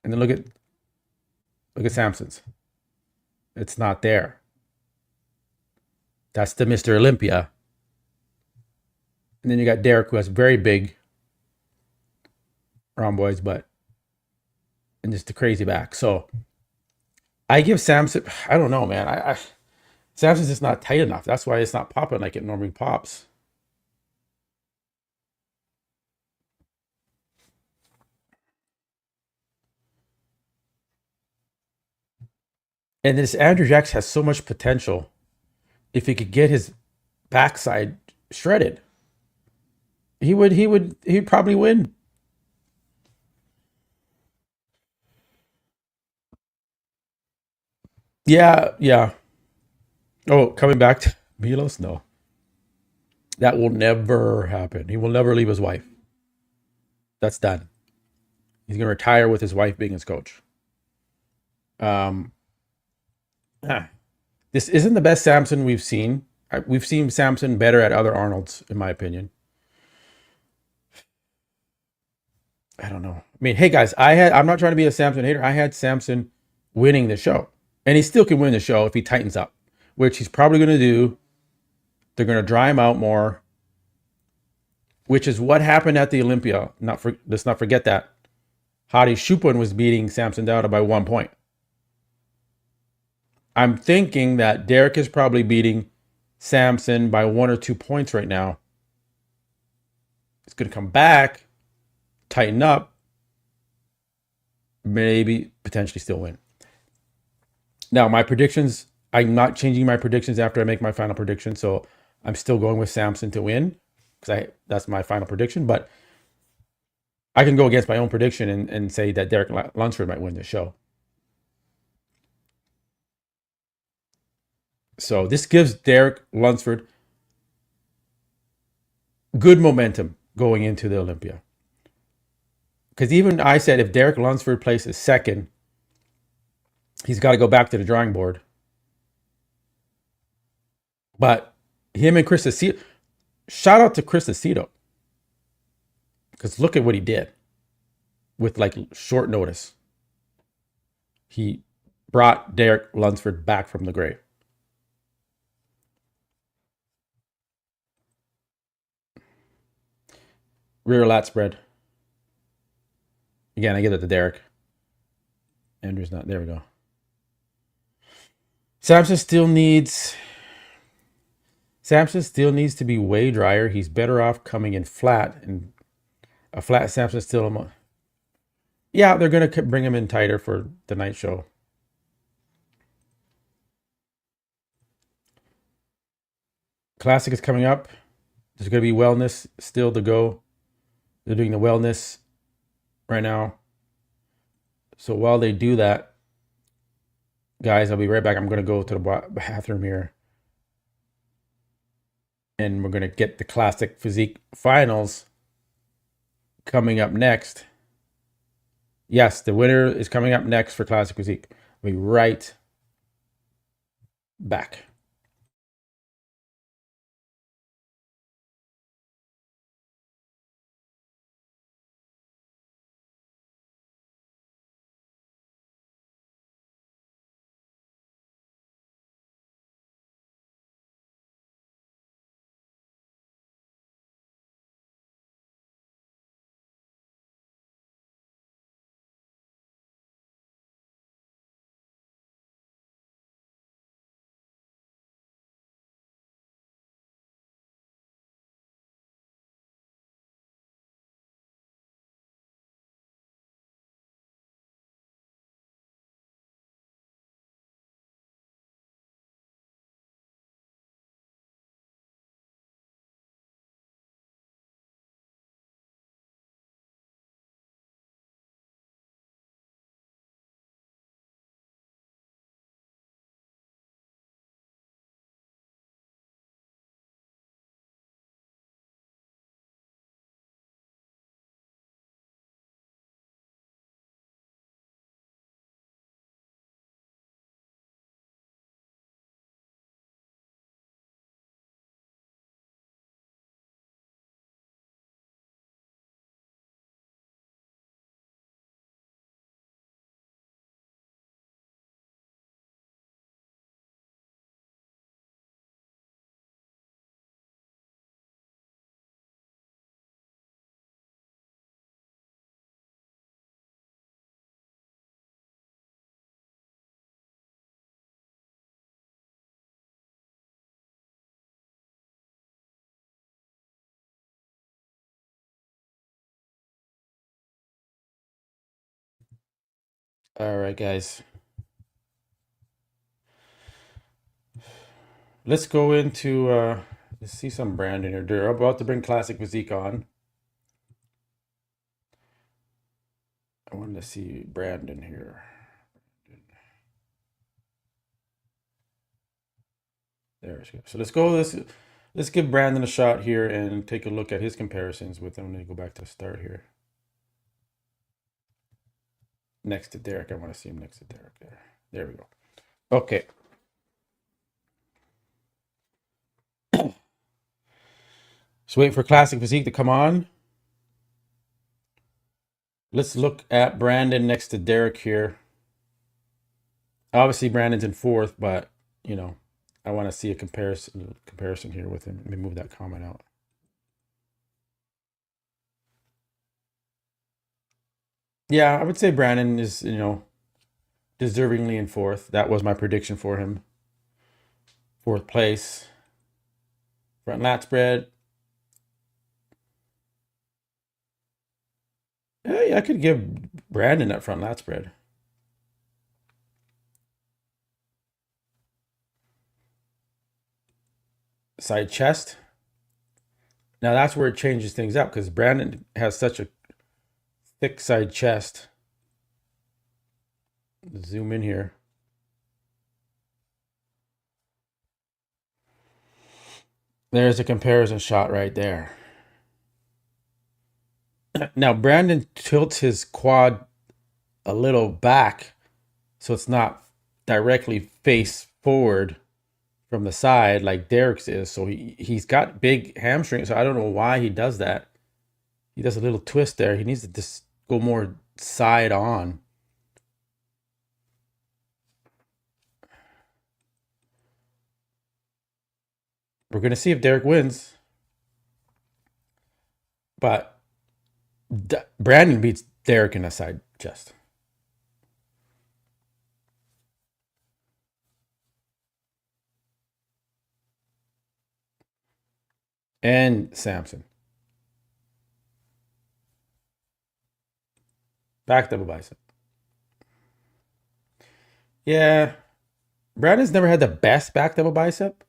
and then look at Samson's. It's not there. That's the Mr. Olympia. And then you got Derek, who has very big rhomboids, and just a crazy back. So I give Samson, I don't know, man. Samson's just not tight enough. That's why it's not popping like it normally pops. And this Andrew Jacks has so much potential if he could get his backside shredded. He'd probably win. Yeah. Oh, coming back to Milos? No. That will never happen. He will never leave his wife. That's done. He's going to retire with his wife being his coach. This isn't the best Samson we've seen. We've seen Samson better at other Arnolds, in my opinion. I don't know. I mean, hey guys, I'm not trying to be a Samson hater. I had Samson winning the show. And he still can win the show if he tightens up, which he's probably going to do. They're going to dry him out more, which is what happened at the Olympia. Let's not forget that. Hadi Choopan was beating Samson Dauda by 1 point. I'm thinking that Derek is probably beating Samson by 1 or 2 points right now. He's going to come back, tighten up, maybe potentially still win. Now, my predictions, I'm not changing my predictions after I make my final prediction, so I'm still going with Samson to win because that's my final prediction, but I can go against my own prediction and say that Derek Lunsford might win the show. So this gives Derek Lunsford good momentum going into the Olympia. Because even I said if Derek Lunsford places second, he's got to go back to the drawing board. But him and Chris Aceto, shout out to Chris Aceto. Because look at what he did. with like short notice. He brought Derek Lunsford back from the grave. Rear lat spread. Again, I give it to Derek. Andrew's not. There we go. Samson still needs to be way drier. He's better off coming in flat, and a flat Samson still. Yeah, they're going to bring him in tighter for the night show. Classic is coming up. There's going to be wellness still to go. They're doing the wellness right now. So while they do that, guys, I'll be right back. I'm going to go to the bathroom here. And we're going to get the Classic Physique finals coming up next. Yes, the winner is coming up next for Classic Physique. We'll be right back. All right, guys. Let's go into, let's see some Brandon here. They're about to bring Classic Physique on. I wanted to see Brandon here. There we go. So let's give Brandon a shot here and take a look at his comparisons with him. I'm going to go back to the start here. Next to Derek. I want to see him next to Derek there. There we go. Okay. So wait for Classic Physique to come on. Let's look at Brandon next to Derek here. Obviously, Brandon's in fourth, but, you know, I want to see a comparison here with him. Let me move that comment out. Yeah, I would say Brandon is, you know, deservingly in fourth. That was my prediction for him. Fourth place. Front lat spread. Hey, I could give Brandon that front lat spread. Side chest. Now that's where it changes things up because Brandon has such a thick side chest. Zoom in here. There's a comparison shot right there. Now Brandon tilts his quad a little back so it's not directly face forward from the side like Derek's is. So he's got big hamstrings. So I don't know why he does that. He does a little twist there. He needs to just go more side on. We're going to see if Derek wins. But Brandon beats Derek in a side chest. And Samson. Back double bicep. Yeah. Brandon's never had the best back double bicep.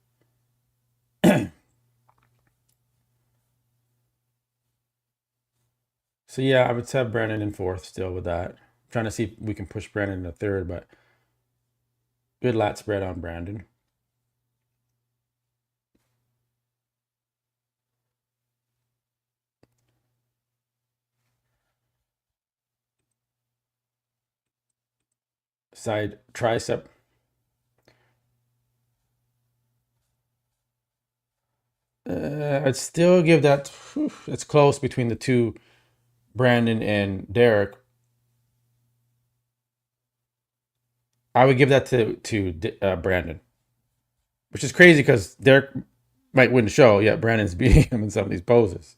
So yeah, I would have Brandon in fourth still with that. I'm trying to see if we can push Brandon in the third, but good lat spread on Brandon. Side tricep. I'd still give that. It's close between the two, Brandon and Derek. I would give that to Brandon, which is crazy because Derek might win the show. Yeah, Brandon's beating him in some of these poses.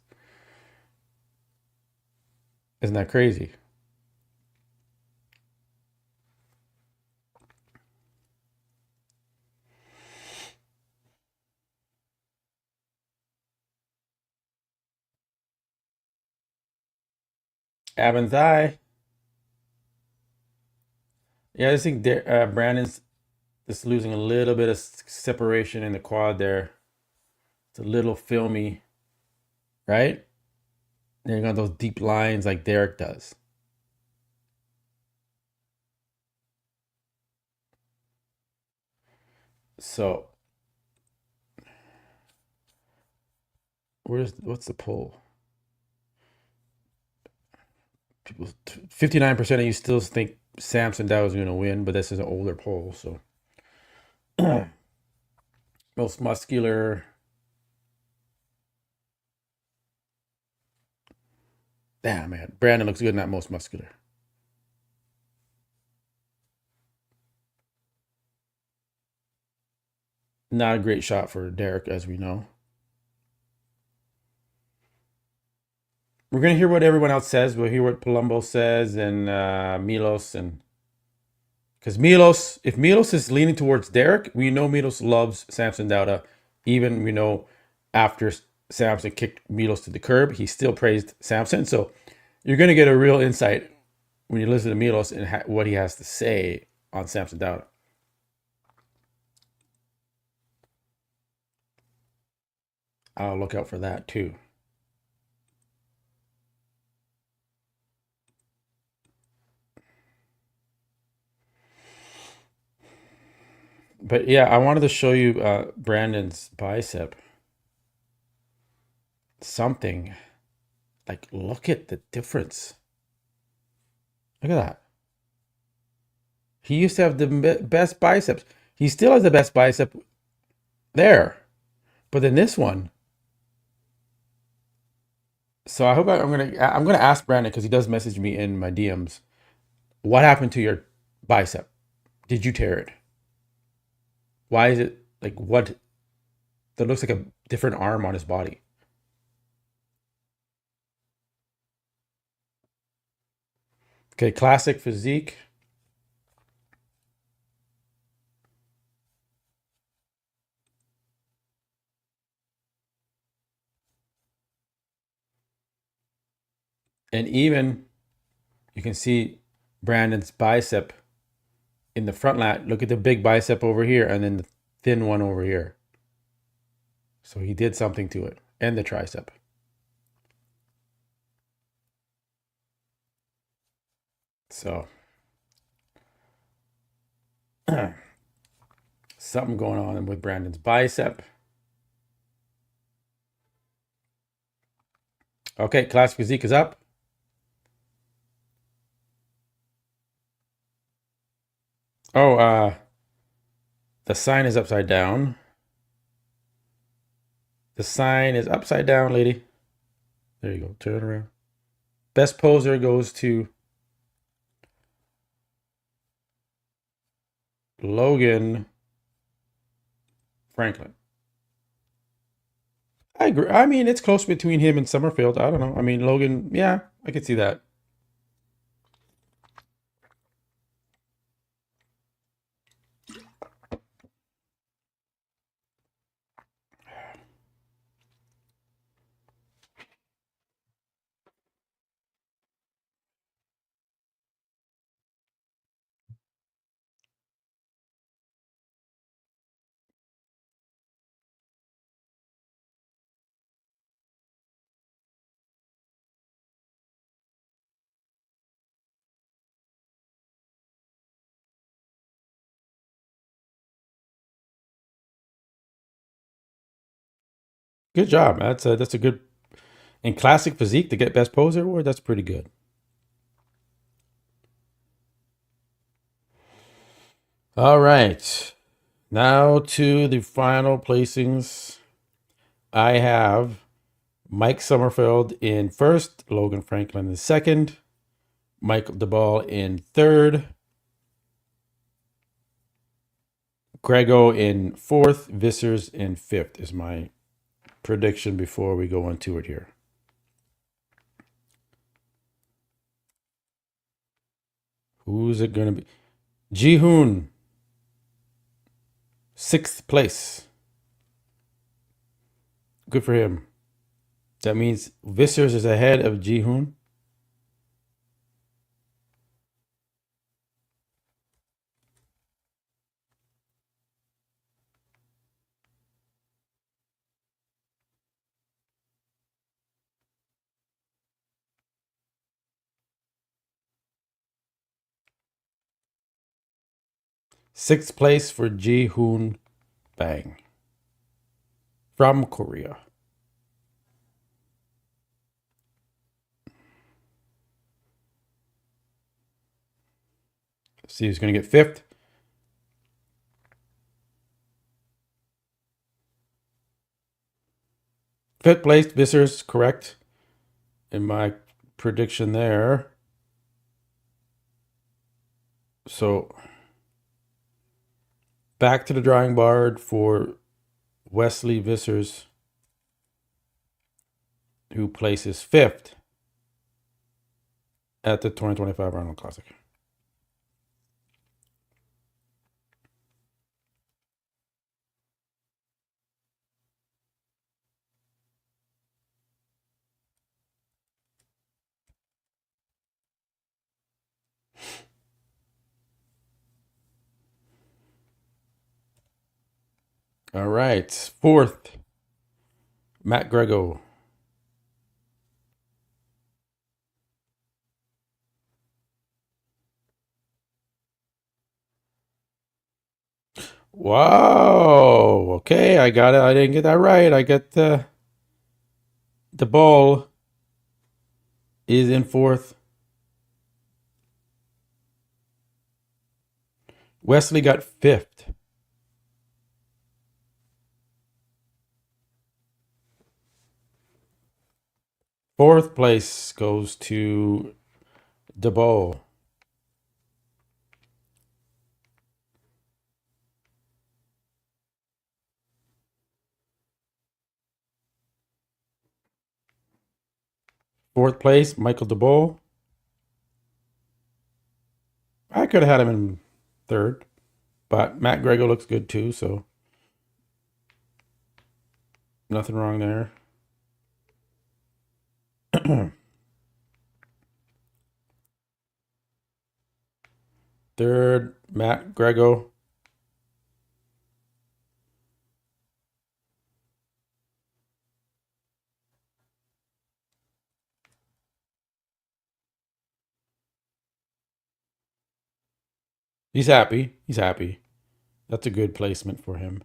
Isn't that crazy? Ab and thigh. Yeah, I just think Brandon's just losing a little bit of separation in the quad there. It's a little filmy, right? And you got those deep lines like Derek does. So, what's the poll? People, 59% of you still think Samson Dow is going to win, but this is an older poll, so most muscular. Damn, man, Brandon looks good in that most muscular. Not a great shot for Derek, as we know. We're gonna hear what everyone else says. We'll hear what Palumbo says and Milos, and because Milos, if Milos is leaning towards Derek, we know Milos loves Samson Dauda. Even we know after Samson kicked Milos to the curb, he still praised Samson. So you're gonna get a real insight when you listen to Milos and what he has to say on Samson Dauda. I'll look out for that too. But yeah, I wanted to show you Brandon's bicep. Something like, look at the difference. Look at that. He used to have the best biceps. He still has the best bicep there. But then this one. So I hope I'm gonna ask Brandon, because he does message me in my DMs. What happened to your bicep? Did you tear it? Why is it like what? That looks like a different arm on his body. Okay, classic physique. And even you can see Brandon's bicep in the front lat. Look at the big bicep over here and then the thin one over here. So he did something to it. And the tricep. So something going on with Brandon's bicep. Okay, classic physique is up. Oh, the sign is upside down. The sign is upside down, lady. There you go. Turn around. Best poser goes to Logan Franklin. I agree. I mean, it's close between him and Summerfield. I don't know. I mean, Logan, yeah, I could see that. Good job. That's a good in classic physique to get best poser award. That's pretty good. All right. Now to the final placings. I have Mike Summerfield in first, Logan Franklin in second, Michael DeBall in third, Grego in fourth, Vissers in fifth is my prediction before we go into it here. Who's it going to be? Jihoon, sixth place. Good for him. That means Vissers is ahead of Jihoon. Sixth place for Jihoon Bang from Korea. Let's see who's going to get fifth. Fifth place, Vissers, correct in my prediction there. So back to the drawing board for Wesley Vissers, who places fifth at the 2025 Arnold Classic. All right, fourth, Matt Grego. Wow. Okay, I got it. I didn't get that right. I got the ball is in fourth. Wesley got fifth. Fourth place goes to DeBow. Fourth place, Michael DeBow. I could have had him in third, but Matt Grego looks good too, so nothing wrong there. Third, Matt Grego. He's happy. He's happy. That's a good placement for him.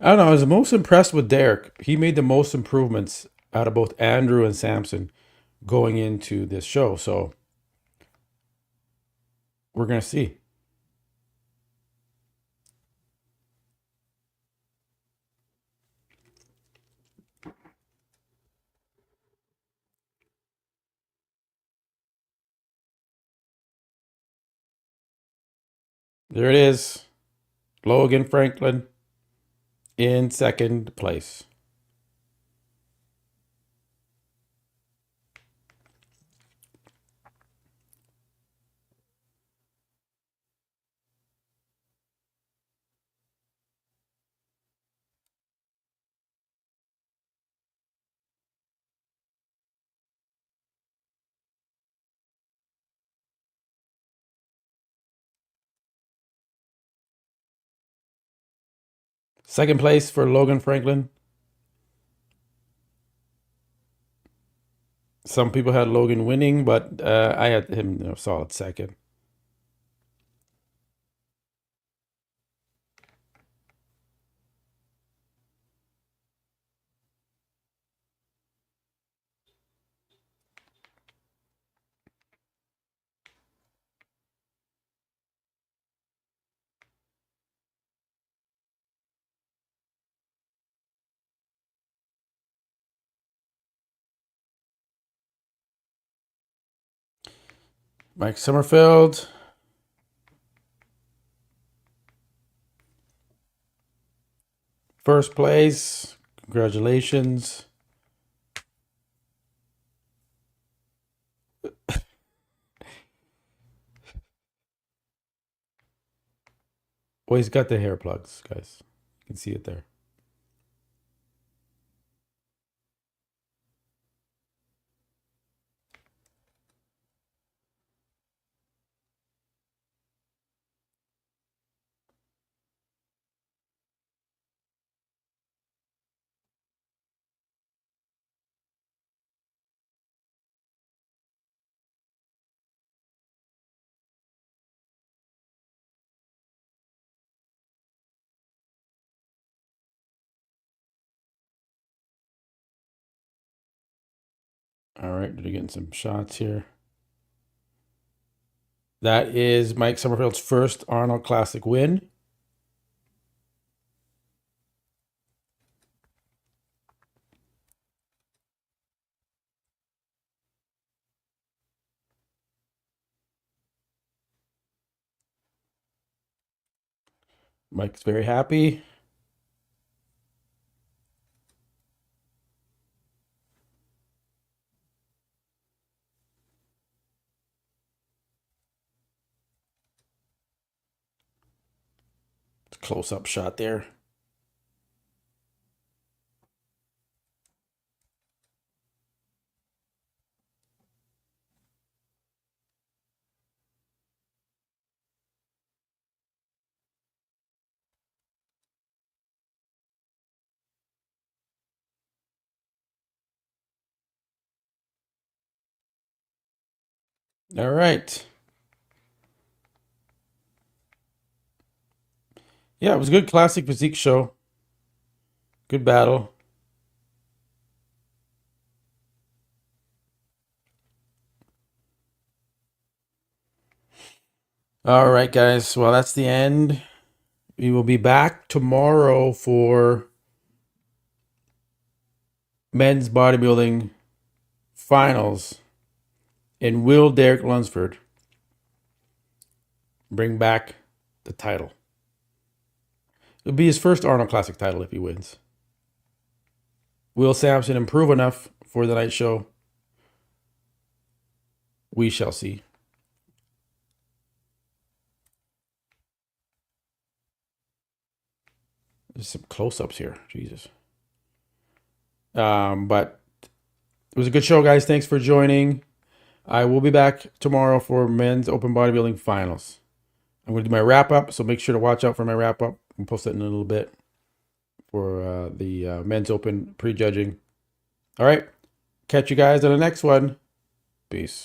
I don't know. I was most impressed with Derek. He made the most improvements out of both Andrew and Samson. going into this show. So we're going to see. There it is. Logan Franklin in second place. Second place for Logan Franklin. Some people had Logan winning, but I had him solid second. Mike Summerfield. First place. Congratulations. Well, he's got the hair plugs, guys. You can see it there. All right, they're getting some shots here. That is Mike Summerfield's first Arnold Classic win. Mike's very happy. Close-up shot there. All right. Yeah, it was a good classic physique show. Good battle. All right, guys. Well, that's the end. We will be back tomorrow for men's bodybuilding finals. And will Derek Lunsford bring back the title? It'll be his first Arnold Classic title if he wins. Will Sampson improve enough for the night show? We shall see. There's some close-ups here. Jesus. But it was a good show, guys. Thanks for joining. I will be back tomorrow for men's open bodybuilding finals. I'm going to do my wrap-up, so make sure to watch out for my wrap-up. I'll post it in a little bit for the men's open prejudging. All right. Catch you guys on the next one. Peace.